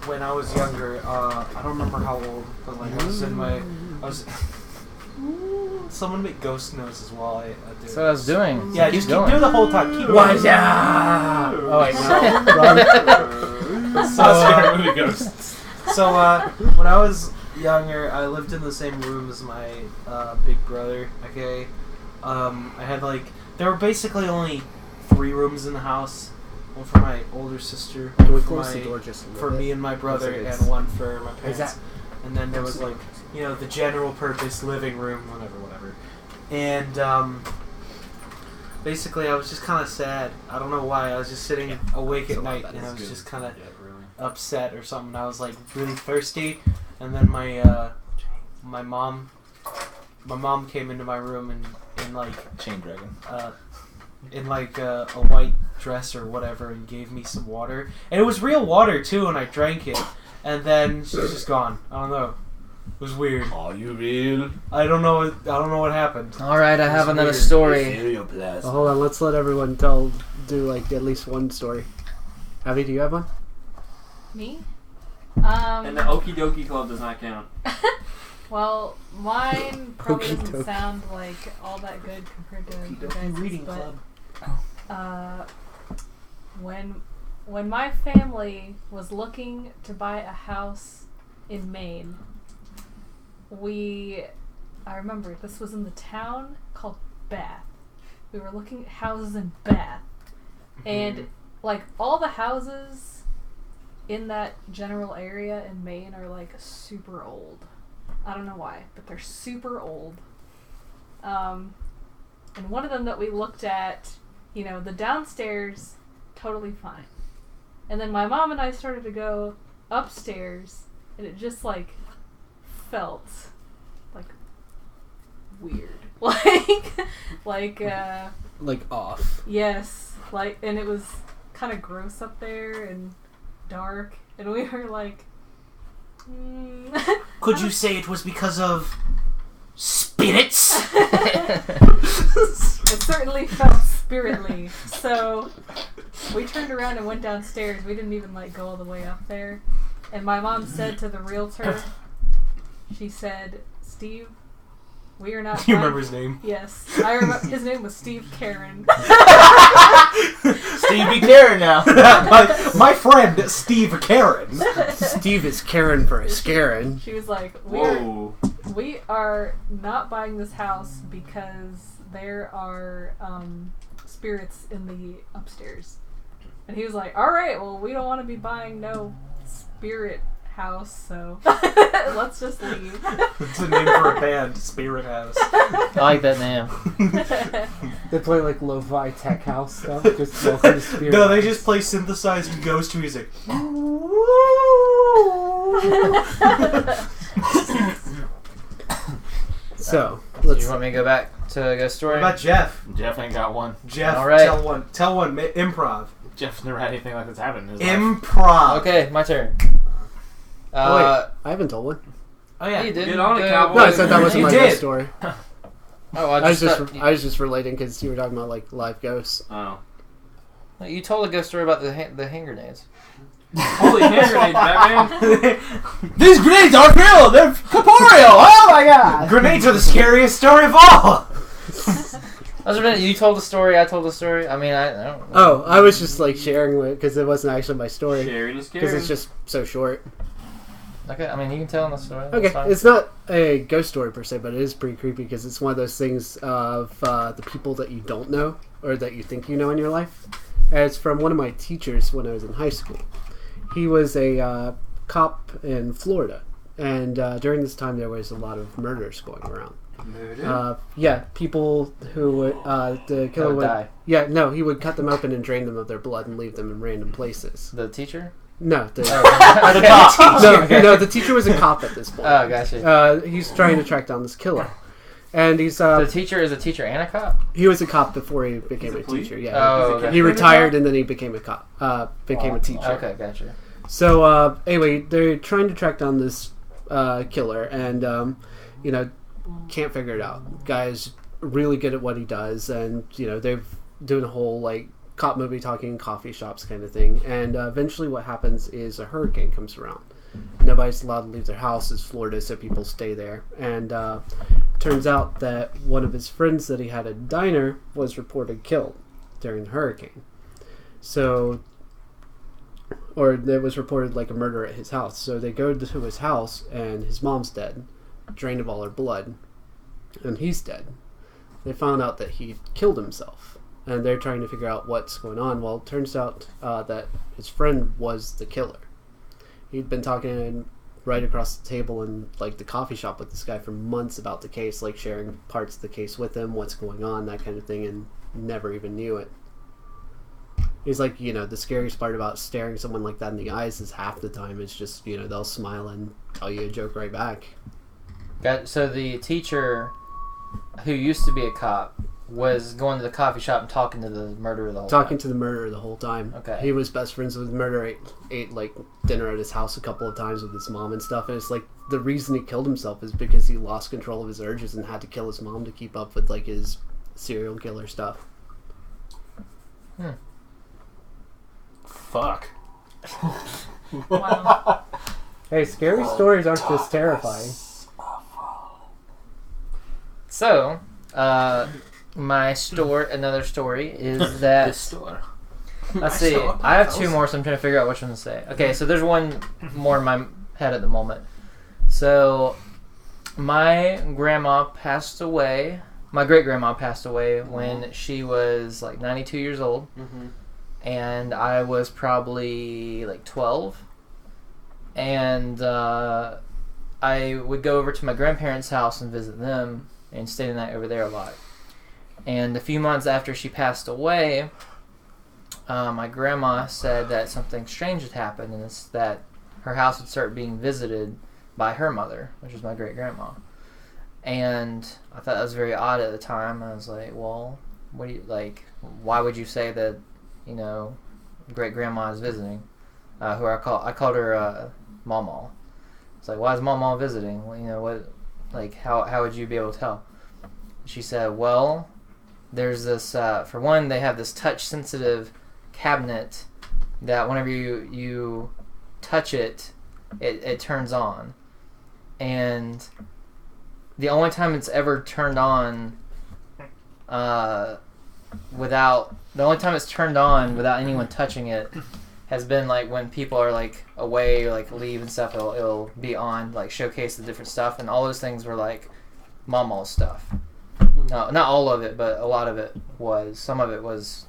When I was younger, I don't remember how old, but like I was in my, someone make ghost noises while I do. That's what I was doing. Yeah, Keep just going. keep doing the whole time. Keep What's going. up? Oh wait, no. Wrong. Scary movie ghosts. So when I was younger, I lived in the same room as my big brother. Okay, I had like there were basically only 3 rooms in the house. One for my older sister, Can we one close the my- door just a little for bit? me and my brother, Because it's- and one for my Is parents. that- And then there was like, you know, the general purpose living room, whatever. And basically, I was just kind of sad. I don't know why. I was just sitting awake at night, and I was just kind of upset or something. I was like really thirsty, and then my mom came into my room and like Chain Dragon. in like a white dress or whatever, and gave me some water, and it was real water too, and I drank it, and then she was just gone. I don't know. It was weird. Are you real? I don't know what happened. All right, I have It's another weird. story. Ethereal plasma. Well, hold on, let's let everyone do like at least one story. Abby, do you have one? Me? And the Okie Dokie Club does not count. Well, mine probably Okey doesn't doke. sound like all that good compared to you guys' but when my family was looking to buy a house in Maine, I remember this was in the town called Bath. We were looking at houses in Bath, and like all the houses in that general area in Maine are like super old. I don't know why, but they're super old. And one of them that we looked at, you know, the downstairs, totally fine. And then my mom and I started to go upstairs, and it just like felt like weird. Like off. Yes, and it was kind of gross up there and dark, and we were like, Could you say it was because of spirits? It certainly felt spiritly. So we turned around and went downstairs. We didn't even go all the way up there. And my mom said to the realtor, she said, "Steve, we are not." Do you remember his name? Yes, I remember. His name was Steve Karen. Stevie Karen now. my friend Steve Karen. Steve is Karen for a scaring. She was like, Whoa. We are not buying this house because there are spirits in the upstairs." And he was like, "All right, well, we don't want to be buying no spirit house, so let's just leave." It's a name for a band, Spirit House. I like that name. They play like lo-fi tech house stuff. Just welcome to Spirit. No, they just play synthesized ghost music. So Do let's. you want me to go back to a ghost story? What about Jeff? Jeff ain't got one. Jeff, All right. tell one, improv. Jeff's never had anything like this happen in his life. Improv. Okay, my turn. Oh, wait, I haven't told one. Oh yeah. You did. Get on it, cowboy. No, I said that wasn't You my did. ghost story. Oh, I was just relating because you were talking about like live ghosts. Oh. You told a ghost story about the hand grenades. Holy hand grenades, Batman. These grenades aren't real! They're corporeal! Oh my god! Grenades are the scariest story of all. You told a story. I told a story. I mean, I don't know. Oh, I was just like sharing with because it wasn't actually my story Sharing is because scary. it's just so short. Okay, I mean, you can tell the story. That's Okay, fine. it's not a ghost story per se, but it is pretty creepy because it's one of those things of the people that you don't know or that you think you know in your life. And it's from one of my teachers when I was in high school. He was a cop in Florida, and during this time there was a lot of murders going around. Yeah, people who would the killer would would die. Yeah, no, he would cut them open and drain them of their blood and leave them in random places. The teacher? No, The cop. no, the teacher was a cop at this point. Oh, gotcha. He's trying to track down this killer. And he's The teacher is a teacher and a cop? he was a cop before he became a teacher. Yeah. Oh, okay. He retired and then he became a cop. Became a teacher. Okay, gotcha. So anyway, they're trying to track down this killer, and can't figure it out. Guy's really good at what he does, and they're doing a whole like cop movie talking in coffee shops kind of thing. And eventually, what happens is a hurricane comes around. Nobody's allowed to leave their house. It's Florida, so people stay there. And turns out that one of his friends that he had at a diner was reported killed during the hurricane. So, or there was reported like a murder at his house. So they go to his house, and his mom's dead, drained of all her blood, and he's dead. They found out that he killed himself, and they're trying to figure out what's going on. Well, it turns out that his friend was the killer. He'd been talking right across the table in like the coffee shop with this guy for months about the case, like sharing parts of the case with him, what's going on, that kind of thing, and never even knew it. He's like, the scariest part about staring someone like that in the eyes is half the time it's just, they'll smile and tell you a joke right back. So the teacher who used to be a cop was going to the coffee shop and talking to the murderer the whole time. Talking to the murderer the whole time. Okay. He was best friends with the murderer, ate like dinner at his house a couple of times with his mom and stuff, and it's like the reason he killed himself is because he lost control of his urges and had to kill his mom to keep up with like his serial killer stuff. Fuck. Wow. Hey, scary stories aren't just terrifying. So, another story is that... This store. Let's see. I have two more, so I'm trying to figure out which one to say. Okay, so there's one more in my head at the moment. So, my grandma passed away. My great-grandma passed away when she was like 92 years old. Mm-hmm. And I was probably like 12. And I would go over to my grandparents' house and visit them and stay the night over there a lot. And a few months after she passed away, my grandma said that something strange had happened, and it's that her house would start being visited by her mother, which is my great-grandma. And I thought that was very odd at the time. I was like, well, what do you, like, why would you say that, great-grandma is visiting? Who I called her Mama. It's like, why is Mama visiting? Well, what, like, how would you be able to tell? She said, well, there's this, for one, they have this touch-sensitive cabinet that whenever you touch it, it turns on. And the only time it's ever turned on without anyone touching it has been like when people are like away or like leave and stuff. It'll be on, like showcase the different stuff, and all those things were like Mama's stuff. No, not all of it, but a lot of it was. Some of it was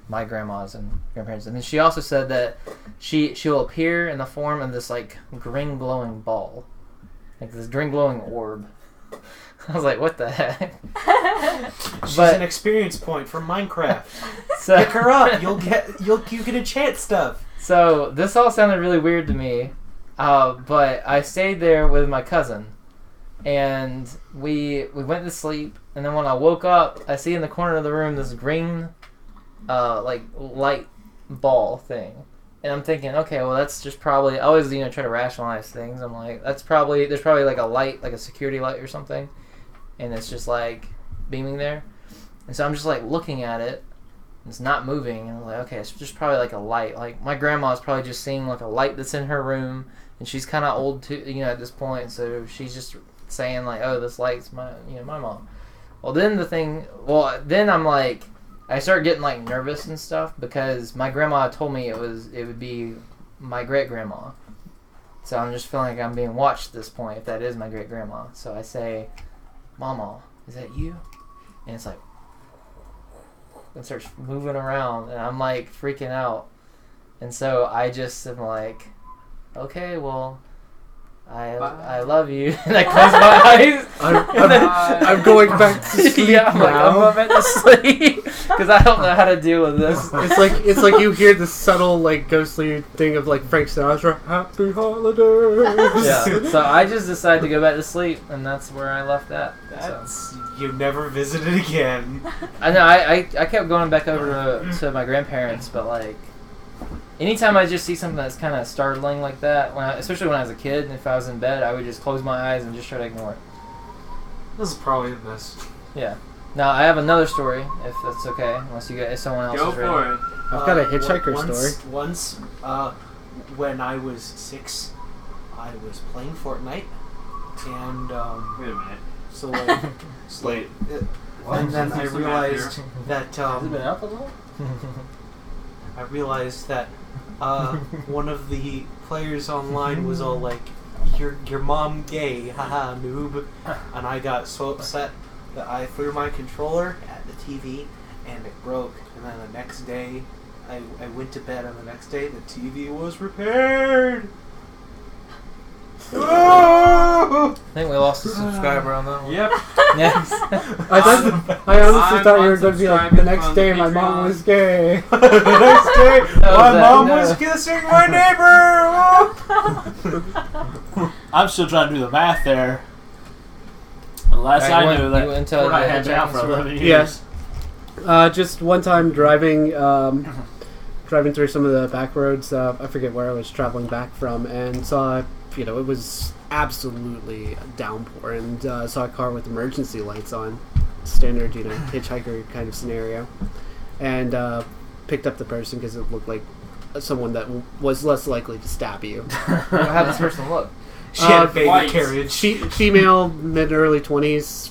my grandma's and grandparents. And then she also said that she'll appear in the form of this like green glowing ball, like this green glowing orb. I was like, what the heck? She's an experience point from Minecraft. So, pick her up. You get enchant stuff. So this all sounded really weird to me, but I stayed there with my cousin, and we went to sleep. And then when I woke up, I see in the corner of the room this green, like light ball thing, and I'm thinking, okay, well that's just probably. I always try to rationalize things. I'm like, there's probably like a light, like a security light or something, and it's just like beaming there. And so I'm just like looking at it. It's not moving, and I'm like, okay, it's just probably like a light. Like my grandma's probably just seeing like a light that's in her room, and she's kind of old too, at this point. So she's just saying like, oh, this light's my mom. Well, then I'm like, I start getting like nervous and stuff because my grandma told me it would be my great grandma. So I'm just feeling like I'm being watched at this point if that is my great grandma. So I say, Mama, is that you? And it's like, and starts moving around, and I'm like freaking out. And so I just am like, okay, well, I love you. And I close my eyes. I'm going back to sleep yeah, I'm like, I'm now. going back to sleep because I don't know how to deal with this. It's like you hear the subtle like ghostly thing of like Frank Sinatra, "Happy Holidays." Yeah. So I just decided to go back to sleep, and that's where I left that. That's you never visited again. I know. I kept going back over to my grandparents, but like. Anytime I just see something that's kind of startling like that, especially when I was a kid, and if I was in bed, I would just close my eyes and just try to ignore it. This is probably the best. Yeah. Now I have another story, if that's okay, unless if someone else Go is ready. for it. I've got a hitchhiker story. Once, when I was 6, I was playing Fortnite, and Wait a minute. so like, Wait. and then I Do some math realized that Has it been out that long? I realized that one of the players online was all like, "Your mom gay, haha, noob," and I got so upset that I threw my controller at the TV and it broke. And then the next day, I went to bed, and the next day the TV was repaired. I think we lost a subscriber on that one. Yep. Yes. I honestly thought you were going to be like, the next unsubscribing day from my the mom Patreon. was gay. The next day, my that? mom No. was kissing my neighbor. I'm still trying to do the math there. The last Alright, I you knew went- you that went to Fortnite the had been out for Japanese 11 Yes. years. Just one time driving through some of the back roads. I forget where I was traveling back from, and saw, it was absolutely downpour, and saw a car with emergency lights on, standard, hitchhiker kind of scenario, and picked up the person because it looked like someone that was less likely to stab you. How does this person look? She had a baby White. carriage. Female, mid early 20s,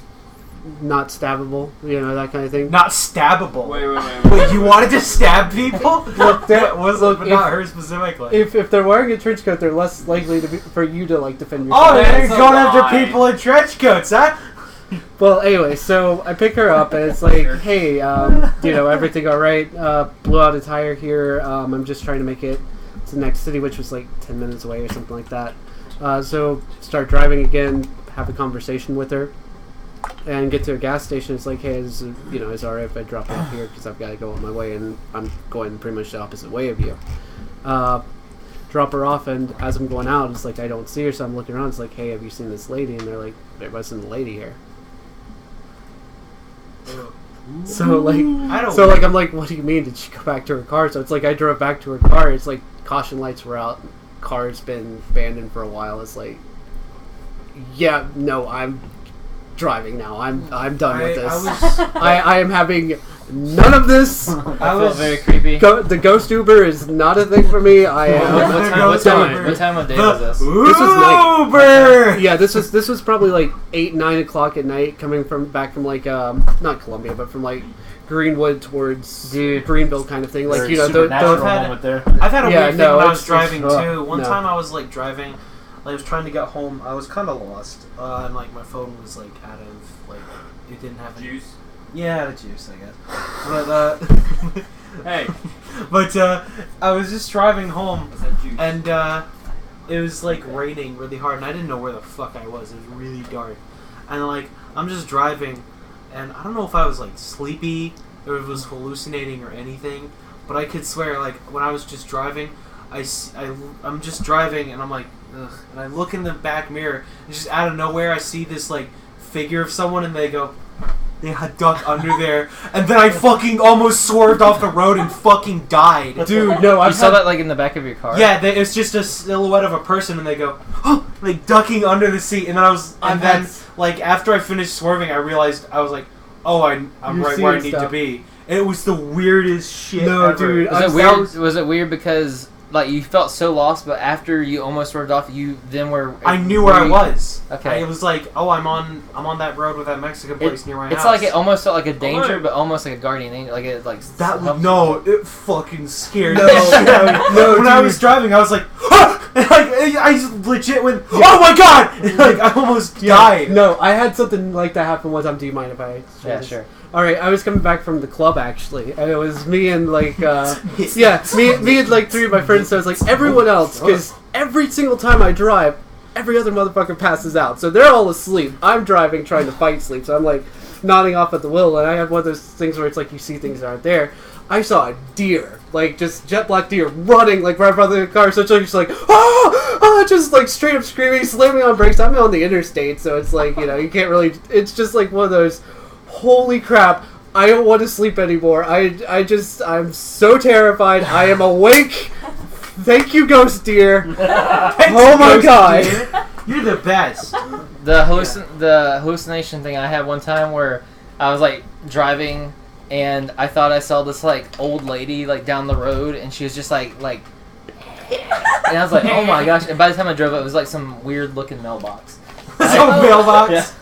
not stabbable, that kind of thing. Not stabbable. Wait. Wait, you wanted to stab people? Look, But not her specifically. if they're wearing a trench coat, they're less likely for you to defend yourself. Oh, That's you're a going after lie. people in trench coats, huh? Well, anyway, so I pick her up, and it's like, hey, everything all right? Blew out a tire here. I'm just trying to make it to the next city, which was like 10 minutes away or something like that. So start driving again, have a conversation with her, and get to a gas station. It's like, hey, is it all right if I drop you off here because I've got to go on my way, and I'm going pretty much the opposite way of you. Drop her off, and as I'm going out, it's like I don't see her, so I'm looking around. It's like, hey, have you seen this lady? And they're like, there wasn't a lady here. So I'm like, what do you mean? Did she go back to her car? So it's like I drove back to her car. It's like caution lights were out. Car's been abandoned for a while. It's like, yeah, no, I'm driving now. I'm done with this. I am having none of this. I felt very creepy. The ghost Uber is not a thing for me. I am. What time of day was this? This was night. Uber! Yeah, this was probably like 8-9 o'clock at night, coming back from not Columbia, but from like Greenwood towards Greenville kind of thing. Like Very supernatural the moment there. I've had a weird thing when I was driving it's- too. One no. time I was like driving, I was trying to get home. I was kind of lost, and like my phone was like out of it didn't have any Juice. Yeah, the juice, I guess. But Hey. but I was just driving home, What's that juice? and it was like raining really hard, and I didn't know where the fuck I was. It was really dark, and like I'm just driving, and I don't know if I was like sleepy or if it was hallucinating or anything, but I could swear like when I was just driving, I'm just driving, and I'm like, ugh, and I look in the back mirror, and just out of nowhere I see this like figure of someone, and they duck under there, and then I fucking almost swerved off the road and fucking died. Dude, no, You saw that like in the back of your car? Yeah, it's just a silhouette of a person, and they go, like ducking under the seat, and then like after I finished swerving, I realized I was like, oh, I'm You're right where I seeing need to stuff. be. And it was the weirdest shit. No, ever. dude, Was it weird because like you felt so lost, but after you almost swerved off, you then were. I knew where I was. Okay. It was like, oh, I'm on that road with that Mexican place near my house. It's like it almost felt like a danger, but almost like a guardian angel. Like it like That helps no, it fucking scared No. the shit out of me. No, when I dude. was driving, I was like, and like I just legit went, oh my god! And, like I almost died. No, I had something like that happen one time. Do you mind if I? Yeah, sure. All right, I was coming back from the club actually, and it was me and like, me and like 3 of my friends. So it was like everyone else, because every single time I drive, every other motherfucker passes out. So they're all asleep. I'm driving, trying to fight sleep. So I'm like nodding off at the wheel, and I have one of those things where it's like you see things that aren't there. I saw a deer, like just jet black deer, running like right in front of the car. So it's just like, just like straight up screaming, slamming on brakes. I'm on the interstate, so it's like, you can't really. It's just like one of those. Holy crap! I don't want to sleep anymore. I'm so terrified. I am awake. Thank you, ghost deer. Oh my god. Deer. You're the best. The hallucination thing I had one time where I was like driving and I thought I saw this like old lady like down the road and she was just like and I was like, oh my gosh, and by the time I drove up it was like some weird looking mailbox. Some mailbox? Yeah.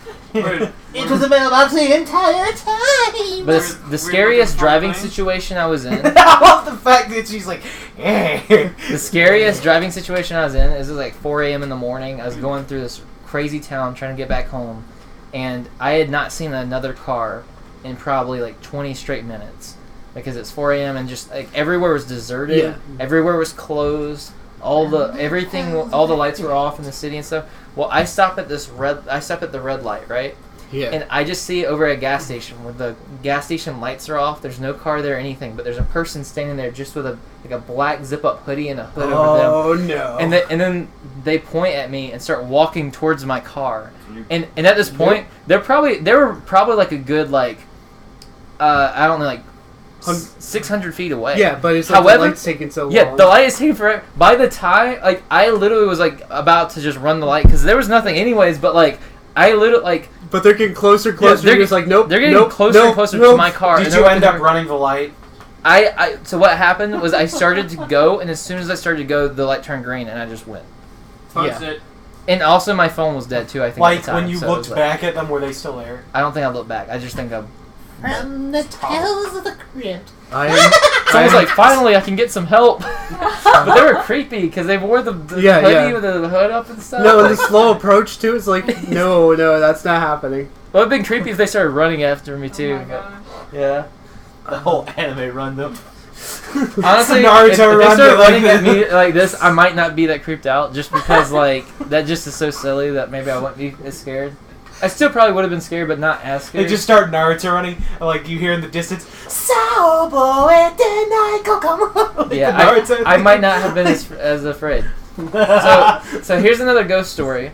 It was a mailbox the entire time. But the scariest driving situation I was in. I love the fact that she's like, The scariest driving situation I was in is like 4 a.m. in the morning. I was going through this crazy town trying to get back home, and I had not seen another car in probably like 20 straight minutes because it's 4 a.m. and just like everywhere was deserted. Yeah. Everywhere was closed. All the lights were off in the city and stuff. Well, I stop at the red light, right? Yeah. And I just see over at a gas station where the gas station lights are off. There's no car there or anything, but there's a person standing there just with a black zip-up hoodie and a hood over them. Oh no! And then they point at me and start walking towards my car. And at this point, they were probably like a good I don't know, like 600 feet away. Yeah, but it's like the light's taking so long. Yeah, the light is taking forever. By the time, like, I literally was like about to just run the light because there was nothing anyways. But like, I literally like. But they're getting closer and closer. You're just like, nope. They're getting closer and closer to my car. Did you end up running the light? So what happened was I started to go, and as soon as I started to go, the light turned green, and I just went. That's it. And also, my phone was dead too. I think. Like at the time, when you so looked back at them, were they still there? I don't think I looked back. I just think I'm. From the tales of the crypt. Someone's like, finally, I can get some help. But they were creepy because they wore the hoodie with the hood up and stuff. No, and the slow approach too. It's like, no, that's not happening. Well, it'd been creepy if they started running after me too. Yeah. The whole anime run them. Honestly, if they start running at me like this, I might not be that creeped out just because like that just is so silly that maybe I wouldn't be as scared. I still probably would have been scared, but not as scared. They just start Naruto running, and like you hear in the distance, yeah, I might not have been as afraid. So here's another ghost story.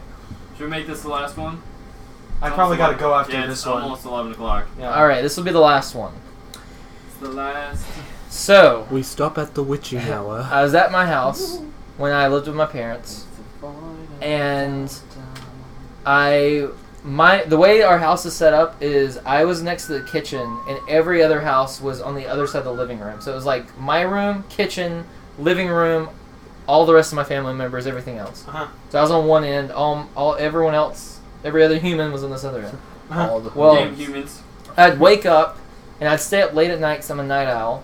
Should we make this the last one? I probably got to go after this it's one. almost 11 o'clock. Yeah. All right, this will be the last one. It's the last. So we stop at the witching hour. I was at my house when I lived with my parents, and the way our house is set up is I was next to the kitchen, and every other house was on the other side of the living room. So it was like my room, kitchen, living room, all the rest of my family members, everything else. Uh-huh. So I was on one end. Everyone else, every other human was on this other end. Damn humans. I'd wake up and I'd stay up late at night because I'm a night owl.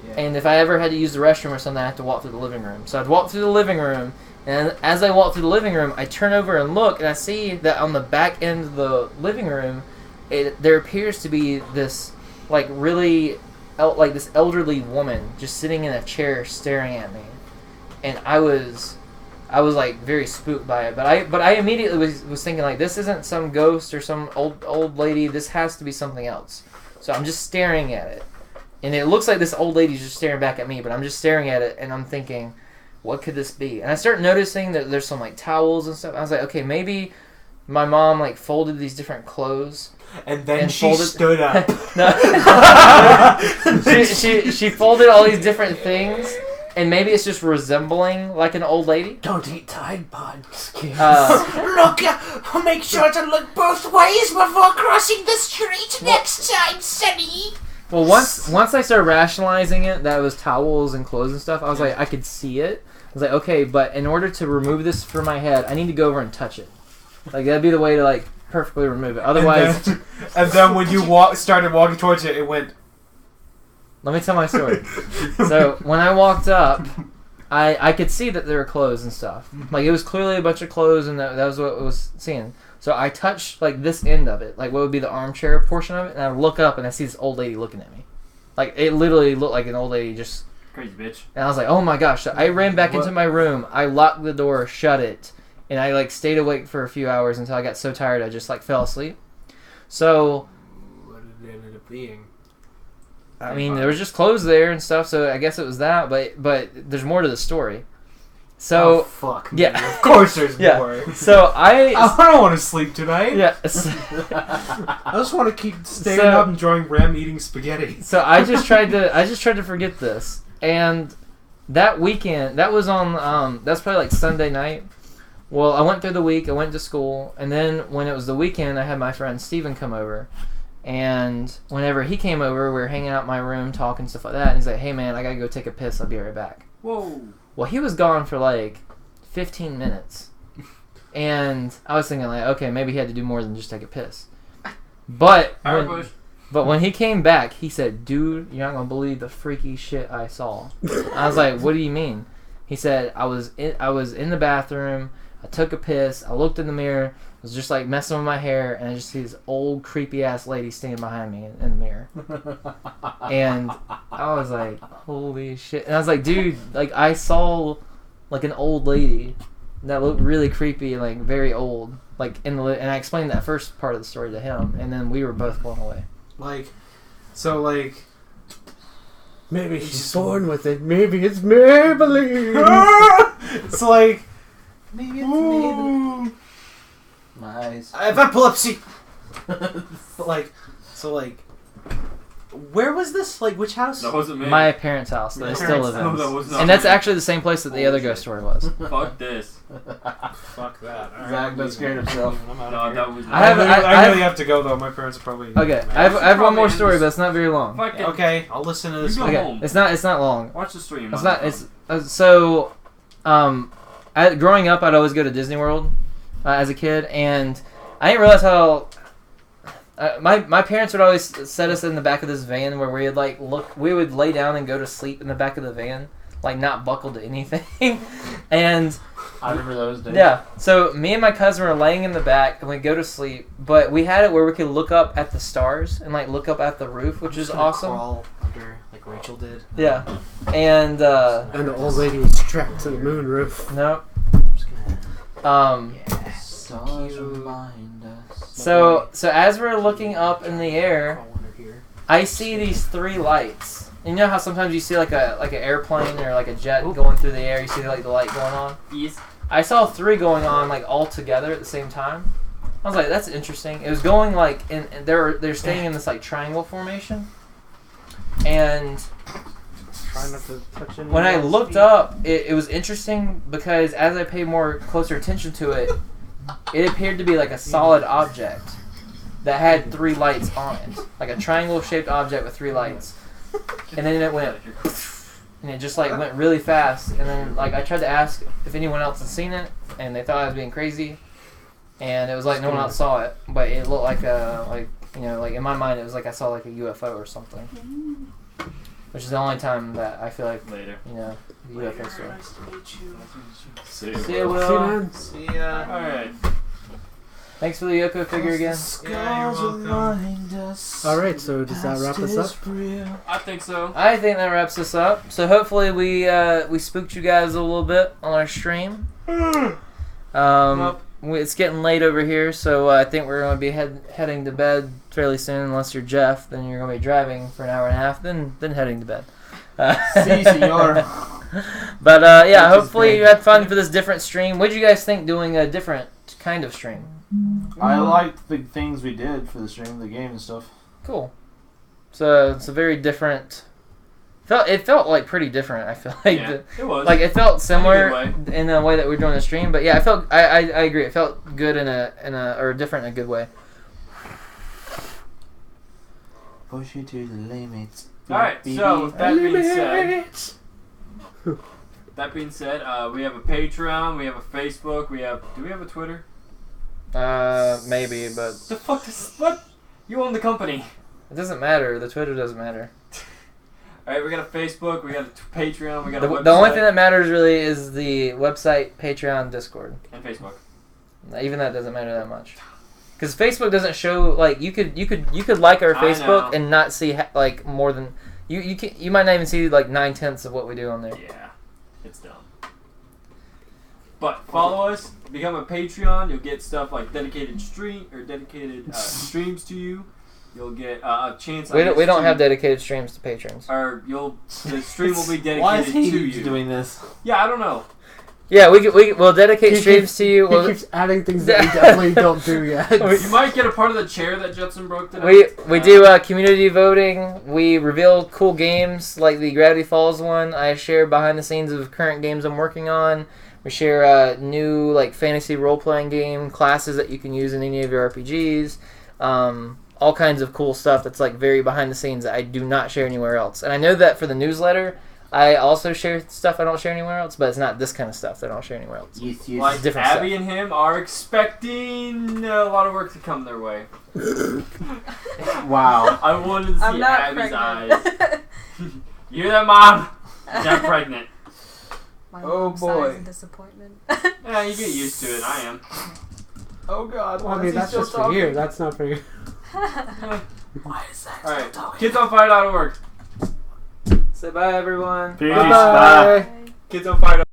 Yeah. And if I ever had to use the restroom or something, I had to walk through the living room. So I'd walk through the living room. And as I walk through the living room, I turn over and look, and I see that on the back end of the living room, there appears to be this, like, really, this elderly woman just sitting in a chair staring at me. And I was like, very spooked by it. But I immediately was thinking, like, this isn't some ghost or some old lady. This has to be something else. So I'm just staring at it. And it looks like this old lady's just staring back at me, but I'm just staring at it, and I'm thinking, what could this be? And I start noticing that there's some like towels and stuff. I was like, okay, maybe my mom like folded these different clothes. And then she stood up. she folded all these different things, and maybe it's just resembling like an old lady. Don't eat Tide Pods, kids. Look, make sure to look both ways before crossing the street next time, Sonny. Well, once I started rationalizing it, that it was towels and clothes and stuff, I was like, I could see it. I was like, okay, but in order to remove this from my head, I need to go over and touch it. Like, that'd be the way to, like, perfectly remove it. Otherwise... And then when you started walking towards it, it went... Let me tell my story. So, when I walked up, I could see that there were clothes and stuff. Like, it was clearly a bunch of clothes, and that was what I was seeing. So, I touched, like, this end of it, like, what would be the armchair portion of it, and I look up, and I see this old lady looking at me. Like, it literally looked like an old lady just... Crazy bitch. And I was like, oh my gosh. So I ran back into my room. I locked the door, shut it, and I like stayed awake for a few hours until I got so tired I just like fell asleep. So, What did it end up being? I mean, there was just clothes there and stuff, so I guess it was that. But there's more to the story. So Oh, fuck. yeah. Man. Of course there's Yeah. more. So I don't want to sleep tonight. yeah. I just want to keep staying So- up enjoying Rem eating spaghetti. So I just tried to forget this, and that weekend that was on that's probably like Sunday night. Well, I went through the week, I went to school, and then when it was the weekend, I had my friend Steven come over, and whenever he came over, we were hanging out in my room talking stuff like that, and he's like, "Hey man, I gotta go take a piss. I'll be right back." Whoa. Well, he was gone for like 15 minutes, and I was thinking like, okay, maybe he had to do more than just take a piss, but when he came back, he said, "Dude, you're not gonna believe the freaky shit I saw." I was like, "What do you mean?" He said, I was in the bathroom, I took a piss, I looked in the mirror, was just like messing with my hair, and I just see this old creepy ass lady standing behind me in the mirror. And I was like, holy shit. And I was like, dude, like I saw like an old lady that looked really creepy, like very old, like and I explained that first part of the story to him, and then we were both blown away. Maybe she's born with it. Maybe it's Maybelline. It's like Maybe it's Maybelline. My eyes. I have epilepsy. Where was this? Like, which house? That wasn't me. My parents' house that I still live No, that in. was not And that's me. actually the same place that the other ghost story was. Fuck this. Fuck that. All Zach got scared himself. I'm out No, of here. that was I have- I really have to go though. My parents are probably Okay, mad. I have one Probably more end story, this- but it's not very long. Fuck it. Okay, I'll listen to this You one. go Okay, home. it's not long. Watch the stream. It's not. It's so. Growing up, I'd always go to Disney World as a kid, and I didn't realize how. My parents would always set us in the back of this van where we would we would lay down and go to sleep in the back of the van, like not buckled to anything, and I remember those days. yeah. So me and my cousin were laying in the back and we go to sleep, but we had it where we could look up at the stars and like look up at the roof, which is awesome. Crawl under, like Rachel did. Yeah, and And the old lady was strapped to the moon roof. nope. I'm just gonna. Stars remind us. So as we're looking up in the air, Crawl under here. I see these three lights. You know how sometimes you see like an airplane or like a jet going through the air. You see like the light going on. Yes. I saw three going on like all together at the same time. I was like, that's interesting. It was going like and they're staying in this like triangle formation. And Try not to touch any. when I looked up, it was interesting because as I paid more closer attention to it, it appeared to be like a solid object that had three lights on it, like a triangle-shaped object with three lights. And then it went, and it just like went really fast. And then like I tried to ask if anyone else had seen it, and they thought I was being crazy. And it was like no one else saw it, but it looked like like in my mind it was like I saw like a UFO or something. Which is the only time that I feel like Later. the UFO story. Nice to meet you. See See you. ya, See you, Will. man. See ya. Alright. Thanks for the Yoko figure again. Yeah, you're welcome. All right, so does that wrap us up? I think so. I think that wraps us up. So hopefully we spooked you guys a little bit on our stream. It's getting late over here, so I think we're going to be heading to bed fairly soon. Unless you're Jeff, then you're going to be driving for an hour and a half, then heading to bed. Si, senor. But yeah, hopefully you had fun for this different stream. What did you guys think doing a different kind of stream? I liked the things we did for the stream, the game and stuff. Cool. So it's a very different. It felt like pretty different. I feel like Yeah, it was. like it felt similar In a good in the way that we're doing the stream, but yeah, I agree. It felt good in a or different in a good way. Push you to the limits. Alright, so with that being said, we have a Patreon, we have a Facebook, do we have a Twitter? Maybe, but The fuck is what? You own the company. it doesn't matter. The Twitter doesn't matter. Alright, we got a Facebook, we got a Patreon, we got a website. The only thing that matters really is the website, Patreon, Discord. and Facebook. Even that doesn't matter that much. Because Facebook doesn't show like you could like our I Facebook know. and not see like more than you might not even see like 9/10 of what we do on there. Yeah, it's dumb. But follow us, become a Patreon. You'll get stuff like dedicated streams to you. You'll get a chance. We don't have dedicated streams to patrons. Or the stream will be dedicated Why is he to you. doing this? Yeah, I don't know. Yeah, we'll dedicate streams to you. He keeps adding things that we definitely don't do yet. You might get a part of the chair that Judson broke today. We do community voting. We reveal cool games like the Gravity Falls one. I share behind the scenes of current games I'm working on. We share new like fantasy role playing game classes that you can use in any of your RPGs. All kinds of cool stuff that's like very behind the scenes that I do not share anywhere else. And I know that for the newsletter, I also share stuff I don't share anywhere else, but it's not this kind of stuff that I don't share anywhere else. Yes. Like different Abby stuff. and him are expecting a lot of work to come their way. Wow. I wanted to see I'm not Abby's pregnant. eyes. You hear that, Mom? I'm pregnant. My Oh, mom's boy. sighs in disappointment. Yeah, you get used to it. I am. Oh God. Well, I mean, that's just for you. That's not for you. Why is that? Alright, kidsonfire.org. Say bye, everyone. Peace. Bye. Kidsonfire.org.